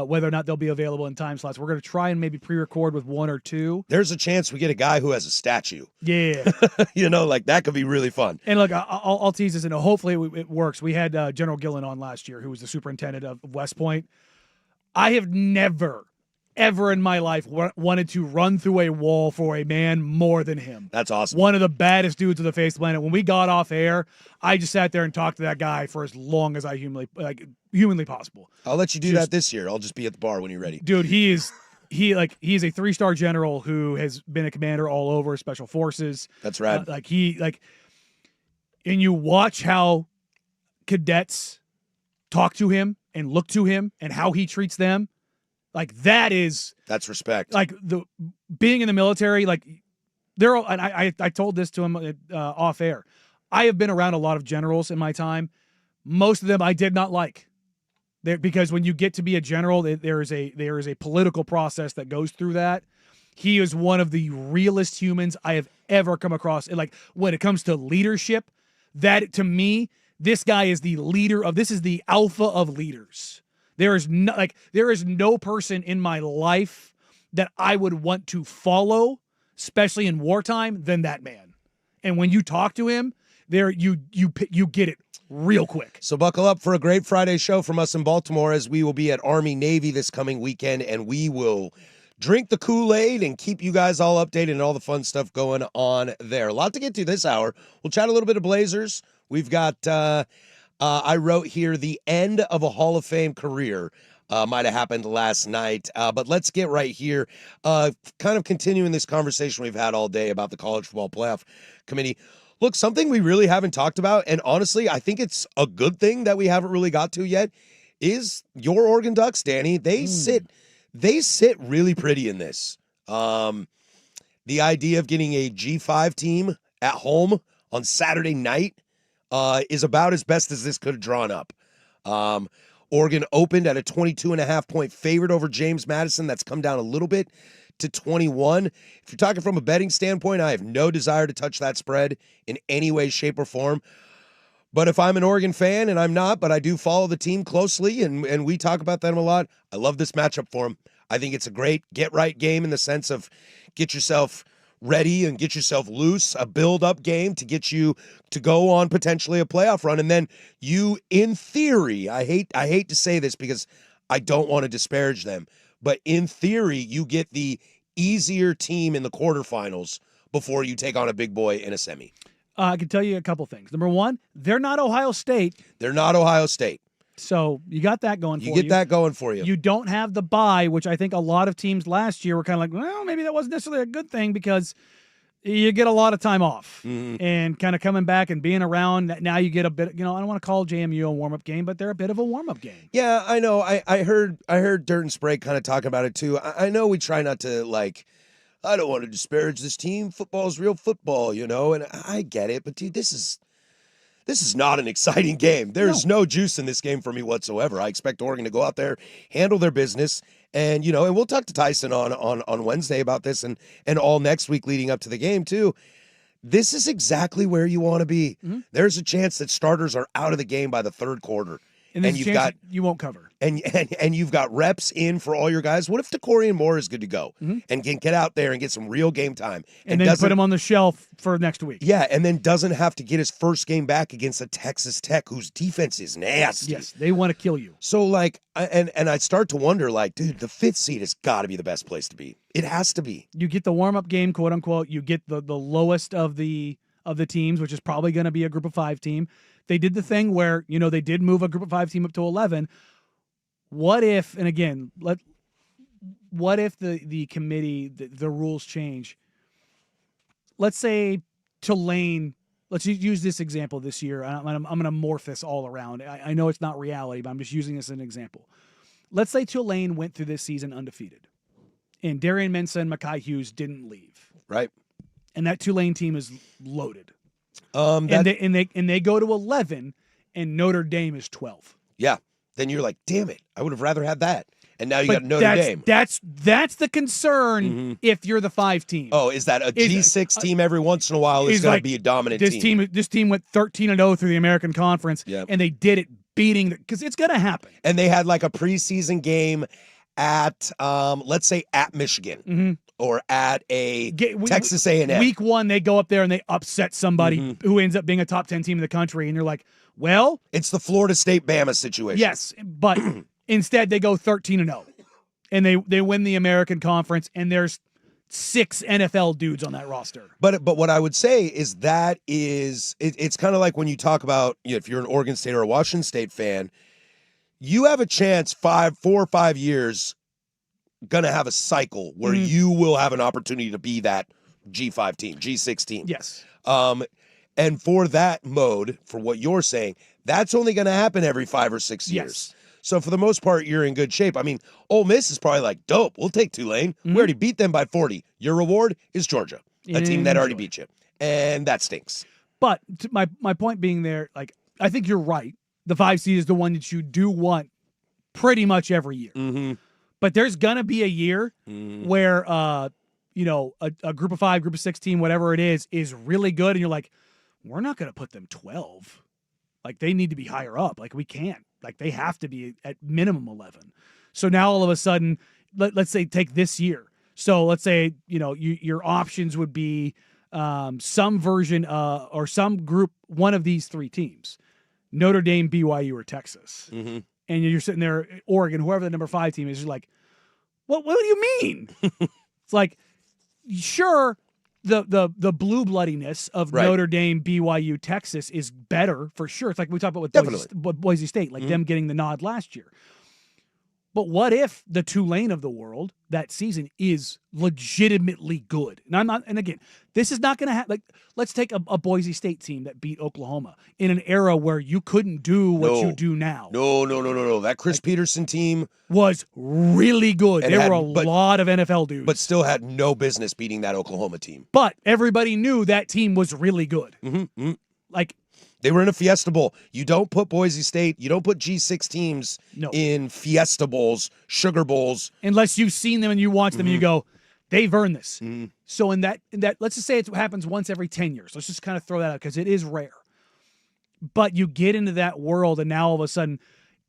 Whether or not they'll be available in time slots. We're going to try and maybe pre-record with 1 or 2. There's a chance we get a guy who has a statue. Yeah. Like that could be really fun. And look, I'll tease this, and hopefully it works. We had General Gillen on last year, who was the superintendent of West Point. I have never, ever in my life wanted to run through a wall for a man more than him. That's awesome. One of the baddest dudes on the face of the planet. When we got off air, I just sat there and talked to that guy for as long as I humanly possible. I'll let you do that this year. I'll just be at the bar when you're ready. Dude, he's a 3-star general who has been a commander all over Special Forces. That's right. And you watch how cadets talk to him and look to him and how he treats them. That's respect. Being in the military, and I told this to him off air. I have been around a lot of generals in my time. Most of them I did not like. Because when you get to be a general, there is a political process that goes through that. He is one of the realest humans I have ever come across. When it comes to leadership, that to me, this guy is the leader this is the alpha of leaders. There is no person in my life that I would want to follow, especially in wartime, than that man. And when you talk to him, you get it real quick. So buckle up for a great Friday show from us in Baltimore, as we will be at Army-Navy this coming weekend, and we will drink the Kool-Aid and keep you guys all updated and all the fun stuff going on there. A lot to get to this hour. We'll chat a little bit of Blazers. We've got, I wrote here, the end of a Hall of Fame career might have happened last night. But let's get right here. Kind of continuing this conversation we've had all day about the College Football Playoff Committee. Look, something we really haven't talked about, and honestly, I think it's a good thing that we haven't really got to yet, is your Oregon Ducks, Danny. They sit really pretty in this. The idea of getting a G5 team at home on Saturday night is about as best as this could have drawn up. Oregon opened at a 22.5-point favorite over James Madison. That's come down a little bit to 21. If you're talking from a betting standpoint, I have no desire to touch that spread in any way, shape, or form. But if I'm an Oregon fan, and I'm not, but I do follow the team closely, and we talk about them a lot, I love this matchup for them. I think it's a great get-right game in the sense of get yourself ready and get yourself loose, a build-up game to get you to go on potentially a playoff run. And then you, in theory, I hate to say this because I don't want to disparage them, but in theory, you get the easier team in the quarterfinals before you take on a big boy in a semi. I can tell you a couple things. Number one, they're not Ohio State. They're not Ohio State. So you got that going for you. You get that going for you. You don't have the bye, which I think a lot of teams last year were kind of like, well, maybe that wasn't necessarily a good thing because you get a lot of time off and kind of coming back and being around. Now you get a bit, I don't want to call JMU a warm-up game, but they're a bit of a warm-up game. Yeah, I know. I heard Dirt and Sprague kind of talking about it too. I know we try not to I don't want to disparage this team. Football is real football, and I get it. But dude, this is not an exciting game. There's no juice in this game for me whatsoever. I expect Oregon to go out there, handle their business, and and we'll talk to Tyson on Wednesday about this and all next week leading up to the game too. This is exactly where you want to be. Mm-hmm. There's a chance that starters are out of the game by the third quarter. And you've got you won't cover. And you've got reps in for all your guys. What if DeCorian Moore is good to go and can get out there and get some real game time and then put him on the shelf for next week? Yeah, and then doesn't have to get his first game back against a Texas Tech whose defense is nasty. Yes, they want to kill you. So and I start to wonder, dude, the 5th seed has got to be the best place to be. It has to be. You get the warm up game, quote unquote. You get the lowest of the teams, which is probably going to be a Group of 5 team. They did the thing where, they did move a Group of 5 team up to 11. What if, and again, what if the committee, the rules change? Let's say Tulane, let's use this example this year. I'm going to morph this all around. I know it's not reality, but I'm just using this as an example. Let's say Tulane went through this season undefeated, and Darian Mensah and Mekhi Hughes didn't leave. Right. And that Tulane team is loaded. And they go to 11, and Notre Dame is 12. Yeah, then you're like, damn it, I would have rather had that. And now you got Notre Dame. That's the concern if you're the 5 team. Oh, is that a G6 team every once in a while is going to be a dominant team? This team went 13-0 through the American Conference, and they did it beating because it's going to happen. And they had a preseason game at let's say at Michigan. Or at a Texas A&M. Week 1, they go up there and they upset somebody who ends up being a top 10 team in the country. And you're like, well. It's the Florida State-Bama situation. Yes, but instead they go 13-0. And they win the American Conference, and there's 6 NFL dudes on that roster. But what I would say is it's kind of like when you talk about, if you're an Oregon State or a Washington State fan, you have a chance 4 or 5 years going to have a cycle where you will have an opportunity to be that G5 team, G6 team. Yes. And for that mode, for what you're saying, that's only going to happen every 5 or 6 years. Yes. So for the most part, you're in good shape. I mean, Ole Miss is probably like, dope, we'll take Tulane. We already beat them by 40. Your reward is Georgia, a team that already beat you. And that stinks. But my point being there, I think you're right. The 5 seed is the one that you do want pretty much every year. Mm-hmm. But there's going to be a year where, a Group of 5, Group of 6 team, whatever it is really good. And you're like, we're not going to put them 12. They need to be higher up. We can't. They have to be at minimum 11. So now all of a sudden, let's say take this year. So let's say, your options would be some version or some group, one of these 3 teams, Notre Dame, BYU, or Texas. Mm-hmm. And you're sitting there, Oregon, whoever the number 5 team is, you're like, what do you mean? It's sure, the blue bloodiness of Notre Dame, BYU, Texas is better for sure. It's like we talked about with Boise State, them getting the nod last year. But what if the Tulane of the world that season is legitimately good? And I'm not. And again, this is not going to happen. Like, let's take a Boise State team that beat Oklahoma in an era where you couldn't do what you do now. No. That Chris Peterson team Was really good. And There had- were a but- lot of NFL dudes, but still had no business beating that Oklahoma team. But everybody knew that team was really good. Like, They were in a Fiesta Bowl. You don't put Boise State, you don't put G6 teams No. in Fiesta Bowls, Sugar Bowls. unless you've seen them and you watch them and you go, they've earned this. Mm-hmm. So in that, let's just say it happens once every 10 years. Let's just kind of throw that out because it is rare. But you get into that world, and now all of a sudden,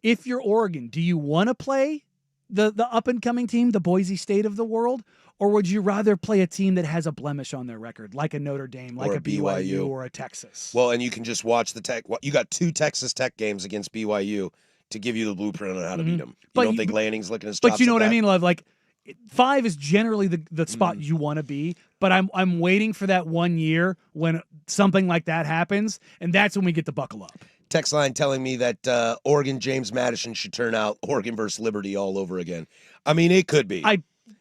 if you're Oregon, do you want to play the up and coming team, the Boise State of the world, or would you rather play a team that has a blemish on their record, like a Notre Dame, like Or a a BYU, BYU. or a Texas? Well, and you can just watch the Tech. You got 2 Texas Tech games against BYU to give you the blueprint on how to beat them. You But don't you- think Lanning's looking at But you know what I that? mean, Love? Like 5 is generally the spot you want to be. But I'm waiting for that 1 year when something like that happens, and that's when we get the buckle up. Text line telling me that Oregon James Madison should turn out Oregon versus Liberty all over again. I mean, it could be.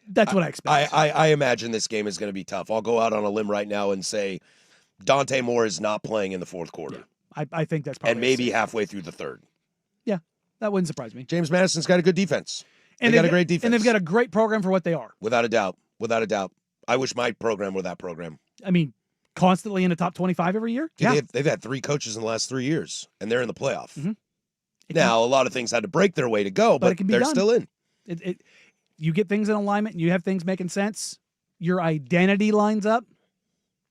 That's what I expect. I imagine this game is going to be tough. I'll go out on a limb right now and say Dante Moore is not playing in the fourth quarter. I think that's probably And maybe safe. halfway through the third. Yeah, that wouldn't surprise me. James Madison's got a good defense. And They got a great defense. and they've got a great program for what they are. Without a doubt. Without a doubt. I wish my program were that program. I mean, constantly in the top 25 every year. Dude, they've had 3 coaches in the last 3 years, and they're in the playoff. Mhm. It Now, a lot of things had to break their way to go, But it but can be they're done. still in. You get things in alignment, and you have things making sense. Your identity lines up.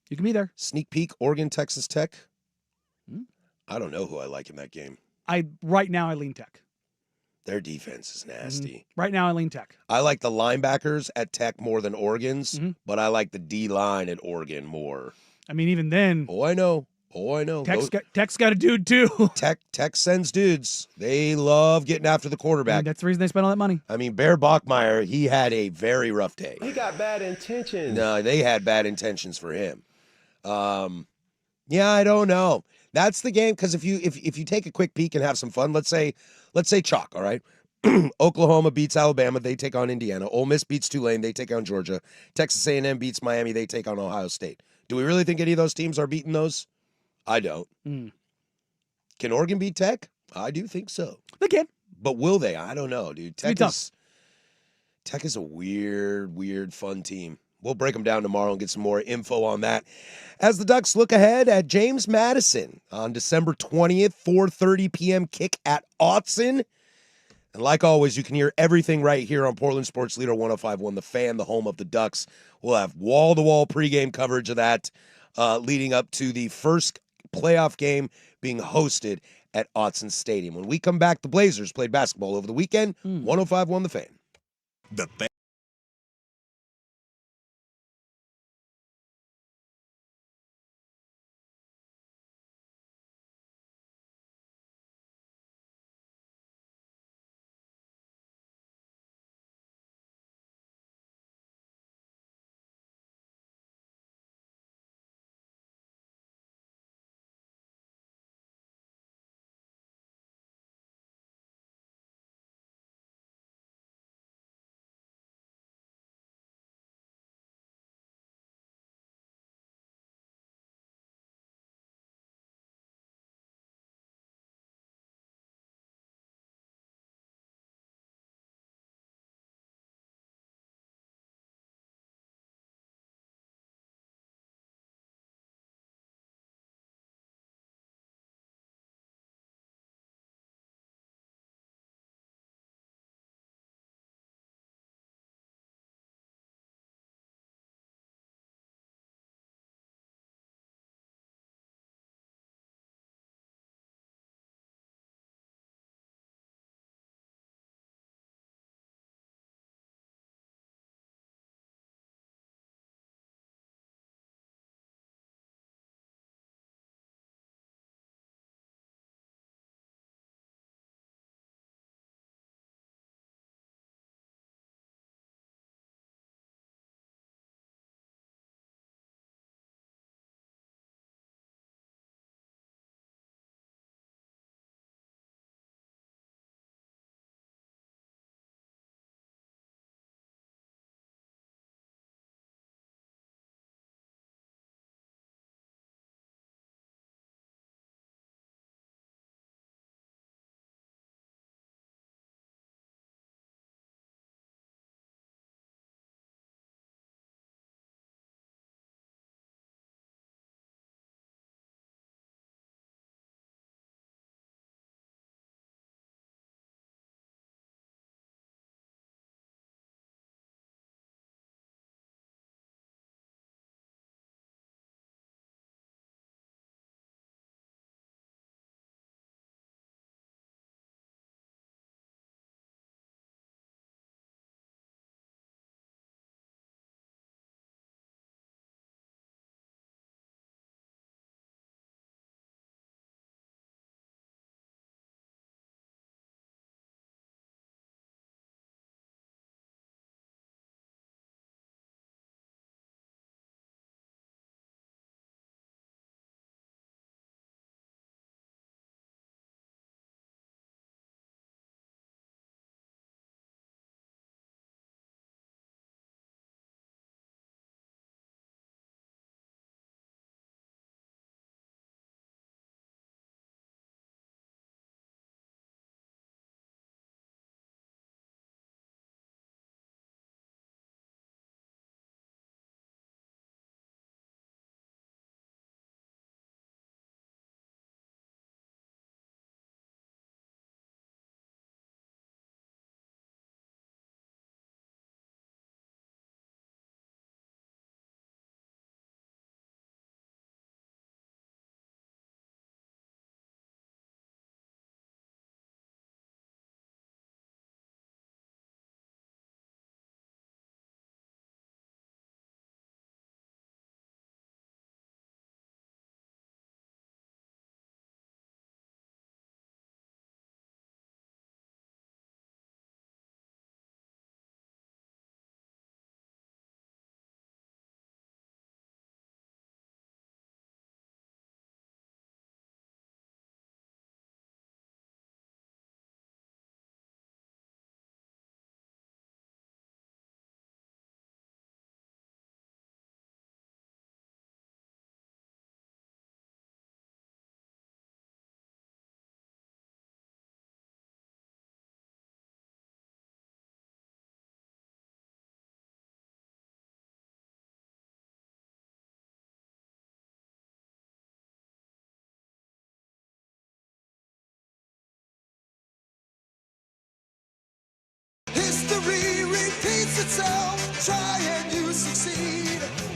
You can be there. Sneak peek, Oregon, Texas Tech. Hmm. I don't know who I like in that game. Right now I lean Tech. Their defense is nasty. Right now I lean Tech. I like the linebackers at Tech more than Oregon's, Mhm. but I like the D line at Oregon more. I mean, even then, Oh, I know. Tech's got a dude too. Tech sends dudes. They love getting after the I mean, quarterback. that's the reason they spent all that money. I mean, Bear Bachmeyer, he had a very rough day. He got bad intentions. No, they had bad intentions for him. Yeah, I don't know. That's the game because if you take a quick peek and have some fun, let's say chalk, all right? Oklahoma beats Alabama, they take on Indiana. Ole Miss beats Tulane, they take on Georgia. Texas A&M beats Miami, they take on Ohio State. Do we really think any of those teams are beating those? I don't. Can Oregon beat Tech? I do think so. They can. But will they? I don't know, dude. be tough. Tech is a weird, fun team. We'll break them down tomorrow and get some more info on that. As the Ducks look ahead at James Madison on December 20th, 4:30 p.m. kick at Autzen. And like always, you can hear everything right here on Portland Sports Leader 105.1 The Fan, the home of the Ducks. We'll have wall-to-wall pregame coverage of that leading up to the first playoff game being hosted at Autzen Stadium. When we come back, the Blazers played basketball over the weekend. 105.1 The Fan. The Fan.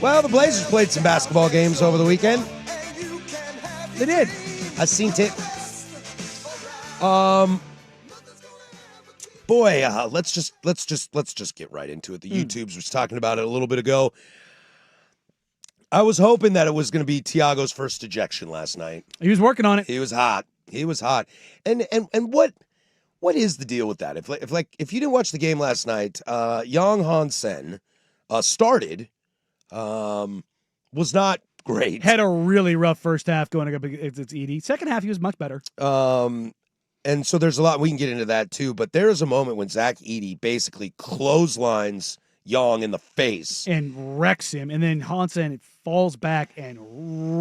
Well, the Blazers played some basketball games over the weekend. They did. I seen it. Boy, let's just get right into it. The YouTubes was talking about it a little bit ago. I was hoping that it was going to be Thiago's first ejection last night. He was working on it. He was hot. And what is the deal with that? If you didn't watch the game last night, Yang Han-sen started, was not great. Had a really rough first half going up against Edie. Second half, he was much better. And so there's a lot, we can get into that too, but there's a moment when Zach Edey basically clotheslines Yang in the face. And wrecks him, and then Hansen falls back and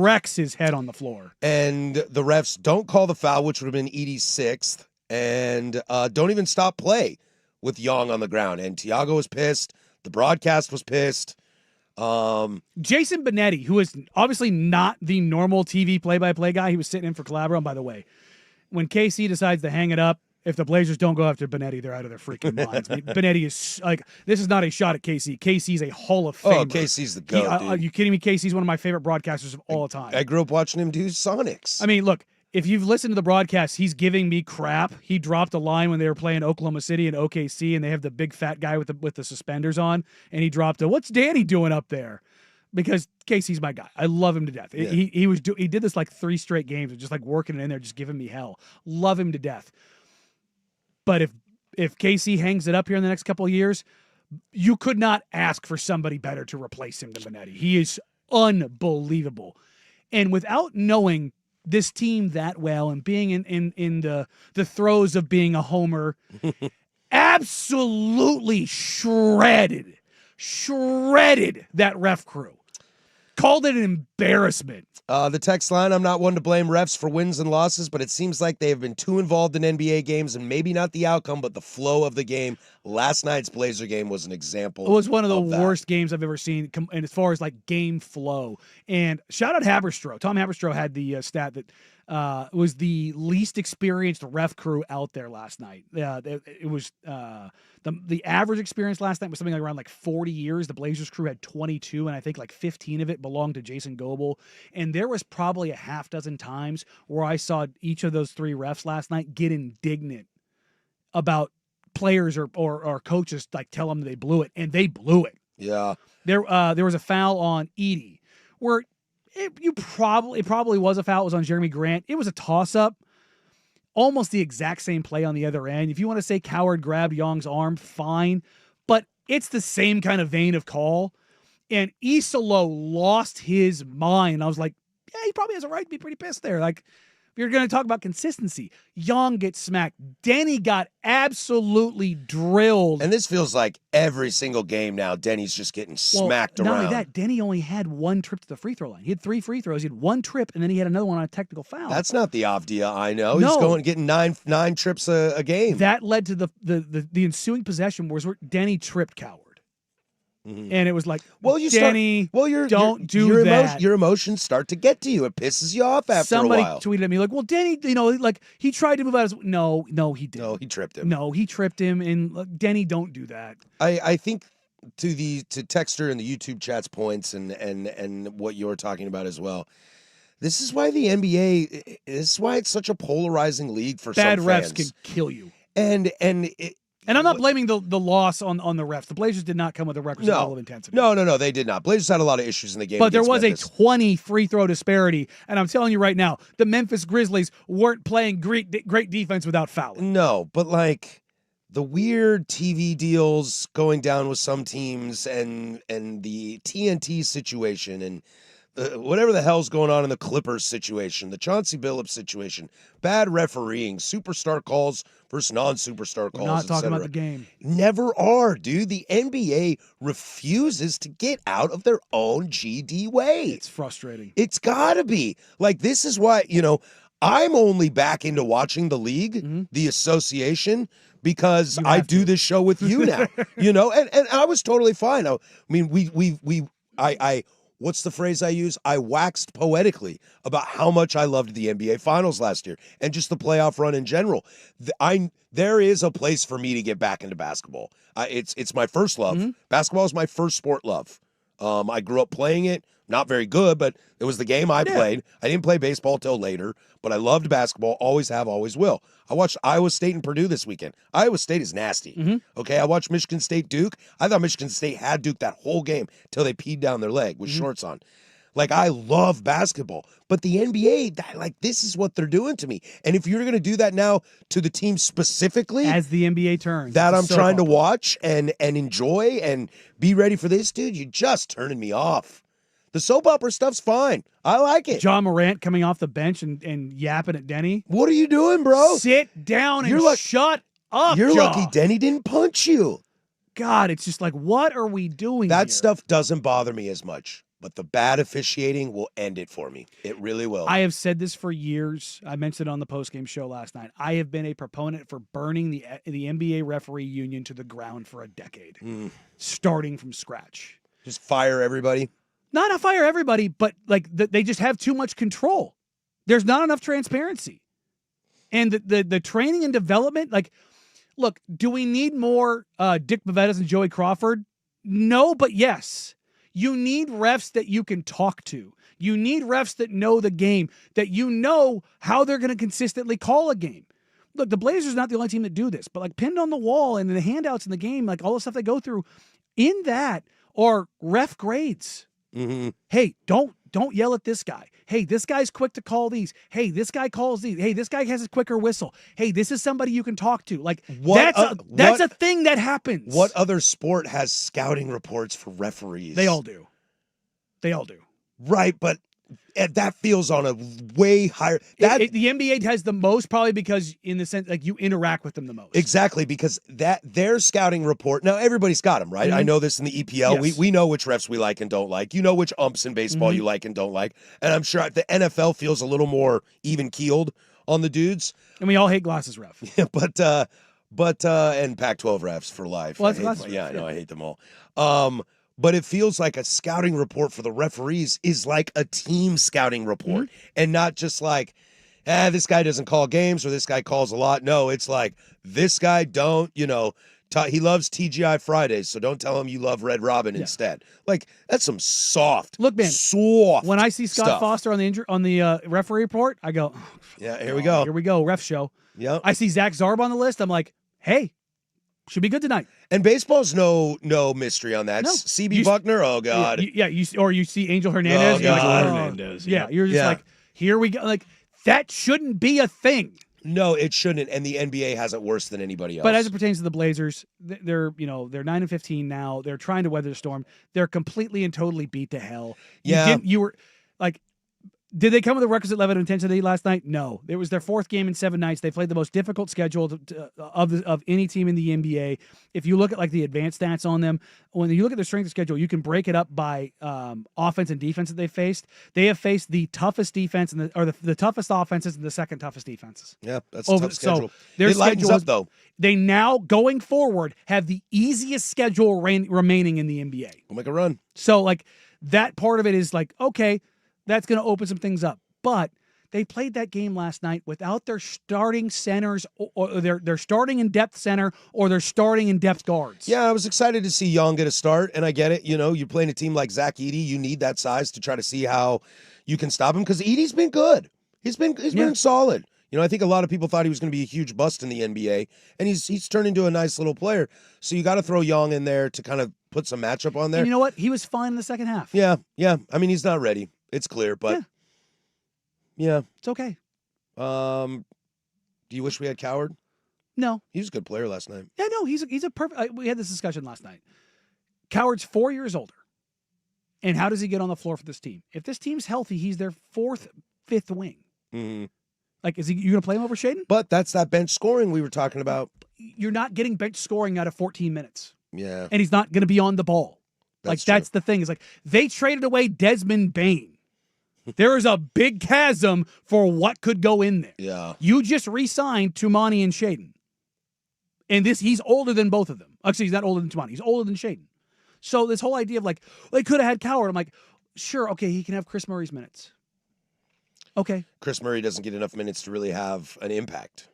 wrecks his head on the floor. And the refs don't call the foul, which would have been Edey's sixth, and don't even stop play with Yang on the ground. And Thiago was pissed. The broadcast was pissed. Jason Benetti, who is obviously not the normal TV play-by-play guy, he was sitting in for Calabro. And by the way, when KC decides to hang it up, if the Blazers don't go after Benetti, they're out of their freaking minds. I mean, Benetti is like, this is not a shot at KC. KC's a Hall of Famer. Oh, KC's the GOAT, Are dude. you kidding me? KC's one of my favorite broadcasters of all time. I grew up watching him do Sonics. I mean, look, if you've listened to the broadcast, he's giving me crap. He dropped a line when they were playing Oklahoma City and OKC, and they have the big fat guy with the suspenders on, and he dropped a, "What's Danny doing up there?" Because Casey's my guy. I love him to death. Yeah. He did this like 3 straight games of just like working it in there, just giving me hell. Love him to death. But if KC hangs it up here in the next couple of years, you could not ask for somebody better to replace him than Benetti. He is unbelievable. And without knowing this team that well and being in the throes of being a homer, absolutely shredded that ref crew. Called it an embarrassment. The text line, I'm not one to blame refs for wins and losses, but it seems like they have been too involved in NBA games and maybe not the outcome, but the flow of the game. Last night's Blazer game was an example. It was one of the that. worst games I've ever seen, and as far as like game flow. And shout out Haberstroh. Tom Haberstroh had the stat that was the least experienced ref crew out there last night. It was the average experience last night was something like around like 40 years. The Blazers crew had 22, and I think like 15 of it belonged to Jason Goebel. And there was probably a half dozen times where I saw each of those 3 refs last night get indignant about players or coaches like tell them they blew it, and they blew it. Yeah. There was a foul on Edey where it probably was a foul. It was on Jeremy Grant. It was a toss-up. Almost the exact same play on the other end. If you want to say Coward grabbed Young's arm, fine. But it's the same kind of vein of call. And Isolo lost his mind. I was like, yeah, he probably has a right to be pretty pissed there. Like, if you're going to talk about consistency, Young gets smacked. Denny got absolutely drilled. And this feels like every single game now, Denny's just getting smacked not around. only that, Denny only had 1 trip to the free throw line. He had 3 free throws. He had 1 trip, and then he had another one on a technical foul. That's not the Avdia I know. No. He's getting nine trips a game. That led to the ensuing possession where Denny tripped Coward. Mhm. And it was like, Well, Denny, don't do your that. Your emotions start to get to you. It pisses you off after Somebody a while. tweeted at me like, well, Denny, like he tried to move out his no, he didn't. No, he tripped him. No, he tripped him, and Denny, don't do that. I think to Texter and the YouTube chat's points and what you're talking about as well. This is why the NBA. This is why it's such a polarizing league for Bad some refs fans. can kill you. And I'm not blaming the loss on the refs. The Blazers did not come with a requisite level of intensity. No, they did not. Blazers had a lot of issues in the game. But there against was Memphis. a 20 free throw disparity, and I'm telling you right now, the Memphis Grizzlies weren't playing great defense without fouling. No, but like the weird TV deals going down with some teams and the TNT situation and whatever the hell's going on in the Clippers situation, the Chauncey Billups situation, bad refereeing, superstar calls versus non-superstar calls. We're not talking etc. about the game. Never are, dude. The NBA refuses to get out of their own GD way. It's frustrating. It's gotta be. Like, this is why, I'm only back into watching the league, the association, because I do this show with you now. And I was totally fine. I mean, I what's the phrase I use? I waxed poetically about how much I loved the NBA Finals last year and just the playoff run in general. There is a place for me to get back into basketball. It's my first love. Mm-hmm. Basketball is my first sport love. I grew up playing it, not very good, but it was the game I played. I didn't play baseball till later, but I loved basketball, always have, always will. I watched Iowa State and Purdue this weekend. Iowa State is nasty. Mm-hmm. Okay, I watched Michigan State Duke. I thought Michigan State had Duke that whole game till they peed down their leg with shorts on. Like, I love basketball, but the NBA, this is what they're doing to me. And if you're going to do that now to the team specifically, As the NBA turns. that it's I'm so trying to awful. watch and enjoy and be ready for this, dude, you're just turning me off. The soap opera stuff's fine. I like it. John Morant coming off the bench and yapping at Denny. What are you doing, bro? Sit down and You're like- shut up, You're Ja. lucky Denny didn't punch you. God, it's just like, what are we doing That here? stuff doesn't bother me as much, but the bad officiating will end it for me. It really will. I have said this for years. I mentioned it on the postgame show last night. I have been a proponent for burning the NBA referee union to the ground for a decade, starting from scratch. Just fire everybody. Not to fire everybody, but they just have too much control. There's not enough transparency. And the training and development, look, do we need more Dick Bavettas and Joey Crawford? No, but yes. You need refs that you can talk to. You need refs that know the game, that you know how they're going to consistently call a game. Look, the Blazers are not the only team that do this, but pinned on the wall and the handouts in the game, all the stuff they go through, in that are ref grades. Mm-hmm. Hey, don't yell at this guy. Hey, this guy's quick to call these. Hey, this guy calls these. Hey, this guy has a quicker whistle. Hey, this is somebody you can talk to. That's a thing that happens. What other sport has scouting reports for referees? They all do. Right, but that feels on a way higher. The NBA has the most, probably because in the sense you interact with them the most. Exactly, because their scouting report. Now everybody's got them, right? Mm-hmm. I know this in the EPL. Yes. We know which refs we like and don't like. You know which umps in baseball you like and don't like. And I'm sure the NFL feels a little more even keeled on the dudes. And we all hate glasses ref. but and Pac-12 refs for life. Well, I that's hate glasses them. Yeah, ref, I know. I hate them all. But it feels like a scouting report for the referees is like a team scouting report and not just this guy doesn't call games or this guy calls a lot. No, it's this guy he loves TGI Fridays, so don't tell him you love Red Robin instead. That's some soft. Look, man, soft. When I see Scott stuff. Foster on the referee report, I go, yeah, here we go. Here we go, ref show. Yep. I see Zach Zarb on the list. I'm like, hey, should be good tonight. And baseball's no mystery on that. No. CB Buckner, oh God. You see Angel Hernandez. Oh, you're God. Hernandez, Yeah, you're just here we go. That shouldn't be a thing. No, it shouldn't. And the NBA has it worse than anybody else. But as it pertains to the Blazers, they're 9-15 now. They're trying to weather the storm. They're completely and totally beat to hell. You were did they come with a requisite level of intensity last night? No. It was their fourth game in 7 nights. They played the most difficult schedule of any team in the NBA. If you look at the advanced stats on them, when you look at their strength of schedule, you can break it up by offense and defense that they faced. They have faced the toughest defense the toughest offenses and the second toughest defenses. Yeah, that's a tough schedule. So their it lightens schedule up though. They now, going forward, have the easiest schedule remaining in the NBA. We'll make a run. So that part of it is okay, that's going to open some things up. But they played that game last night without their starting centers or their starting in depth center or their starting in depth guards. Yeah, I was excited to see Young get a start, and I get it. You're playing a team like Zach Edey. You need that size to try to see how you can stop him because Edey's been good. He's been solid. I think a lot of people thought he was going to be a huge bust in the NBA, and he's turned into a nice little player. So you got to throw Young in there to kind of put some matchup on there. And you know what? He was fine in the second half. Yeah. I mean, he's not ready. It's clear, but yeah. It's okay. Do you wish we had Coward? No. He was a good player last night. Yeah, no, he's a perfect. We had this discussion last night. Coward's 4 years older. And how does he get on the floor for this team? If this team's healthy, he's their fifth wing. Mm-hmm. You going to play him over Shaden? But that's that bench scoring we were talking about. You're not getting bench scoring out of 14 minutes. Yeah. And he's not going to be on the ball. That's the thing. Is they traded away Desmond Bain. There is a big chasm for what could go in there. Yeah. You just re-signed Tumani and Shaden. And he's older than both of them. Actually, he's not older than Tumani. He's older than Shaden. So this whole idea of they could have had Coward. I'm like, Sure, okay, he can have Chris Murray's minutes. Okay. Chris Murray doesn't get enough minutes to really have an impact.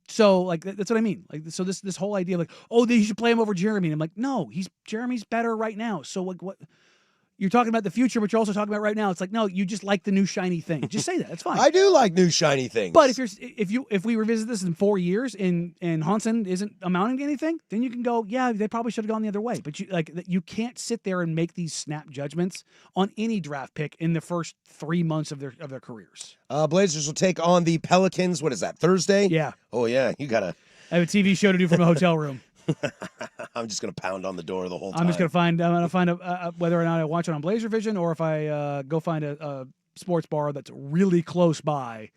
So, like, that's what I mean. Like, so this whole idea of like, oh, you should play him over Jeremy. And I'm like, no, Jeremy's better right now. So, like, what? You're talking about the future, but you're also talking about right now. It's like, no, you just like the new shiny thing. Just say that. It's fine. I do like new shiny things. But if we revisit this in 4 years and Hansen isn't amounting to anything, then you can go, yeah, they probably should have gone the other way. But you can't sit there and make these snap judgments on any draft pick in the first 3 months of their careers. Blazers will take on the Pelicans. What is that, Thursday? Yeah. Oh, yeah. You got to. I have a TV show to do from a hotel room. I'm just going to pound on the door the whole time. I'm just going to find whether or not I watch it on Blazer Vision or if I go find a sports bar that's really close by.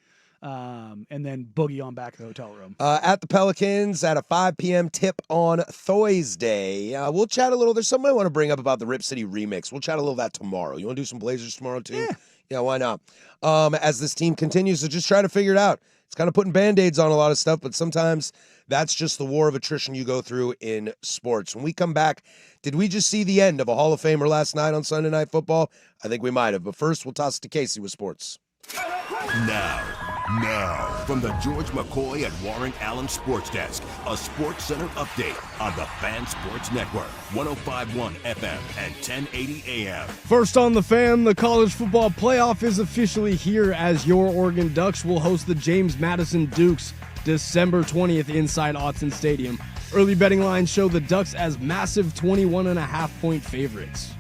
And then boogie on back to the hotel room. At the Pelicans at a 5 p.m. tip on Thursday. We'll chat a little. There's something I want to bring up about the Rip City remix. We'll chat a little of that tomorrow. You want to do some Blazers tomorrow too? Yeah. Yeah, why not? As this team continues to just try to figure it out. It's kind of putting Band-Aids on a lot of stuff, but sometimes that's just the war of attrition you go through in sports. When we come back, did we just see the end of a Hall of Famer last night on Sunday Night Football? I think we might have. But first, we'll toss it to Casey with sports. Now, from the George McCoy at Warren Allen Sports Desk, a Sports Center update on the Fan Sports Network, 105.1 FM and 1080 AM. First on the Fan, the college football playoff is officially here as your Oregon Ducks will host the James Madison Dukes December 20th inside Autzen Stadium. Early betting lines show the Ducks as massive 21.5-point favorites.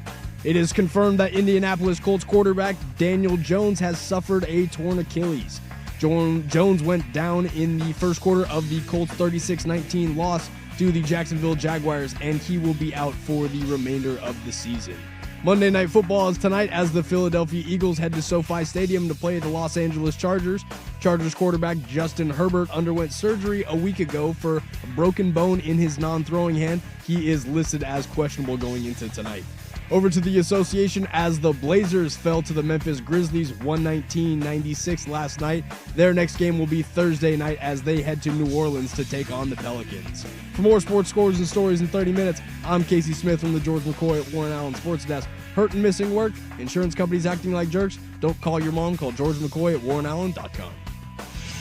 It is confirmed that Indianapolis Colts quarterback Daniel Jones has suffered a torn Achilles. Jones went down in the first quarter of the Colts' 36-19 loss to the Jacksonville Jaguars, and he will be out for the remainder of the season. Monday Night Football is tonight as the Philadelphia Eagles head to SoFi Stadium to play the Los Angeles Chargers. Chargers quarterback Justin Herbert underwent surgery a week ago for a broken bone in his non-throwing hand. He is listed as questionable going into tonight. Over to the association as the Blazers fell to the Memphis Grizzlies 119-96 last night. Their next game will be Thursday night as they head to New Orleans to take on the Pelicans. For more sports scores and stories in 30 minutes, I'm Casey Smith from the George McCoy at Warren Allen Sports Desk. Hurt and missing work? Insurance companies acting like jerks? Don't call your mom. Call George McCoy at warrenallen.com.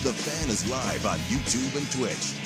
The Fan is live on YouTube and Twitch.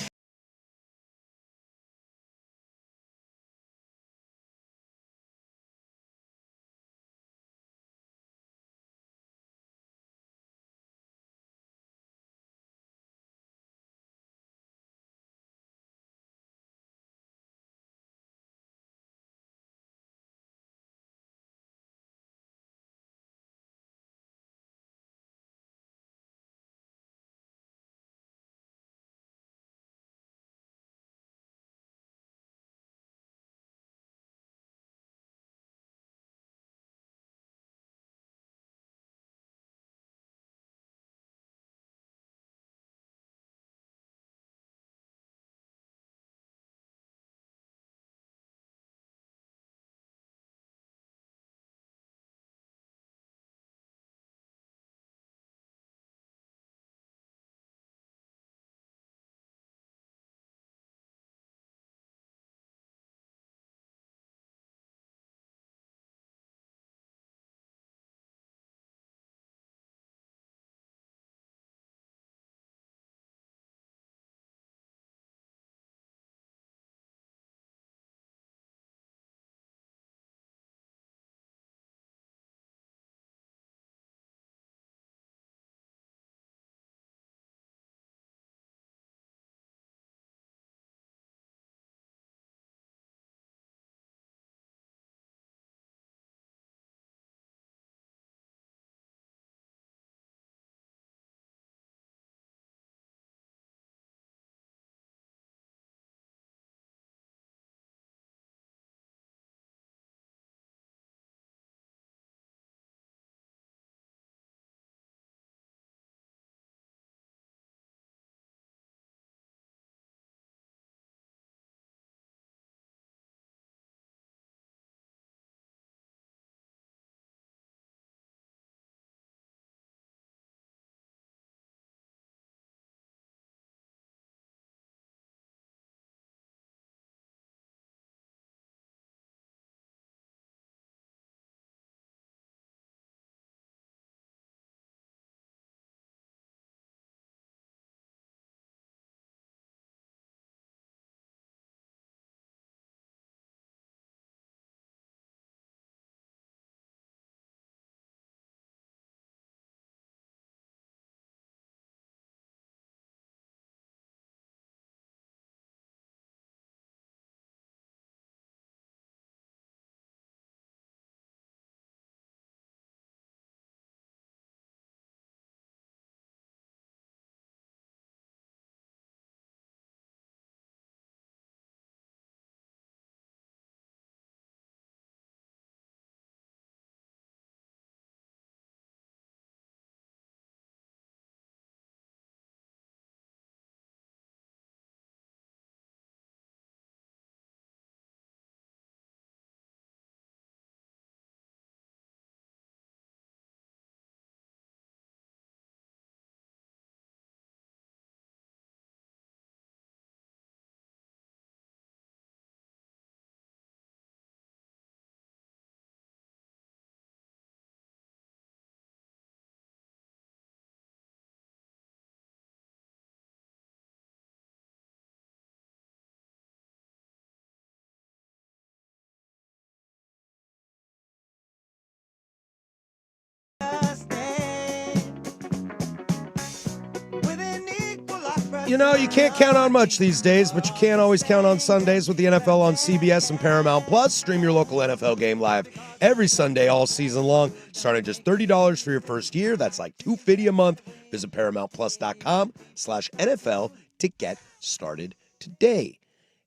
You know, you can't count on much these days, but you can't always count on Sundays with the NFL on CBS and Paramount Plus. Stream your local NFL game live every Sunday all season long, starting at just $30 for your first year. That's like $250 a month. Visit ParamountPlus.com/NFL to get started today.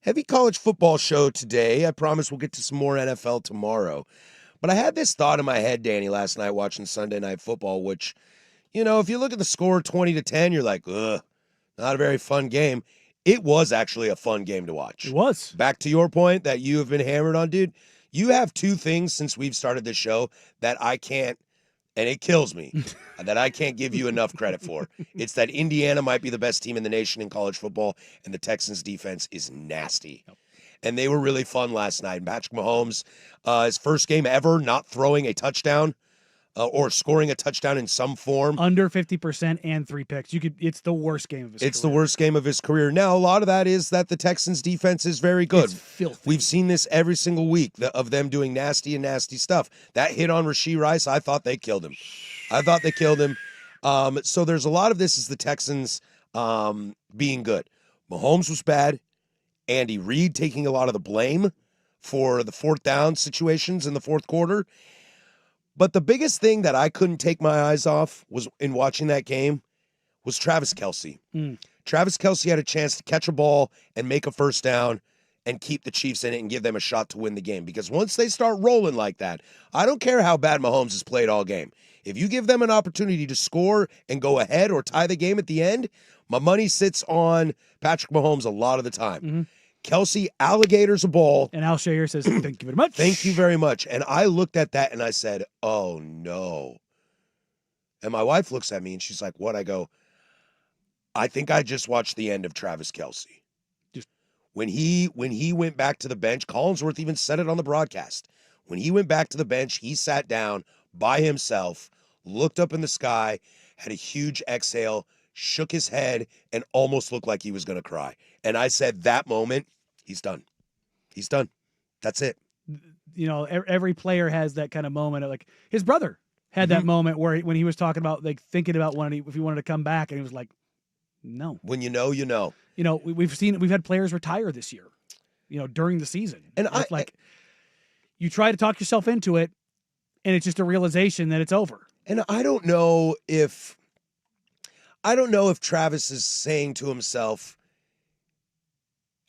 Heavy college football show today. I promise we'll get to some more NFL tomorrow. But I had this thought in my head, Danny, last night watching Sunday Night Football, which, you know, if you look at the score 20-10, you're like, ugh, not a very fun game. It was actually a fun game to watch. It was. Back to your point that you have been hammered on, dude. You have two things since we've started this show that I can't, and it kills me, that I can't give you enough credit for. It's that Indiana might be the best team in the nation in college football, and the Texans' defense is nasty. Yep. And they were really fun last night. And Patrick Mahomes, his first game ever not throwing a touchdown or scoring a touchdown in some form. Under 50% and 3 picks. It's the worst game of his career. It's the worst game of his career. Now, a lot of that is that the Texans' defense is very good. It's filthy. We've seen this every single week of them doing nasty and nasty stuff. That hit on Rashee Rice, I thought they killed him. So there's a lot of this is the Texans being good. Mahomes was bad. Andy Reid taking a lot of the blame for the fourth down situations in the fourth quarter. But the biggest thing that I couldn't take my eyes off was in watching that game was Travis Kelce. Travis Kelce had a chance to catch a ball and make a first down and keep the Chiefs in it and give them a shot to win the game. Because once they start rolling like that, I don't care how bad Mahomes has played all game. If you give them an opportunity to score and go ahead or tie the game at the end, my money sits on Patrick Mahomes a lot of the time. Mm-hmm. Kelce alligators a ball. And Al Shayer says, thank you very much. Thank you very much. And I looked at that and I said, oh, no. And my wife looks at me and she's like, what? I go, I think I just watched the end of Travis Kelce. When he went back to the bench, Collinsworth even said it on the broadcast. When he went back to the bench, he sat down by himself, looked up in the sky, had a huge exhale, shook his head, and almost looked like he was going to cry. And I said, that moment, he's done. He's done. That's it. You know, every player has that kind of moment. Like his brother had that moment where when he was talking about like thinking about if he wanted to come back, and he was like, no. When you know, you know. You know, we've had players retire this year, you know, during the season. And you try to talk yourself into it, and it's just a realization that it's over. And I don't know if Travis is saying to himself,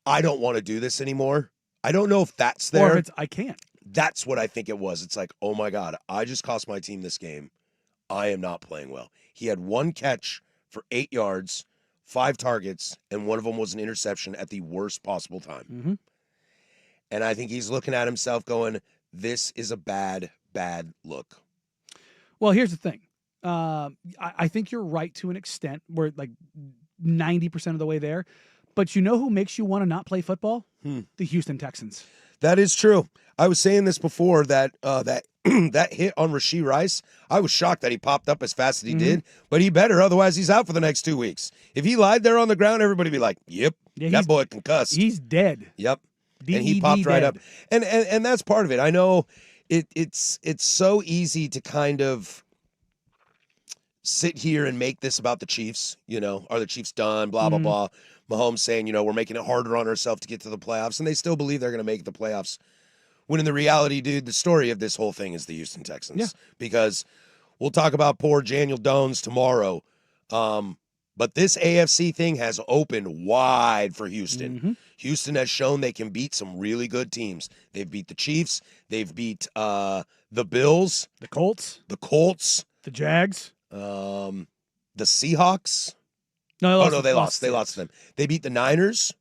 I don't want to do this anymore. I don't know if that's there. Or if it's, I can't. That's what I think it was. It's like, oh my God, I just cost my team this game. I am not playing well. He had one catch for 8 yards, 5 targets, and one of them was an interception at the worst possible time. Mm-hmm. And I think he's looking at himself going, this is a bad, bad look. Well, here's the thing. I think you're right to an extent. We're like 90% of the way there. But you know who makes you want to not play football? The Houston Texans. That is true. I was saying this before that that hit on Rashee Rice, I was shocked that he popped up as fast as he did, but he better, otherwise he's out for the next 2 weeks. If he lied there on the ground, everybody would be like, yep, that boy concussed. He's dead. Yep. D-E-D and he popped right dead. up. And that's part of it. I know it's so easy to kind of sit here and make this about the Chiefs, you know, are the Chiefs done, blah, blah, blah. Mahomes saying, you know, we're making it harder on ourselves to get to the playoffs, and they still believe they're going to make the playoffs. When in the reality, dude, the story of this whole thing is the Houston Texans. Yeah. Because we'll talk about poor Daniel Jones tomorrow, but this AFC thing has opened wide for Houston. Mm-hmm. Houston has shown they can beat some really good teams. They've beat the Chiefs. They've beat the Bills. The Colts. The Jags. The Seahawks. No, they lost. They lost to them. They beat the Niners.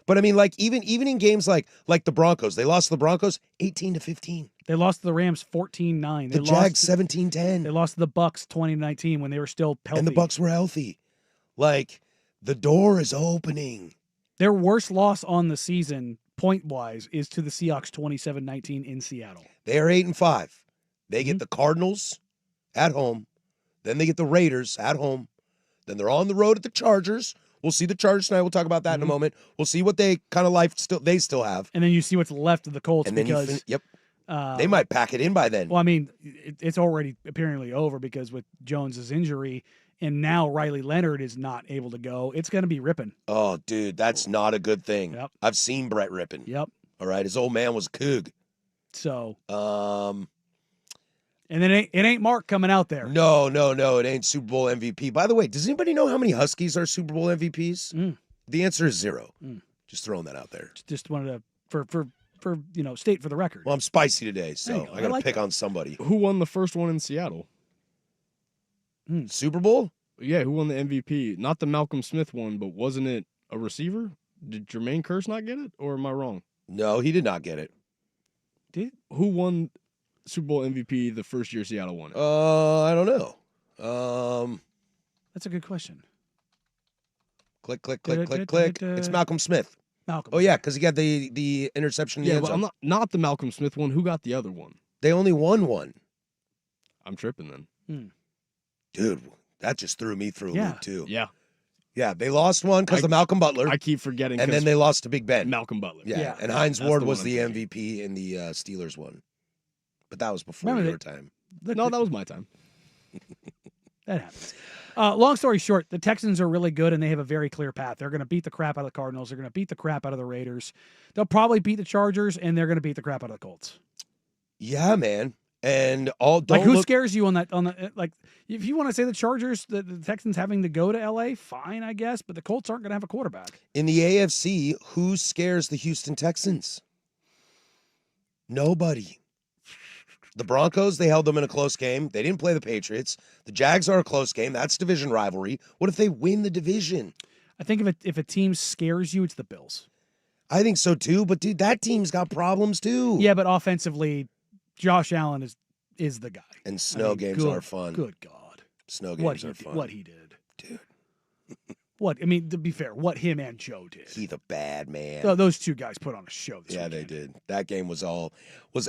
But I mean, like even in games like the Broncos, they lost to the Broncos 18-15. They lost to the Rams 14-9. The Jags 17-10. They lost to the Bucks 2019 when they were still healthy. And the Bucks were healthy. Like, the door is opening. Their worst loss on the season, point-wise, is to the Seahawks 27-19 in Seattle. They are 8-5. They get the Cardinals at home. Then they get the Raiders at home. Then they're on the road at the Chargers. We'll see the Chargers tonight. We'll talk about that in a moment. We'll see what they kind of life they still have. And then you see what's left of the Colts and then because They might pack it in by then. Well, I mean, it's already apparently over because with Jones's injury, and now Riley Leonard is not able to go. It's going to be ripping. Oh, dude, that's not a good thing. Yep. I've seen Brett ripping. Yep. All right, his old man was a Coug. So. Um. And then it ain't Mark coming out there. No, it ain't Super Bowl MVP. By the way, does anybody know how many Huskies are Super Bowl MVPs? The answer is 0. Just throwing that out there. Just wanted to for state for the record. Well, I'm spicy today, so I got to pick on somebody. Who won the first one in Seattle? Super Bowl? Yeah, who won the MVP? Not the Malcolm Smith one, but wasn't it a receiver? Did Jermaine Kearse not get it, or am I wrong? No, he did not get it. Who won Super Bowl MVP the first year Seattle won it? I don't know. That's a good question. Click. It's Malcolm Smith. Malcolm. Oh yeah, because he got the interception. In the Yeah, end but zone. I'm not the Malcolm Smith one. Who got the other one? They only won one. I'm tripping then. Dude, that just threw me through a loop too. Yeah, they lost one because of Malcolm Butler. I keep forgetting. And then they lost to Big Ben. Malcolm Butler. Yeah. And Hines Ward the was one the I'm thinking. MVP in the Steelers one. But that was before Remember your time. No, that was my time. That happens. Long story short, the Texans are really good, and they have a very clear path. They're going to beat the crap out of the Cardinals. They're going to beat the crap out of the Raiders. They'll probably beat the Chargers, and they're going to beat the crap out of the Colts. Yeah, man. And who scares you on that? If you want to say the Chargers, the Texans having to go to LA, fine, I guess. But the Colts aren't going to have a quarterback. In the AFC, who scares the Houston Texans? Nobody. The Broncos, they held them in a close game. They didn't play the Patriots. The Jags are a close game. That's division rivalry. What if they win the division? I think if a team scares you, it's the Bills. I think so too. But dude, that team's got problems too. Yeah, but offensively, Josh Allen is the guy. And snow games are fun. Good God. Snow games are fun. What he did. Dude. I mean, to be fair, what him and Joe did. He the bad man. Those two guys put on a show this weekend. They did. That game was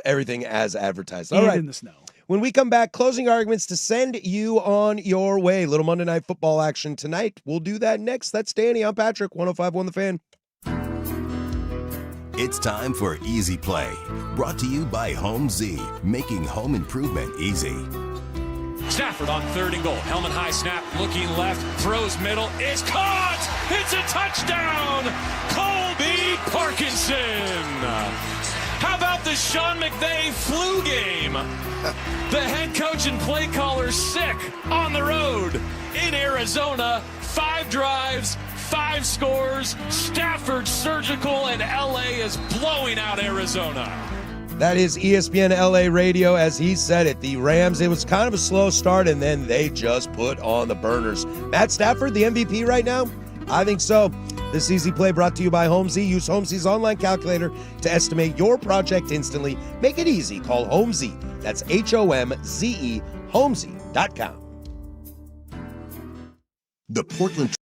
everything as advertised. And All right. in the snow. When we come back, closing arguments to send you on your way. Little Monday Night Football action tonight. We'll do that next. That's Danny. I'm Patrick. 105.1 The Fan. It's time for Easy Play, brought to you by Home Z, making home improvement easy. Stafford on 3rd and goal. Helmet high snap, looking left, throws middle. It's caught! It's a touchdown! Colby Parkinson! How about the Sean McVay flu game? The head coach and play caller sick on the road in Arizona. 5 drives, 5 scores. Stafford surgical, and LA is blowing out Arizona. That is ESPN LA Radio. As he said it, the Rams, it was kind of a slow start, and then they just put on the burners. Matt Stafford, the MVP right now? I think so. This Easy Play brought to you by HomeZ. Use HomeZ's online calculator to estimate your project instantly. Make it easy. Call HomeZ. That's HOMZE, HomeZ.com. The Portland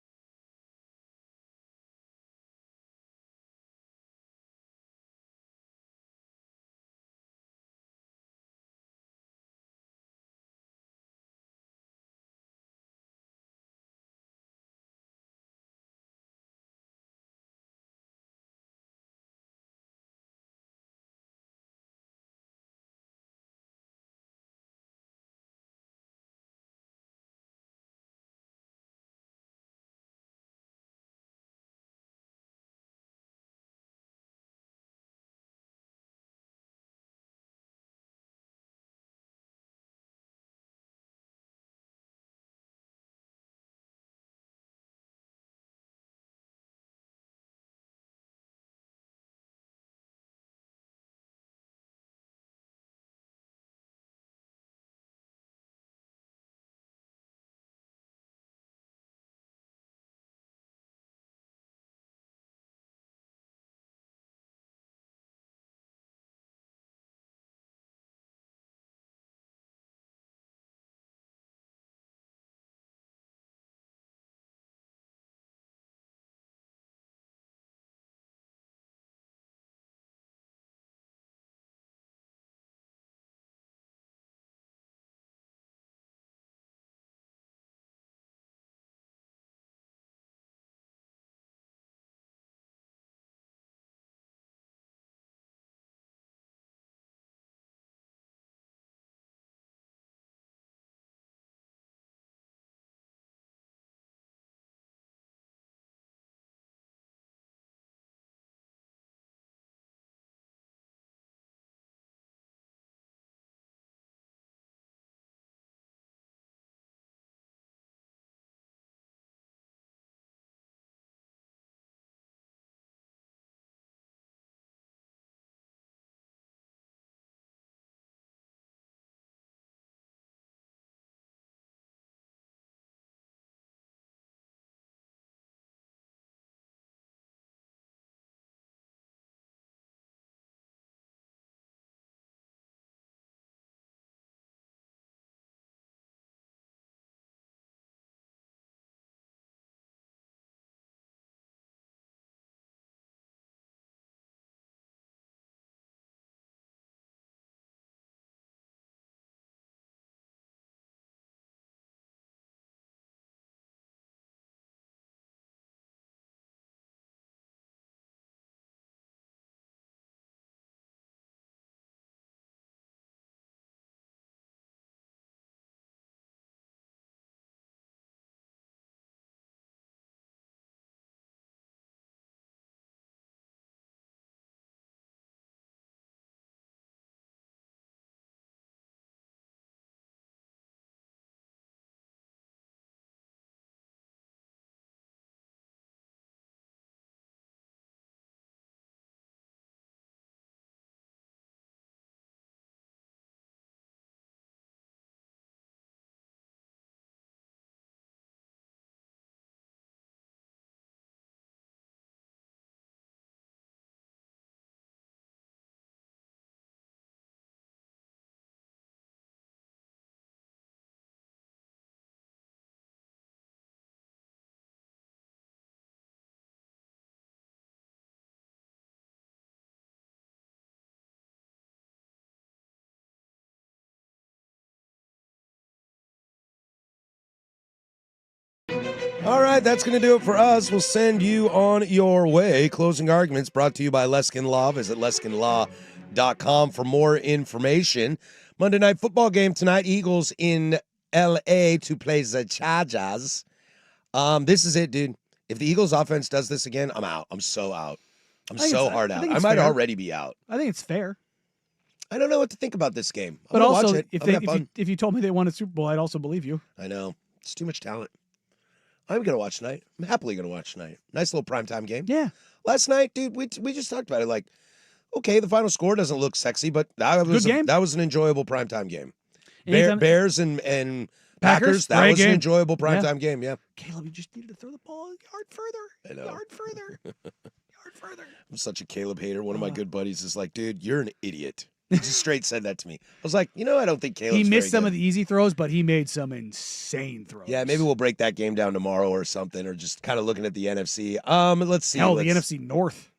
All right, that's going to do it for us. We'll send you on your way. Closing Arguments brought to you by Leskin Law. Visit leskinlaw.com for more information. Monday Night Football game tonight. Eagles in L.A. to play the Chargers. This is it, dude. If the Eagles offense does this again, I'm out. I'm so out. I'm so hard out. I might already be out. I think it's fair. I don't know what to think about this game. But also, watch it. if you told me they won a Super Bowl, I'd also believe you. I know. It's too much talent. I'm going to watch tonight. I'm happily going to watch tonight. Nice little primetime game. Yeah. Last night, dude, we just talked about it. Like, okay, the final score doesn't look sexy, but that was an enjoyable primetime game. Bears and Packers, that was an enjoyable primetime game, yeah. Caleb, you just needed to throw the ball a yard further. I know. Yard further. I'm such a Caleb hater. One of my good buddies is like, dude, you're an idiot. He just straight said that to me. I was like, I don't think Caleb's He missed some good. of the easy throws, but he made some insane throws. Yeah, maybe we'll break that game down tomorrow or something, or just kind of looking at the NFC. Let's see. Hell, the NFC North.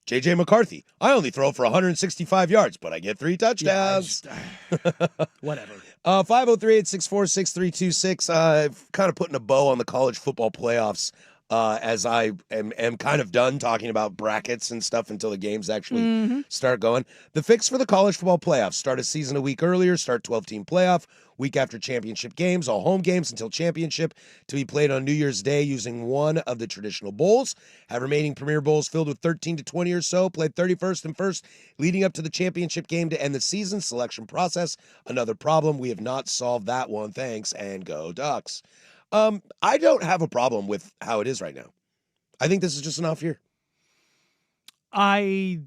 J.J. McCarthy. I only throw for 165 yards, but I get 3 touchdowns. Whatever. 503-864-6326. Kind of putting a bow on the college football playoffs as I am kind of done talking about brackets and stuff until the games actually start going. The fix for the college football playoffs: start a season a week earlier, start 12-team playoff, week after championship games, all home games until championship to be played on New Year's Day using one of the traditional bowls. Have remaining premier bowls filled with 13 to 20 or so, played 31st and 1st, leading up to the championship game to end the season. Selection process, another problem. We have not solved that one. Thanks, and go Ducks. I don't have a problem with how it is right now. I think this is just an off year. I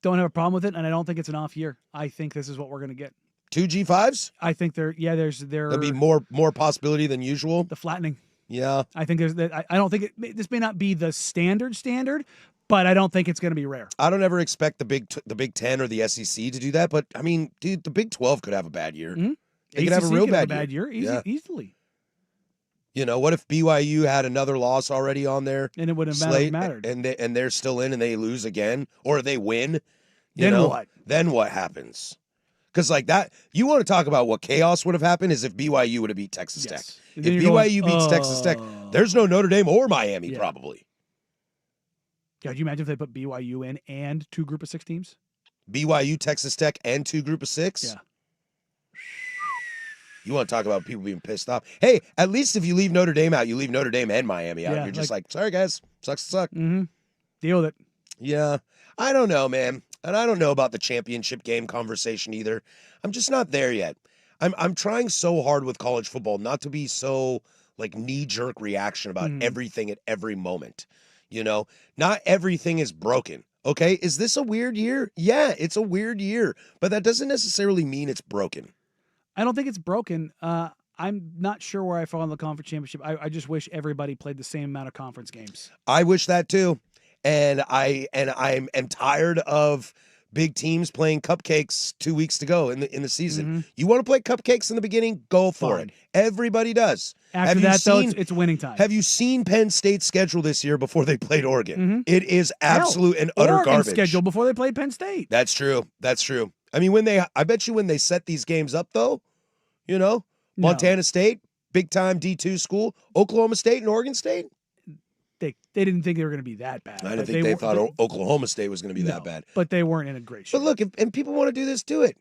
don't have a problem with it, and I don't think it's an off year. I think this is what we're going to get. 2 G5s? I think there'll be more possibility than usual. The flattening. Yeah. I think I don't think this may not be the standard, but I don't think it's going to be rare. I don't ever expect the Big 10 or the SEC to do that, but I mean, dude, the Big 12 could have a bad year. Mm-hmm. They could have a real bad year. Easily. What if BYU had another loss already on their and it wouldn't slate, mattered, and they're still in and they lose again, or they win? What? Then what happens? Because like that, you want to talk about what chaos would have happened is if BYU would have beat Texas Tech. If BYU beats Texas Tech, there's no Notre Dame or Miami probably. Yeah, could you imagine if they put BYU in and 2 Group of 6 teams? BYU, Texas Tech, and 2 Group of 6? Yeah. You want to talk about people being pissed off? Hey, at least if you leave Notre Dame out, you leave Notre Dame and Miami out. Yeah, You're just like, sorry, guys. Sucks to suck. Mm-hmm. Deal with it. Yeah. I don't know, man. And I don't know about the championship game conversation either. I'm just not there yet. I'm trying so hard with college football not to be so like knee-jerk reaction about everything at every moment. Not everything is broken. Okay? Is this a weird year? Yeah, it's a weird year. But that doesn't necessarily mean it's broken. I don't think it's broken. I'm not sure where I fall in the conference championship. I just wish everybody played the same amount of conference games. I wish that too. And I'm tired of big teams playing cupcakes 2 weeks to go in the season. Mm-hmm. You want to play cupcakes in the beginning? Go for it. Everybody does. After that, though, it's winning time. Have you seen Penn State's schedule this year before they played Oregon? Mm-hmm. It is absolute and utter Oregon's garbage. schedule before they played Penn State. That's true. I mean, I bet you when they set these games up, though, Montana State, big time D2 school, Oklahoma State and Oregon State. They didn't think they were going to be that bad. I didn't think they thought Oklahoma State was going to be that bad. But they weren't in a great shape. But look, and people want to do this, do it.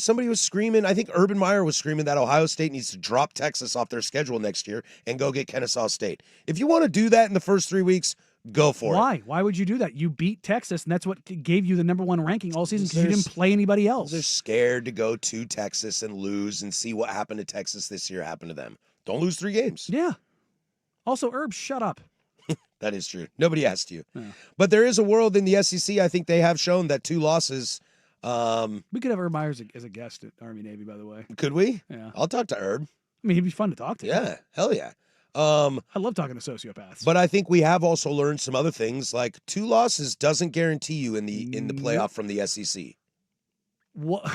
Somebody was screaming, I think Urban Meyer was screaming that Ohio State needs to drop Texas off their schedule next year and go get Kennesaw State. If you want to do that in the first 3 weeks, go for it. Why? Why would you do that? You beat Texas, and that's what gave you the #1 ranking all season because you didn't play anybody else. They're scared to go to Texas and lose and see what happened to Texas this year happen to them. Don't lose 3 games. Yeah. Also, Herb, shut up. That is true. Nobody asked you. Yeah. But there is a world in the SEC. I think they have shown that 2 losses. We could have Herb Myers as a guest at Army Navy, by the way. Could we? Yeah. I'll talk to Herb. I mean, he'd be fun to talk to. Yeah. Hell yeah. I love talking to sociopaths. But I think we have also learned some other things, like 2 losses doesn't guarantee you in the playoff from the SEC. What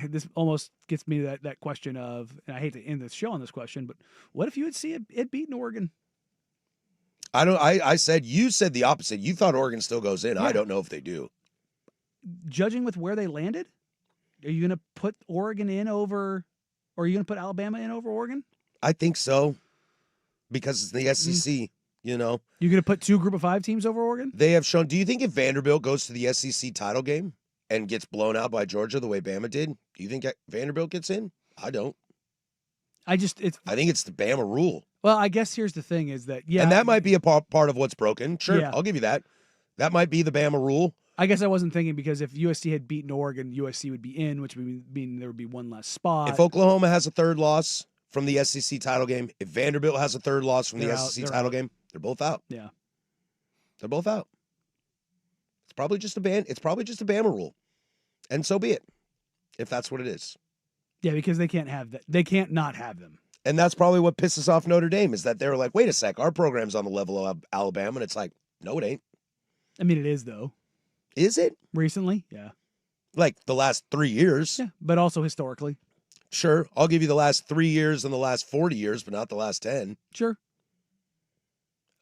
this almost gets me to that question of, and I hate to end this show on this question, but what if you would see it beating Oregon? You said the opposite. You thought Oregon still goes in. Yeah. I don't know if they do. Judging with where they landed, are you going to put Oregon in over, or are you going to put Alabama in over Oregon? I think so. because it's the SEC. You know, You're going to put 2 Group of 5 teams over Oregon? they have shown. Do you think if Vanderbilt goes to the SEC title game and gets blown out by Georgia the way Bama did, do you think Vanderbilt gets in? I don't. I think it's the Bama rule. Well, I guess here's the thing is that, And that might be a part of what's broken. Sure, Yeah. I'll give you that. That might be the Bama rule. I guess I wasn't thinking because if USC had beaten Oregon, USC would be in, which would mean there would be one less spot. If Oklahoma has a third loss from the SEC title game, if Vanderbilt has a third loss from the SEC title game, they're both out. Yeah. They're both out. It's probably just a Bama rule. And so be it. If that's what it is. Yeah, because they can't have that. They can't not have them. And that's probably what pisses off Notre Dame is that they're like, wait a sec, our program's on the level of Alabama. And it's like, no, it ain't. I mean, it is, though. Is it? Recently? Yeah. Like the last 3 years? Yeah, but also historically. Sure. I'll give you the last 3 years and the last 40 years, but not the last 10. Sure.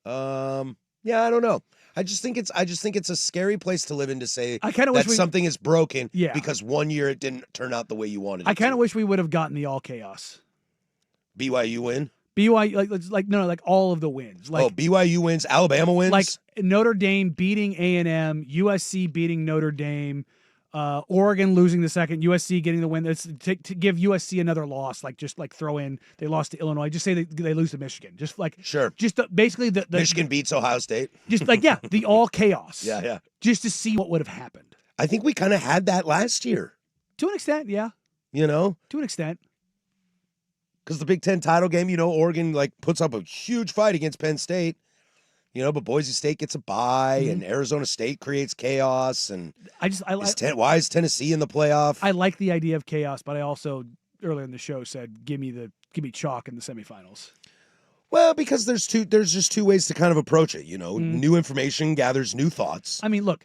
Yeah, I don't know. I just think it's a scary place to live in to say I kind of wish something is broken Yeah. because 1 year it didn't turn out the way you wanted it I kind of to. wish we would have gotten the all chaos. BYU win? BYU like all of the wins. Like BYU wins, Alabama wins? like Notre Dame beating A&M, USC beating Notre Dame, Oregon losing the second, USC getting the win. It's to give USC another loss, like just like throw in they lost to Illinois. Just say they lose to Michigan. Just like Sure. Just basically the Michigan beats Ohio State. just like the all chaos. Yeah. Just to see what would have happened. I think we kind of had that last year, To an extent, yeah. you know? To an extent. Because the Big Ten title game, Oregon like puts up a huge fight against Penn State, but Boise State gets a bye and Arizona State creates chaos. And why is Tennessee in the playoff? I like the idea of chaos, but I also earlier in the show said give me chalk in the semifinals. Well, because there's just two ways to kind of approach it. New information gathers new thoughts. I mean, look,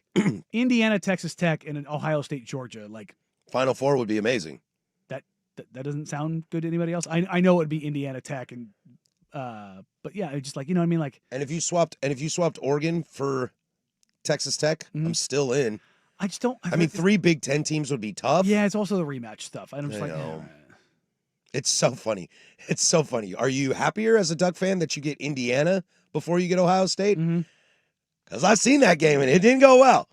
Indiana, Texas Tech, and Ohio State, Georgia, like Final Four would be amazing. That doesn't sound good to anybody else. I know it would be Indiana Tech and but yeah, it's just like, you know what I mean? Like, and if you swapped Oregon for Texas Tech, I'm still in. I just don't. I mean, 3 Big Ten teams would be tough. Yeah, it's also the rematch stuff. I'm just It's so funny. It's so funny. Are you happier as a Duck fan that you get Indiana before you get Ohio State? Because I've seen that game and it didn't go well.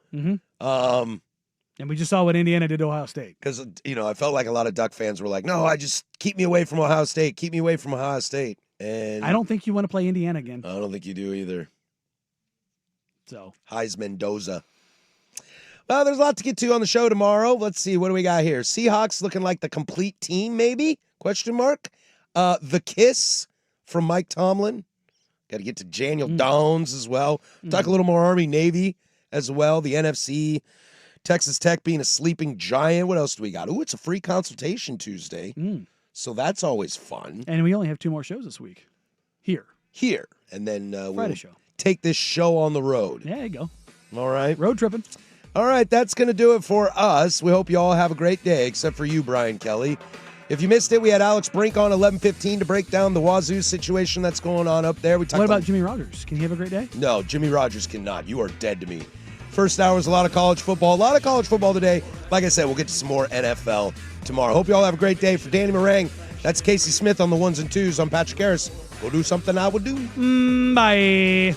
And we just saw what Indiana did to Ohio State. Because, I felt like a lot of Duck fans were like, no, I just keep me away from Ohio State. Keep me away from Ohio State. And I don't think you want to play Indiana again. I don't think you do either. So Mendoza. Well, there's a lot to get to on the show tomorrow. Let's see. What do we got here? Seahawks looking like the complete team, maybe? Question mark. The kiss from Mike Tomlin. Got to get to Daniel Downs as well. Talk a little more Army Navy as well. The NFC. Texas Tech being a sleeping giant. What else do we got? Ooh, it's a free consultation Tuesday. So that's always fun. And we only have 2 more shows this week. Here. And then Friday we'll show. Take this show on the road. Yeah, there you go. All right. Road tripping. All right, that's going to do it for us. We hope you all have a great day, except for you, Brian Kelly. If you missed it, we had Alex Brink on 11:15 to break down the Wazoo situation that's going on up there. What about Jimmy Rogers? Can he have a great day? No, Jimmy Rogers cannot. You are dead to me. First hour was a lot of college football today. Like I said, we'll get to some more NFL tomorrow. Hope you all have a great day. For Danny Marang, that's Casey Smith on the 1s and 2s. I'm Patrick Harris. Go do something I would do. Bye.